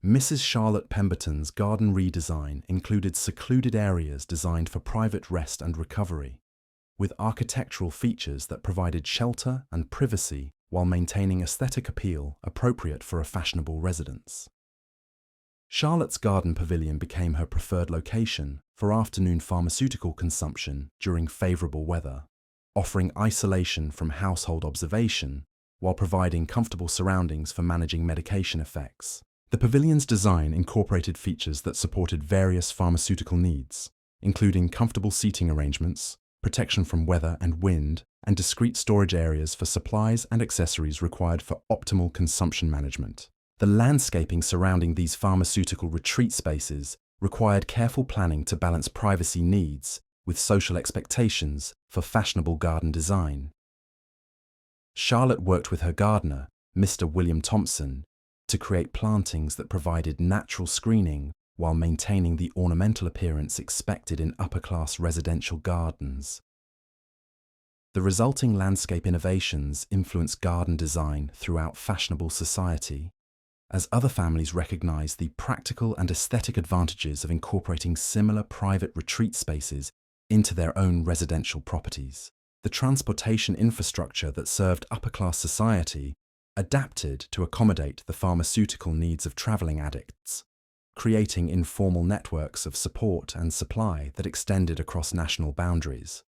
Mrs. Charlotte Pemberton's garden redesign included secluded areas designed for private rest and recovery, with architectural features that provided shelter and privacy while maintaining aesthetic appeal appropriate for a fashionable residence. Charlotte's garden pavilion became her preferred location for afternoon pharmaceutical consumption during favourable weather, offering isolation from household observation while providing comfortable surroundings for managing medication effects. The pavilion's design incorporated features that supported various pharmaceutical needs, including comfortable seating arrangements, protection from weather and wind, and discrete storage areas for supplies and accessories required for optimal consumption management. The landscaping surrounding these pharmaceutical retreat spaces required careful planning to balance privacy needs with social expectations for fashionable garden design. Charlotte worked with her gardener, Mr. William Thompson, to create plantings that provided natural screening while maintaining the ornamental appearance expected in upper-class residential gardens. The resulting landscape innovations influenced garden design throughout fashionable society, as other families recognized the practical and aesthetic advantages of incorporating similar private retreat spaces into their own residential properties. The transportation infrastructure that served upper-class society adapted to accommodate the pharmaceutical needs of traveling addicts, creating informal networks of support and supply that extended across national boundaries.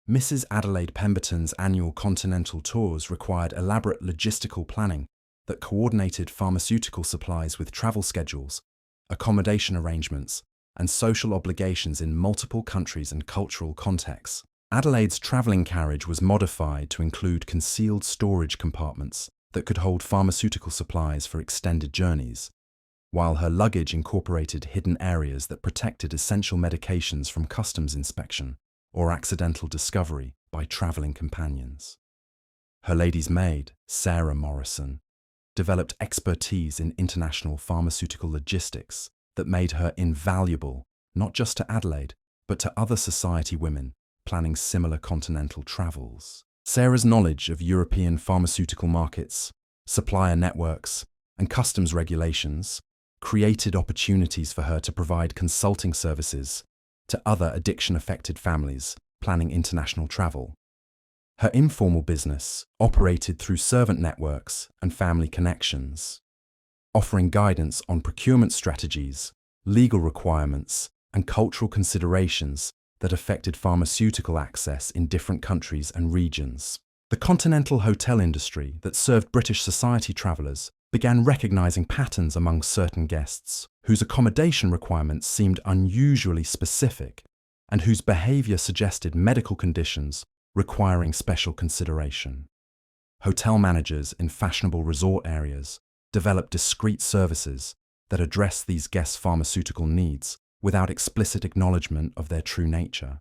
Mrs. Adelaide Pemberton's annual continental tours required elaborate logistical planning that coordinated pharmaceutical supplies with travel schedules, accommodation arrangements, and social obligations in multiple countries and cultural contexts. Adelaide's travelling carriage was modified to include concealed storage compartments that could hold pharmaceutical supplies for extended journeys, while her luggage incorporated hidden areas that protected essential medications from customs inspection or accidental discovery by travelling companions. Her lady's maid, Sarah Morrison, developed expertise in international pharmaceutical logistics that made her invaluable not just to Adelaide, but to other society women planning similar continental travels. Sarah's knowledge of European pharmaceutical markets, supplier networks, and customs regulations created opportunities for her to provide consulting services to other addiction-affected families planning international travel. Her informal business operated through servant networks and family connections, offering guidance on procurement strategies, legal requirements, and cultural considerations that affected pharmaceutical access in different countries and regions. The continental hotel industry that served British society travellers began recognising patterns among certain guests whose accommodation requirements seemed unusually specific and whose behaviour suggested medical conditions requiring special consideration. Hotel managers in fashionable resort areas developed discreet services that addressed these guests' pharmaceutical needs without explicit acknowledgement of their true nature,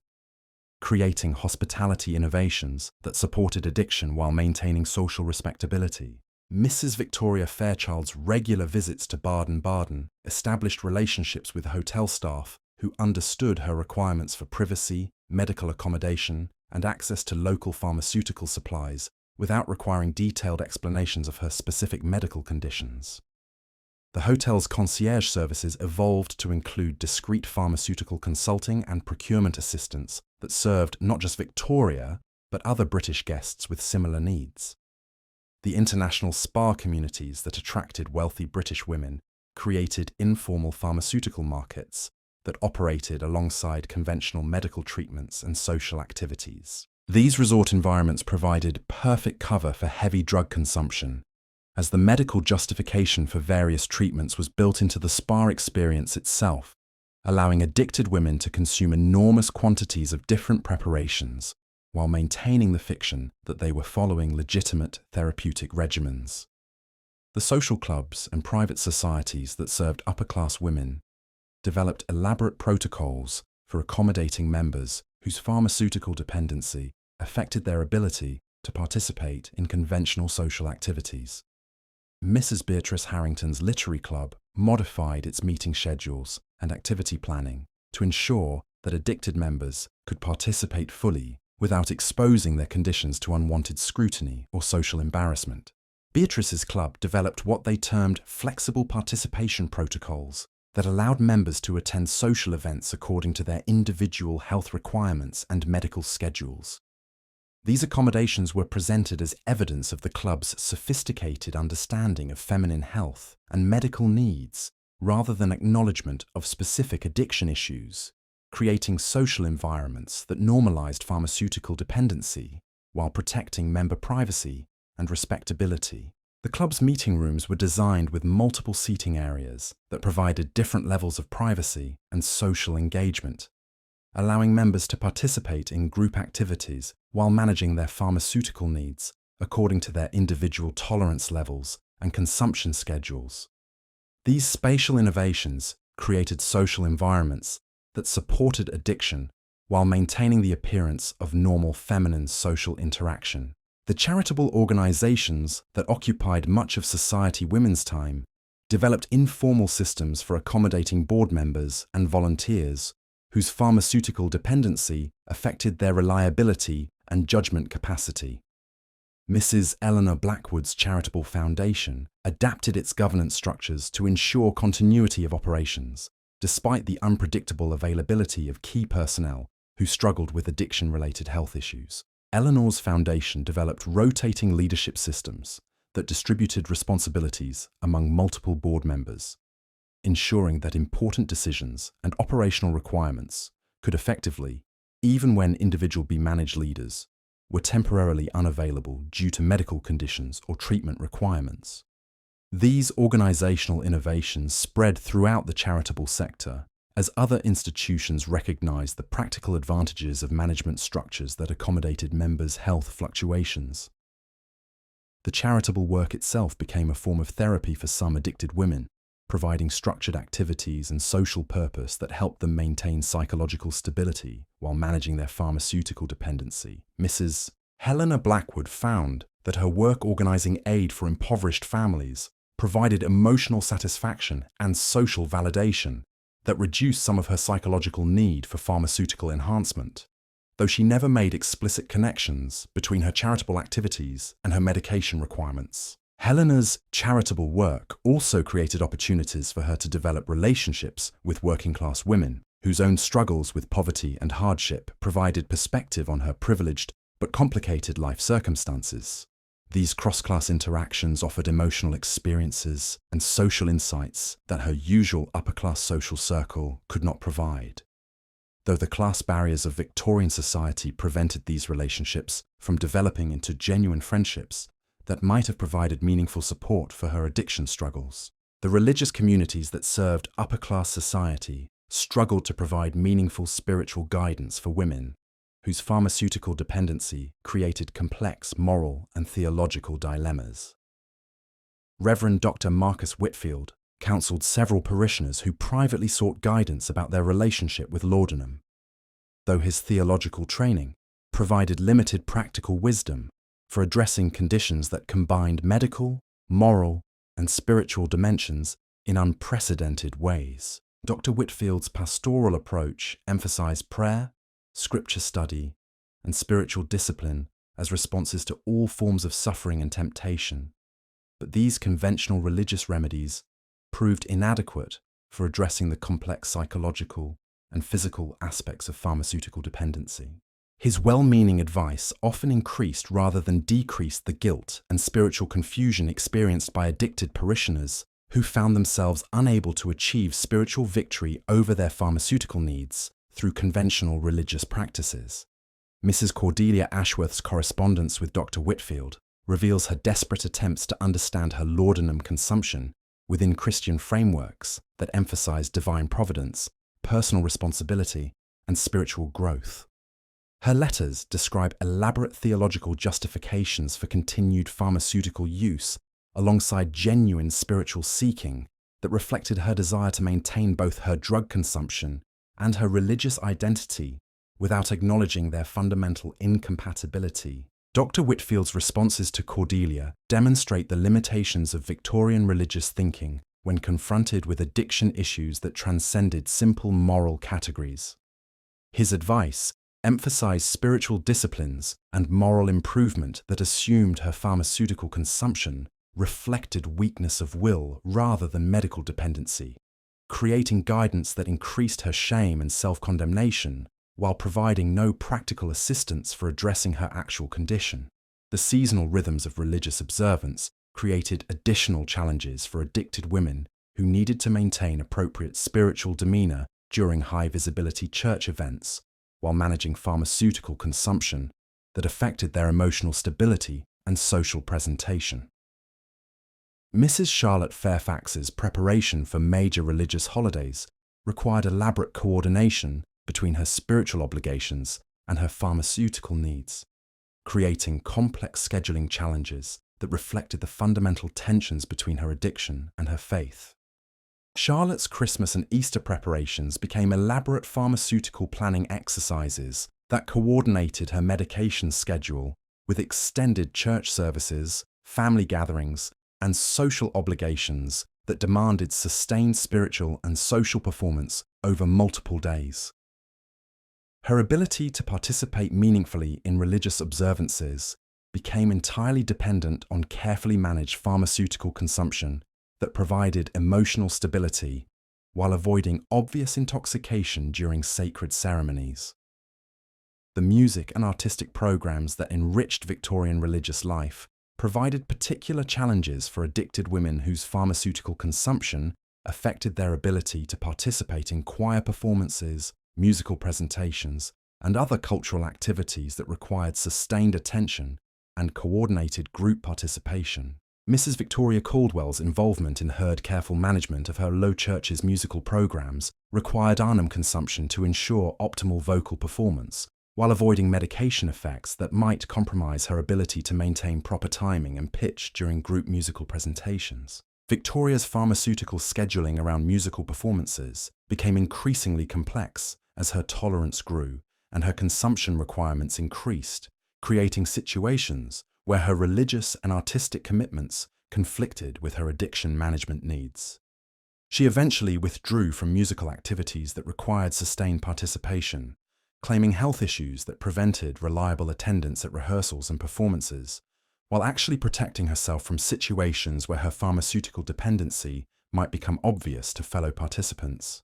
creating hospitality innovations that supported addiction while maintaining social respectability. Mrs. Victoria Fairchild's regular visits to Baden-Baden established relationships with hotel staff who understood her requirements for privacy, medical accommodation, and access to local pharmaceutical supplies without requiring detailed explanations of her specific medical conditions. The hotel's concierge services evolved to include discreet pharmaceutical consulting and procurement assistance that served not just Victoria, but other British guests with similar needs. The international spa communities that attracted wealthy British women created informal pharmaceutical markets that operated alongside conventional medical treatments and social activities. These resort environments provided perfect cover for heavy drug consumption, as the medical justification for various treatments was built into the spa experience itself, allowing addicted women to consume enormous quantities of different preparations while maintaining the fiction that they were following legitimate therapeutic regimens. The social clubs and private societies that served upper-class women developed elaborate protocols for accommodating members whose pharmaceutical dependency affected their ability to participate in conventional social activities. Mrs. Beatrice Harrington's Literary Club modified its meeting schedules and activity planning to ensure that addicted members could participate fully without exposing their conditions to unwanted scrutiny or social embarrassment. Beatrice's club developed what they termed flexible participation protocols that allowed members to attend social events according to their individual health requirements and medical schedules. These accommodations were presented as evidence of the club's sophisticated understanding of feminine health and medical needs, rather than acknowledgement of specific addiction issues, creating social environments that normalized pharmaceutical dependency while protecting member privacy and respectability. The club's meeting rooms were designed with multiple seating areas that provided different levels of privacy and social engagement, allowing members to participate in group activities while managing their pharmaceutical needs according to their individual tolerance levels and consumption schedules. These spatial innovations created social environments that supported addiction while maintaining the appearance of normal feminine social interaction. The charitable organizations that occupied much of society women's time developed informal systems for accommodating board members and volunteers whose pharmaceutical dependency affected their reliability and judgment capacity. Mrs. Eleanor Blackwood's charitable foundation adapted its governance structures to ensure continuity of operations, despite the unpredictable availability of key personnel who struggled with addiction-related health issues. Eleanor's foundation developed rotating leadership systems that distributed responsibilities among multiple board members, ensuring that important decisions and operational requirements could effectively, even when individual managed leaders were temporarily unavailable due to medical conditions or treatment requirements. These organizational innovations spread throughout the charitable sector as other institutions recognized the practical advantages of management structures that accommodated members' health fluctuations. The charitable work itself became a form of therapy for some addicted women, providing structured activities and social purpose that helped them maintain psychological stability while managing their pharmaceutical dependency. Mrs. Helena Blackwood found that her work organizing aid for impoverished families provided emotional satisfaction and social validation that reduced some of her psychological need for pharmaceutical enhancement, though she never made explicit connections between her charitable activities and her medication requirements. Helena's charitable work also created opportunities for her to develop relationships with working-class women, whose own struggles with poverty and hardship provided perspective on her privileged but complicated life circumstances. These cross-class interactions offered emotional experiences and social insights that her usual upper-class social circle could not provide. Though the class barriers of Victorian society prevented these relationships from developing into genuine friendships that might have provided meaningful support for her addiction struggles, the religious communities that served upper-class society struggled to provide meaningful spiritual guidance for women whose pharmaceutical dependency created complex moral and theological dilemmas. Reverend Dr. Marcus Whitfield counseled several parishioners who privately sought guidance about their relationship with laudanum. Though his theological training provided limited practical wisdom for addressing conditions that combined medical, moral, and spiritual dimensions in unprecedented ways, Dr. Whitfield's pastoral approach emphasized prayer, scripture study, and spiritual discipline as responses to all forms of suffering and temptation. But these conventional religious remedies proved inadequate for addressing the complex psychological and physical aspects of pharmaceutical dependency. His well-meaning advice often increased rather than decreased the guilt and spiritual confusion experienced by addicted parishioners who found themselves unable to achieve spiritual victory over their pharmaceutical needs through conventional religious practices. Mrs. Cordelia Ashworth's correspondence with Dr. Whitfield reveals her desperate attempts to understand her laudanum consumption within Christian frameworks that emphasize divine providence, personal responsibility, and spiritual growth. Her letters describe elaborate theological justifications for continued pharmaceutical use alongside genuine spiritual seeking that reflected her desire to maintain both her drug consumption and her religious identity without acknowledging their fundamental incompatibility. Dr. Whitfield's responses to Cordelia demonstrate the limitations of Victorian religious thinking when confronted with addiction issues that transcended simple moral categories. His advice emphasized spiritual disciplines and moral improvement that assumed her pharmaceutical consumption reflected weakness of will rather than medical dependency, creating guidance that increased her shame and self-condemnation while providing no practical assistance for addressing her actual condition. The seasonal rhythms of religious observance created additional challenges for addicted women who needed to maintain appropriate spiritual demeanor during high-visibility church events while managing pharmaceutical consumption that affected their emotional stability and social presentation. Mrs. Charlotte Fairfax's preparation for major religious holidays required elaborate coordination between her spiritual obligations and her pharmaceutical needs, creating complex scheduling challenges that reflected the fundamental tensions between her addiction and her faith. Charlotte's Christmas and Easter preparations became elaborate pharmaceutical planning exercises that coordinated her medication schedule with extended church services, family gatherings, and social obligations that demanded sustained spiritual and social performance over multiple days. Her ability to participate meaningfully in religious observances became entirely dependent on carefully managed pharmaceutical consumption that provided emotional stability while avoiding obvious intoxication during sacred ceremonies. The music and artistic programs that enriched Victorian religious life provided particular challenges for addicted women whose pharmaceutical consumption affected their ability to participate in choir performances, musical presentations, and other cultural activities that required sustained attention and coordinated group participation. Mrs. Victoria Caldwell's involvement in her careful management of her low church's musical programs required Laudanum consumption to ensure optimal vocal performance, while avoiding medication effects that might compromise her ability to maintain proper timing and pitch during group musical presentations. Victoria's pharmaceutical scheduling around musical performances became increasingly complex as her tolerance grew and her consumption requirements increased, creating situations where her religious and artistic commitments conflicted with her addiction management needs. She eventually withdrew from musical activities that required sustained participation, claiming health issues that prevented reliable attendance at rehearsals and performances, while actually protecting herself from situations where her pharmaceutical dependency might become obvious to fellow participants.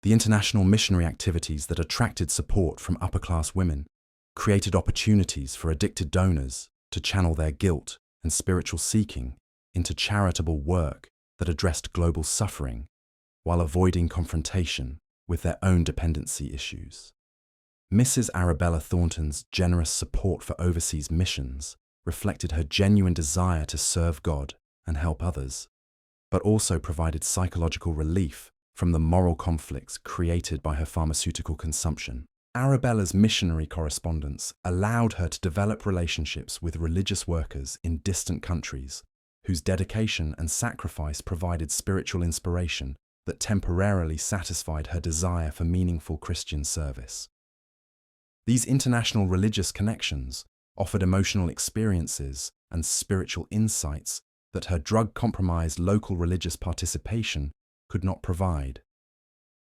The international missionary activities that attracted support from upper-class women created opportunities for addicted donors to channel their guilt and spiritual seeking into charitable work that addressed global suffering while avoiding confrontation with their own dependency issues. Mrs. Arabella Thornton's generous support for overseas missions reflected her genuine desire to serve God and help others, but also provided psychological relief from the moral conflicts created by her pharmaceutical consumption. Arabella's missionary correspondence allowed her to develop relationships with religious workers in distant countries, whose dedication and sacrifice provided spiritual inspiration that temporarily satisfied her desire for meaningful Christian service. These international religious connections offered emotional experiences and spiritual insights that her drug-compromised local religious participation could not provide,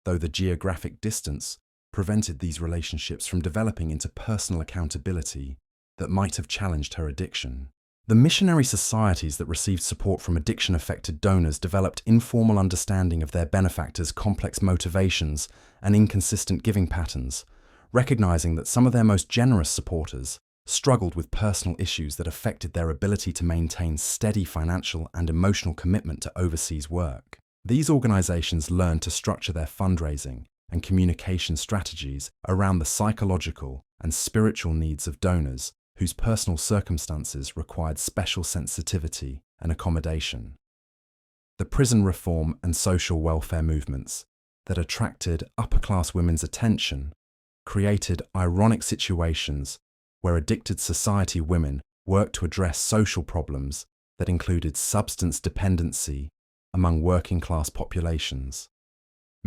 though the geographic distance prevented these relationships from developing into personal accountability that might have challenged her addiction. The missionary societies that received support from addiction-affected donors developed informal understanding of their benefactors' complex motivations and inconsistent giving patterns, recognizing that some of their most generous supporters struggled with personal issues that affected their ability to maintain steady financial and emotional commitment to overseas work. These organizations learned to structure their fundraising and communication strategies around the psychological and spiritual needs of donors whose personal circumstances required special sensitivity and accommodation. The prison reform and social welfare movements that attracted upper-class women's attention created ironic situations where addicted society women worked to address social problems that included substance dependency among working-class populations.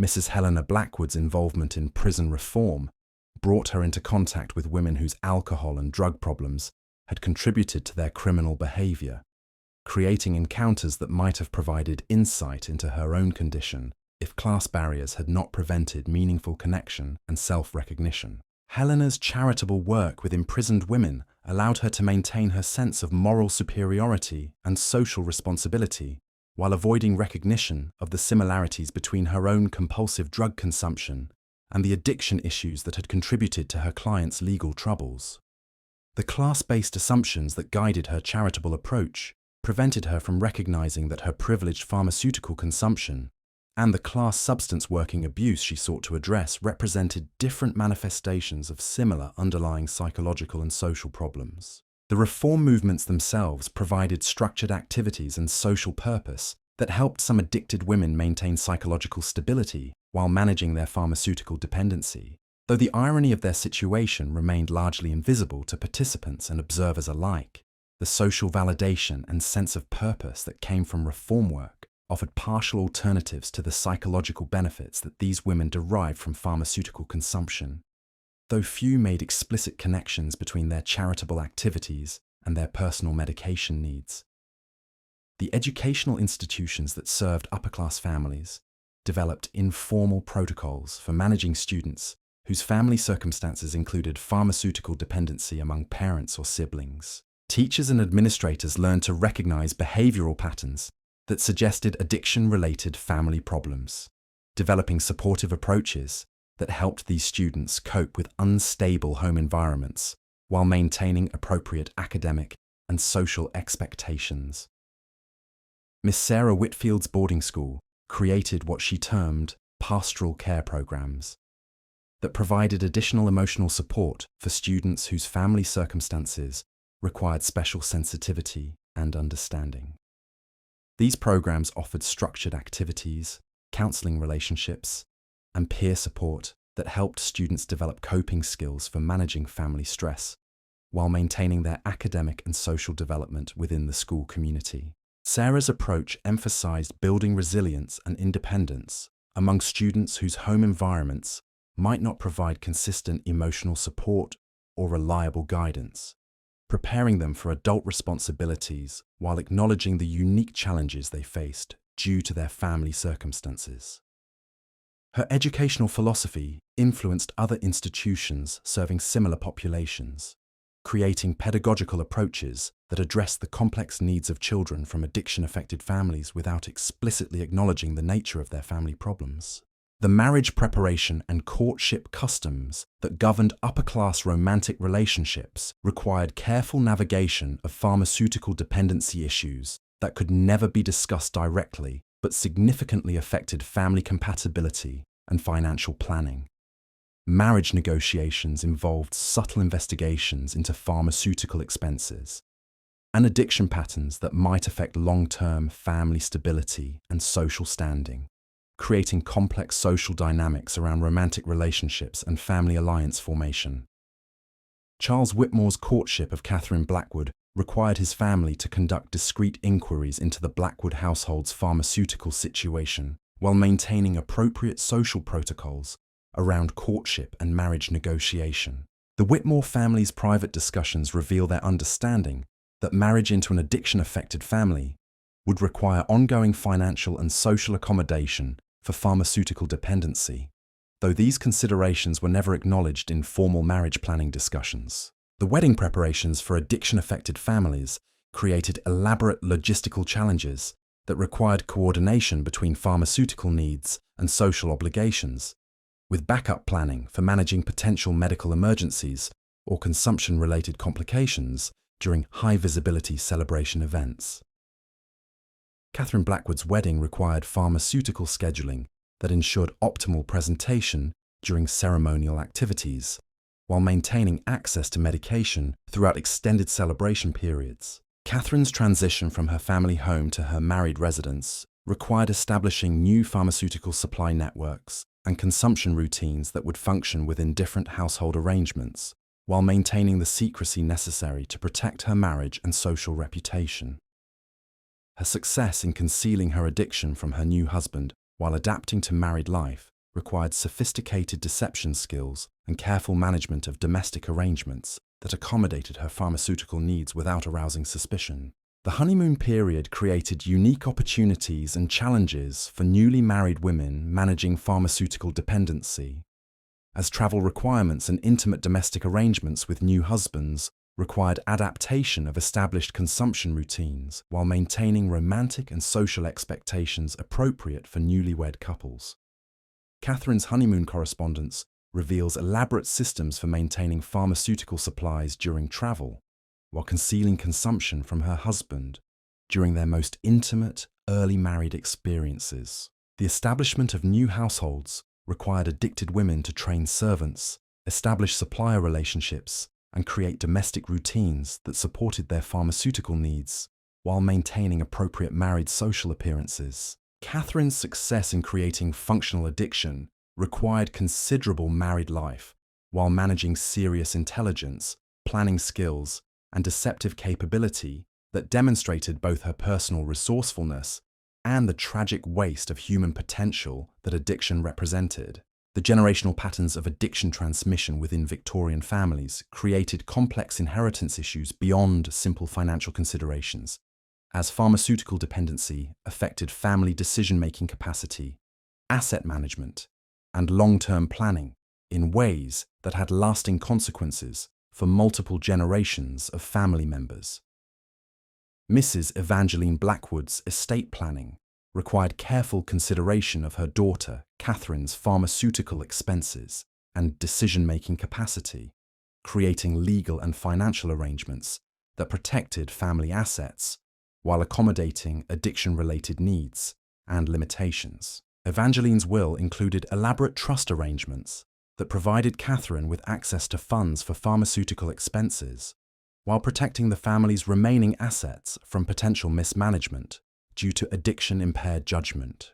Mrs. Helena Blackwood's involvement in prison reform brought her into contact with women whose alcohol and drug problems had contributed to their criminal behavior, creating encounters that might have provided insight into her own condition if class barriers had not prevented meaningful connection and self-recognition. Helena's charitable work with imprisoned women allowed her to maintain her sense of moral superiority and social responsibility, while avoiding recognition of the similarities between her own compulsive drug consumption and the addiction issues that had contributed to her clients' legal troubles. The class-based assumptions that guided her charitable approach prevented her from recognizing that her privileged pharmaceutical consumption and the class substance working abuse she sought to address represented different manifestations of similar underlying psychological and social problems. The reform movements themselves provided structured activities and social purpose that helped some addicted women maintain psychological stability while managing their pharmaceutical dependency, though the irony of their situation remained largely invisible to participants and observers alike. The social validation and sense of purpose that came from reform work offered partial alternatives to the psychological benefits that these women derived from pharmaceutical consumption, though few made explicit connections between their charitable activities and their personal medication needs. The educational institutions that served upper-class families developed informal protocols for managing students whose family circumstances included pharmaceutical dependency among parents or siblings. Teachers and administrators learned to recognize behavioral patterns that suggested addiction-related family problems, developing supportive approaches that helped these students cope with unstable home environments while maintaining appropriate academic and social expectations. Miss Sarah Whitfield's boarding school created what she termed pastoral care programs that provided additional emotional support for students whose family circumstances required special sensitivity and understanding. These programs offered structured activities, counseling relationships, and peer support that helped students develop coping skills for managing family stress while maintaining their academic and social development within the school community. Sarah's approach emphasized building resilience and independence among students whose home environments might not provide consistent emotional support or reliable guidance, preparing them for adult responsibilities while acknowledging the unique challenges they faced due to their family circumstances. Her educational philosophy influenced other institutions serving similar populations, creating pedagogical approaches that address the complex needs of children from addiction-affected families without explicitly acknowledging the nature of their family problems. The marriage preparation and courtship customs that governed upper-class romantic relationships required careful navigation of pharmaceutical dependency issues that could never be discussed directly but significantly affected family compatibility and financial planning. Marriage negotiations involved subtle investigations into pharmaceutical expenses and addiction patterns that might affect long-term family stability and social standing, creating complex social dynamics around romantic relationships and family alliance formation. Charles Whitmore's courtship of Catherine Blackwood required his family to conduct discreet inquiries into the Blackwood household's pharmaceutical situation while maintaining appropriate social protocols around courtship and marriage negotiation. The Whitmore family's private discussions reveal their understanding that marriage into an addiction-affected family would require ongoing financial and social accommodation for pharmaceutical dependency, though these considerations were never acknowledged in formal marriage planning discussions. The wedding preparations for addiction-affected families created elaborate logistical challenges that required coordination between pharmaceutical needs and social obligations, with backup planning for managing potential medical emergencies or consumption-related complications during high-visibility celebration events. Catherine Blackwood's wedding required pharmaceutical scheduling that ensured optimal presentation during ceremonial activities, while maintaining access to medication throughout extended celebration periods. Catherine's transition from her family home to her married residence required establishing new pharmaceutical supply networks and consumption routines that would function within different household arrangements, while maintaining the secrecy necessary to protect her marriage and social reputation. Her success in concealing her addiction from her new husband while adapting to married life required sophisticated deception skills and careful management of domestic arrangements that accommodated her pharmaceutical needs without arousing suspicion. The honeymoon period created unique opportunities and challenges for newly married women managing pharmaceutical dependency, as travel requirements and intimate domestic arrangements with new husbands required adaptation of established consumption routines while maintaining romantic and social expectations appropriate for newlywed couples. Catherine's honeymoon correspondence reveals elaborate systems for maintaining pharmaceutical supplies during travel, while concealing consumption from her husband during their most intimate, early married experiences. The establishment of new households required addicted women to train servants, establish supplier relationships, and create domestic routines that supported their pharmaceutical needs, while maintaining appropriate married social appearances. Catherine's success in creating functional addiction required considerable married life, while managing serious intelligence, planning skills, and deceptive capability that demonstrated both her personal resourcefulness and the tragic waste of human potential that addiction represented. The generational patterns of addiction transmission within Victorian families created complex inheritance issues beyond simple financial considerations, as pharmaceutical dependency affected family decision-making capacity, asset management, and long-term planning in ways that had lasting consequences for multiple generations of family members. Mrs. Evangeline Blackwood's estate planning required careful consideration of her daughter Catherine's pharmaceutical expenses and decision-making capacity, creating legal and financial arrangements that protected family assets while accommodating addiction-related needs and limitations. Evangeline's will included elaborate trust arrangements that provided Catherine with access to funds for pharmaceutical expenses while protecting the family's remaining assets from potential mismanagement due to addiction-impaired judgment.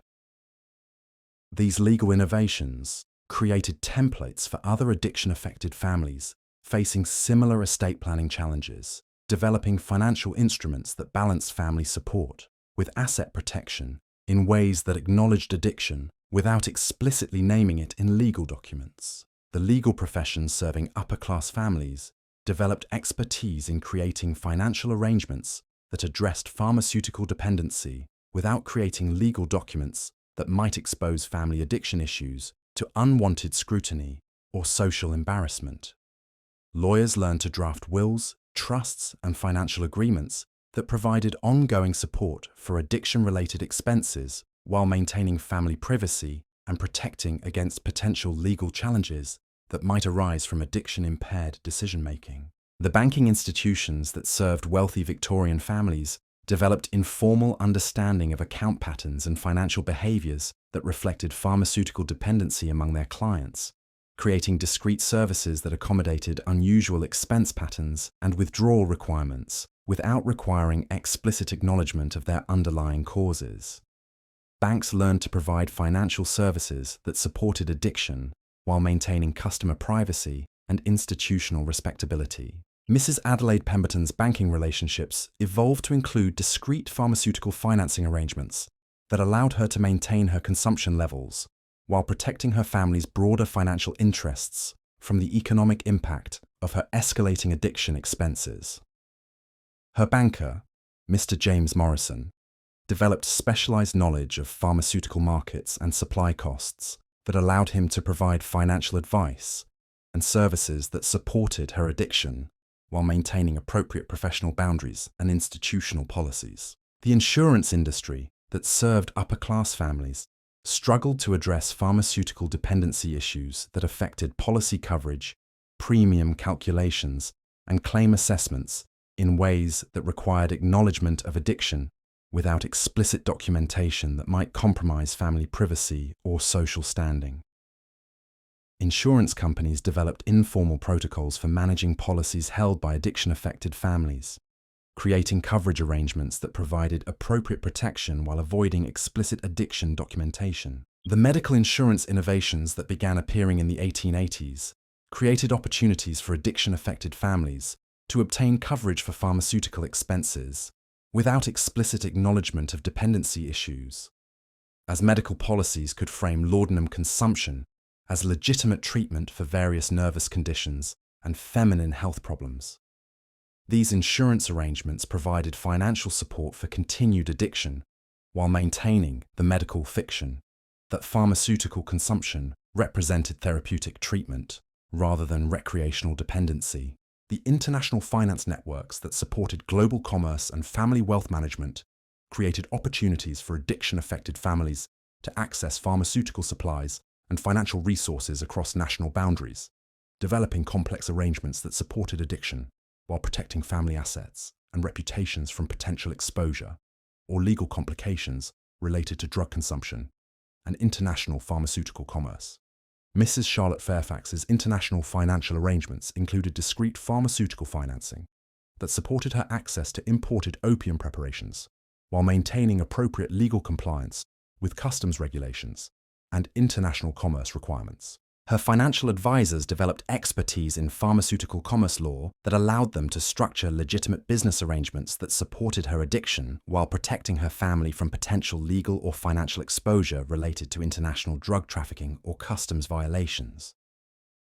These legal innovations created templates for other addiction-affected families facing similar estate planning challenges, developing financial instruments that balanced family support with asset protection in ways that acknowledged addiction without explicitly naming it in legal documents. The legal profession serving upper-class families developed expertise in creating financial arrangements that addressed pharmaceutical dependency without creating legal documents that might expose family addiction issues to unwanted scrutiny or social embarrassment. Lawyers learned to draft wills, trusts, and financial agreements that provided ongoing support for addiction-related expenses while maintaining family privacy and protecting against potential legal challenges that might arise from addiction-impaired decision-making. The banking institutions that served wealthy Victorian families developed informal understanding of account patterns and financial behaviors that reflected pharmaceutical dependency among their clients, creating discrete services that accommodated unusual expense patterns and withdrawal requirements without requiring explicit acknowledgement of their underlying causes. Banks learned to provide financial services that supported addiction while maintaining customer privacy and institutional respectability. Mrs. Adelaide Pemberton's banking relationships evolved to include discrete pharmaceutical financing arrangements that allowed her to maintain her consumption levels while protecting her family's broader financial interests from the economic impact of her escalating addiction expenses. Her banker, Mr. James Morrison, developed specialized knowledge of pharmaceutical markets and supply costs that allowed him to provide financial advice and services that supported her addiction while maintaining appropriate professional boundaries and institutional policies. The insurance industry that served upper-class families struggled to address pharmaceutical dependency issues that affected policy coverage, premium calculations, and claim assessments in ways that required acknowledgement of addiction without explicit documentation that might compromise family privacy or social standing. Insurance companies developed informal protocols for managing policies held by addiction-affected families, creating coverage arrangements that provided appropriate protection while avoiding explicit addiction documentation. The medical insurance innovations that began appearing in the 1880s created opportunities for addiction-affected families to obtain coverage for pharmaceutical expenses without explicit acknowledgement of dependency issues, as medical policies could frame laudanum consumption as legitimate treatment for various nervous conditions and feminine health problems. These insurance arrangements provided financial support for continued addiction while maintaining the medical fiction that pharmaceutical consumption represented therapeutic treatment rather than recreational dependency. The international finance networks that supported global commerce and family wealth management created opportunities for addiction-affected families to access pharmaceutical supplies and financial resources across national boundaries, developing complex arrangements that supported addiction while protecting family assets and reputations from potential exposure or legal complications related to drug consumption and international pharmaceutical commerce. Mrs. Charlotte Fairfax's international financial arrangements included discrete pharmaceutical financing that supported her access to imported opium preparations while maintaining appropriate legal compliance with customs regulations and international commerce requirements. Her financial advisors developed expertise in pharmaceutical commerce law that allowed them to structure legitimate business arrangements that supported her addiction while protecting her family from potential legal or financial exposure related to international drug trafficking or customs violations.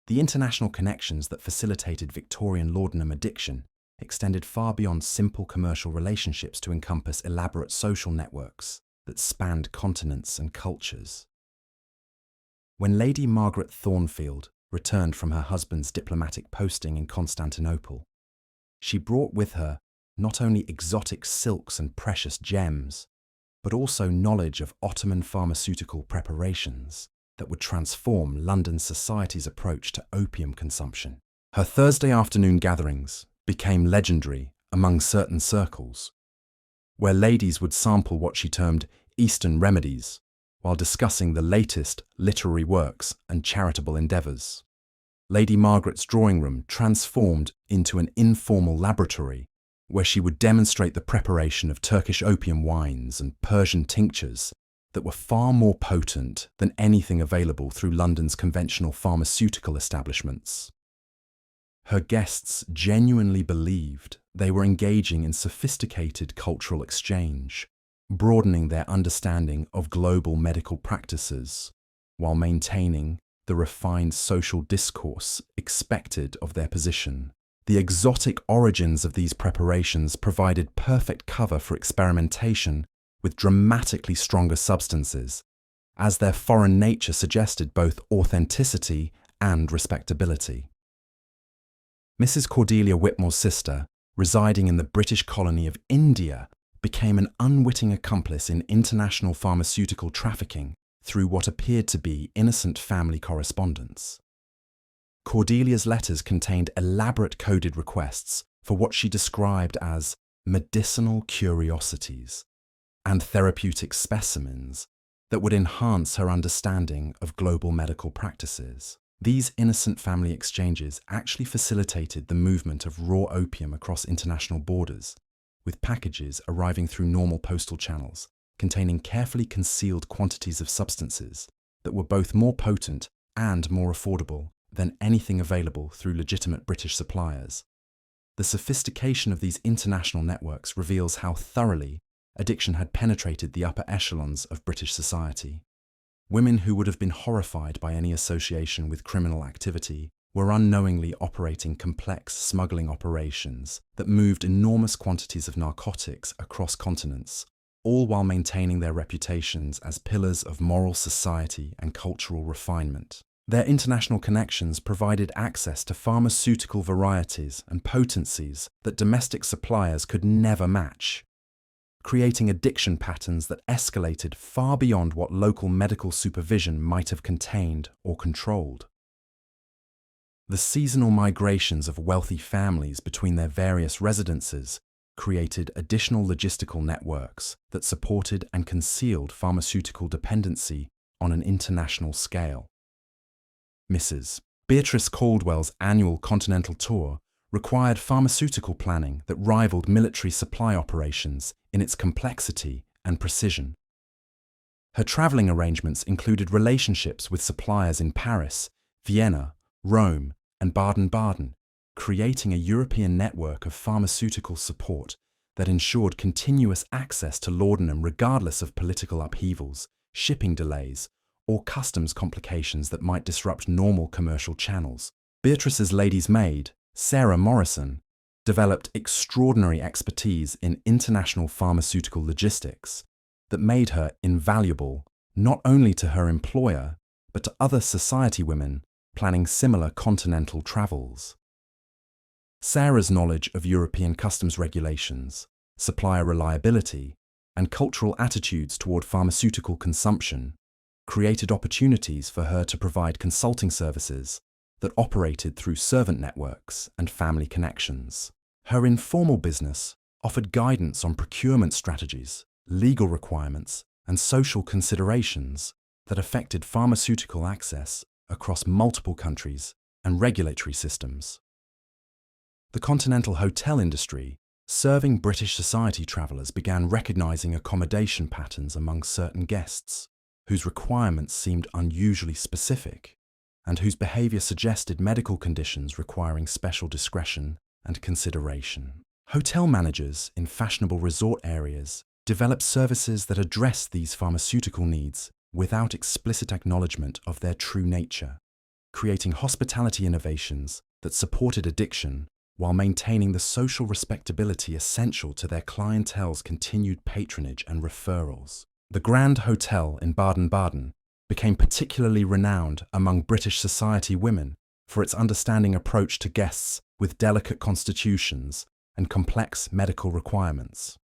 The international connections that facilitated Victorian laudanum addiction extended far beyond simple commercial relationships to encompass elaborate social networks that spanned continents and cultures. When Lady Margaret Thornfield returned from her husband's diplomatic posting in Constantinople, she brought with her not only exotic silks and precious gems, but also knowledge of Ottoman pharmaceutical preparations that would transform London society's approach to opium consumption. Her Thursday afternoon gatherings became legendary among certain circles, where ladies would sample what she termed Eastern remedies while discussing the latest literary works and charitable endeavours. Lady Margaret's drawing room transformed into an informal laboratory where she would demonstrate the preparation of Turkish opium wines and Persian tinctures that were far more potent than anything available through London's conventional pharmaceutical establishments. Her guests genuinely believed they were engaging in sophisticated cultural exchange, broadening their understanding of global medical practices, while maintaining the refined social discourse expected of their position. The exotic origins of these preparations provided perfect cover for experimentation with dramatically stronger substances, as their foreign nature suggested both authenticity and respectability. Mrs. Cordelia Whitmore's sister, residing in the British colony of India, became an unwitting accomplice in international pharmaceutical trafficking through what appeared to be innocent family correspondence. Cordelia's letters contained elaborate coded requests for what she described as medicinal curiosities and therapeutic specimens that would enhance her understanding of global medical practices. These innocent family exchanges actually facilitated the movement of raw opium across international borders, with packages arriving through normal postal channels containing carefully concealed quantities of substances that were both more potent and more affordable than anything available through legitimate British suppliers. The sophistication of these international networks reveals how thoroughly addiction had penetrated the upper echelons of British society. Women who would have been horrified by any association with criminal activity were unknowingly operating complex smuggling operations that moved enormous quantities of narcotics across continents, all while maintaining their reputations as pillars of moral society and cultural refinement. Their international connections provided access to pharmaceutical varieties and potencies that domestic suppliers could never match, creating addiction patterns that escalated far beyond what local medical supervision might have contained or controlled. The seasonal migrations of wealthy families between their various residences created additional logistical networks that supported and concealed pharmaceutical dependency on an international scale. Mrs. Beatrice Caldwell's annual continental tour required pharmaceutical planning that rivaled military supply operations in its complexity and precision. Her travelling arrangements included relationships with suppliers in Paris, Vienna, Rome, and Baden-Baden, creating a European network of pharmaceutical support that ensured continuous access to laudanum regardless of political upheavals, shipping delays, or customs complications that might disrupt normal commercial channels. Beatrice's lady's maid, Sarah Morrison, developed extraordinary expertise in international pharmaceutical logistics that made her invaluable not only to her employer, but to other society women planning similar continental travels. Sarah's knowledge of European customs regulations, supplier reliability, and cultural attitudes toward pharmaceutical consumption created opportunities for her to provide consulting services that operated through servant networks and family connections. Her informal business offered guidance on procurement strategies, legal requirements, and social considerations that affected pharmaceutical access across multiple countries and regulatory systems. The continental hotel industry, serving British society travellers, began recognising accommodation patterns among certain guests, whose requirements seemed unusually specific, and whose behaviour suggested medical conditions requiring special discretion and consideration. Hotel managers in fashionable resort areas developed services that addressed these pharmaceutical needs without explicit acknowledgement of their true nature, creating hospitality innovations that supported addiction while maintaining the social respectability essential to their clientele's continued patronage and referrals. The Grand Hotel in Baden-Baden became particularly renowned among British society women for its understanding approach to guests with delicate constitutions and complex medical requirements.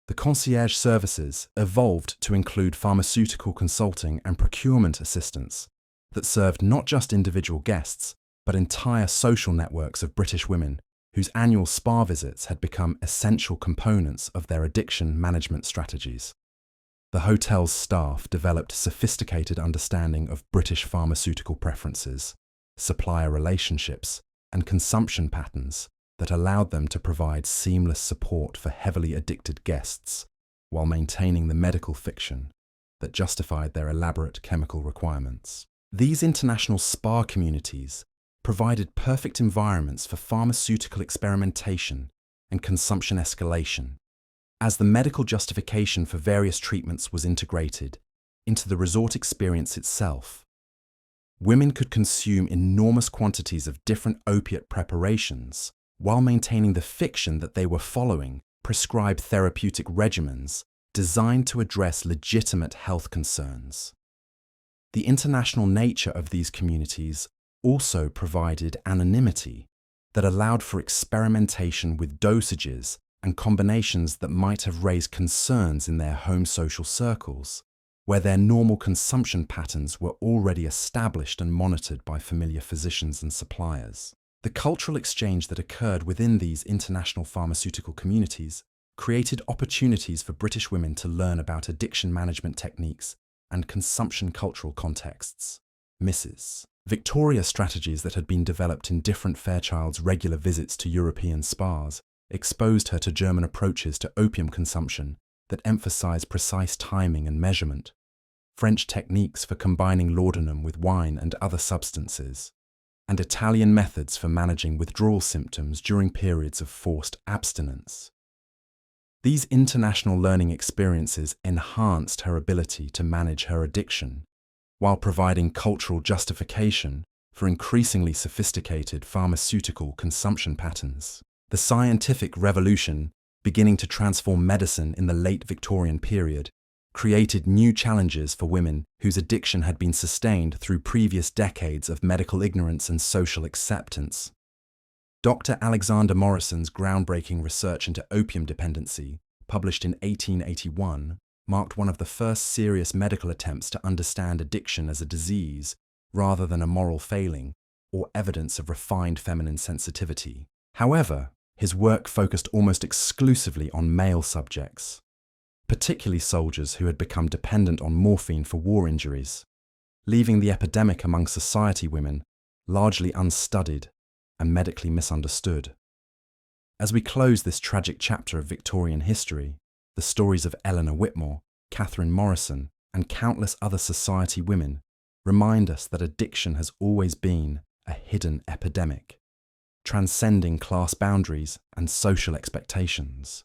The concierge services evolved to include pharmaceutical consulting and procurement assistance that served not just individual guests, but entire social networks of British women whose annual spa visits had become essential components of their addiction management strategies. The hotel's staff developed sophisticated understanding of British pharmaceutical preferences, supplier relationships, and consumption patterns that allowed them to provide seamless support for heavily addicted guests while maintaining the medical fiction that justified their elaborate chemical requirements. These international spa communities provided perfect environments for pharmaceutical experimentation and consumption escalation, as the medical justification for various treatments was integrated into the resort experience itself. Women could consume enormous quantities of different opiate preparations while maintaining the fiction that they were following prescribed therapeutic regimens designed to address legitimate health concerns. The international nature of these communities also provided anonymity that allowed for experimentation with dosages and combinations that might have raised concerns in their home social circles, where their normal consumption patterns were already established and monitored by familiar physicians and suppliers. The cultural exchange that occurred within these international pharmaceutical communities created opportunities for British women to learn about addiction management techniques and consumption cultural contexts. Mrs. Victoria strategies that had been developed in different Fairchild's regular visits to European spas exposed her to German approaches to opium consumption that emphasized precise timing and measurement, French techniques for combining laudanum with wine and other substances, and Italian methods for managing withdrawal symptoms during periods of forced abstinence. These international learning experiences enhanced her ability to manage her addiction, while providing cultural justification for increasingly sophisticated pharmaceutical consumption patterns. The scientific revolution, beginning to transform medicine in the late Victorian period, created new challenges for women whose addiction had been sustained through previous decades of medical ignorance and social acceptance. Dr. Alexander Morrison's groundbreaking research into opium dependency, published in 1881, marked one of the first serious medical attempts to understand addiction as a disease rather than a moral failing or evidence of refined feminine sensitivity. However, his work focused almost exclusively on male subjects, particularly soldiers who had become dependent on morphine for war injuries, leaving the epidemic among society women largely unstudied and medically misunderstood. As we close this tragic chapter of Victorian history, the stories of Eleanor Whitmore, Catherine Morrison, and countless other society women remind us that addiction has always been a hidden epidemic, transcending class boundaries and social expectations.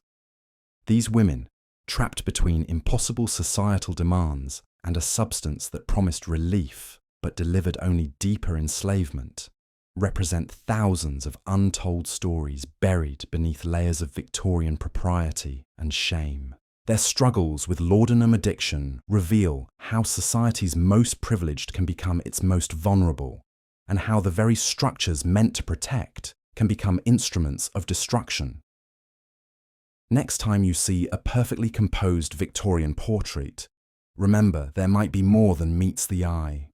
These women, trapped between impossible societal demands and a substance that promised relief but delivered only deeper enslavement, represent thousands of untold stories buried beneath layers of Victorian propriety and shame. Their struggles with laudanum addiction reveal how society's most privileged can become its most vulnerable, and how the very structures meant to protect can become instruments of destruction. Next time you see a perfectly composed Victorian portrait, remember there might be more than meets the eye.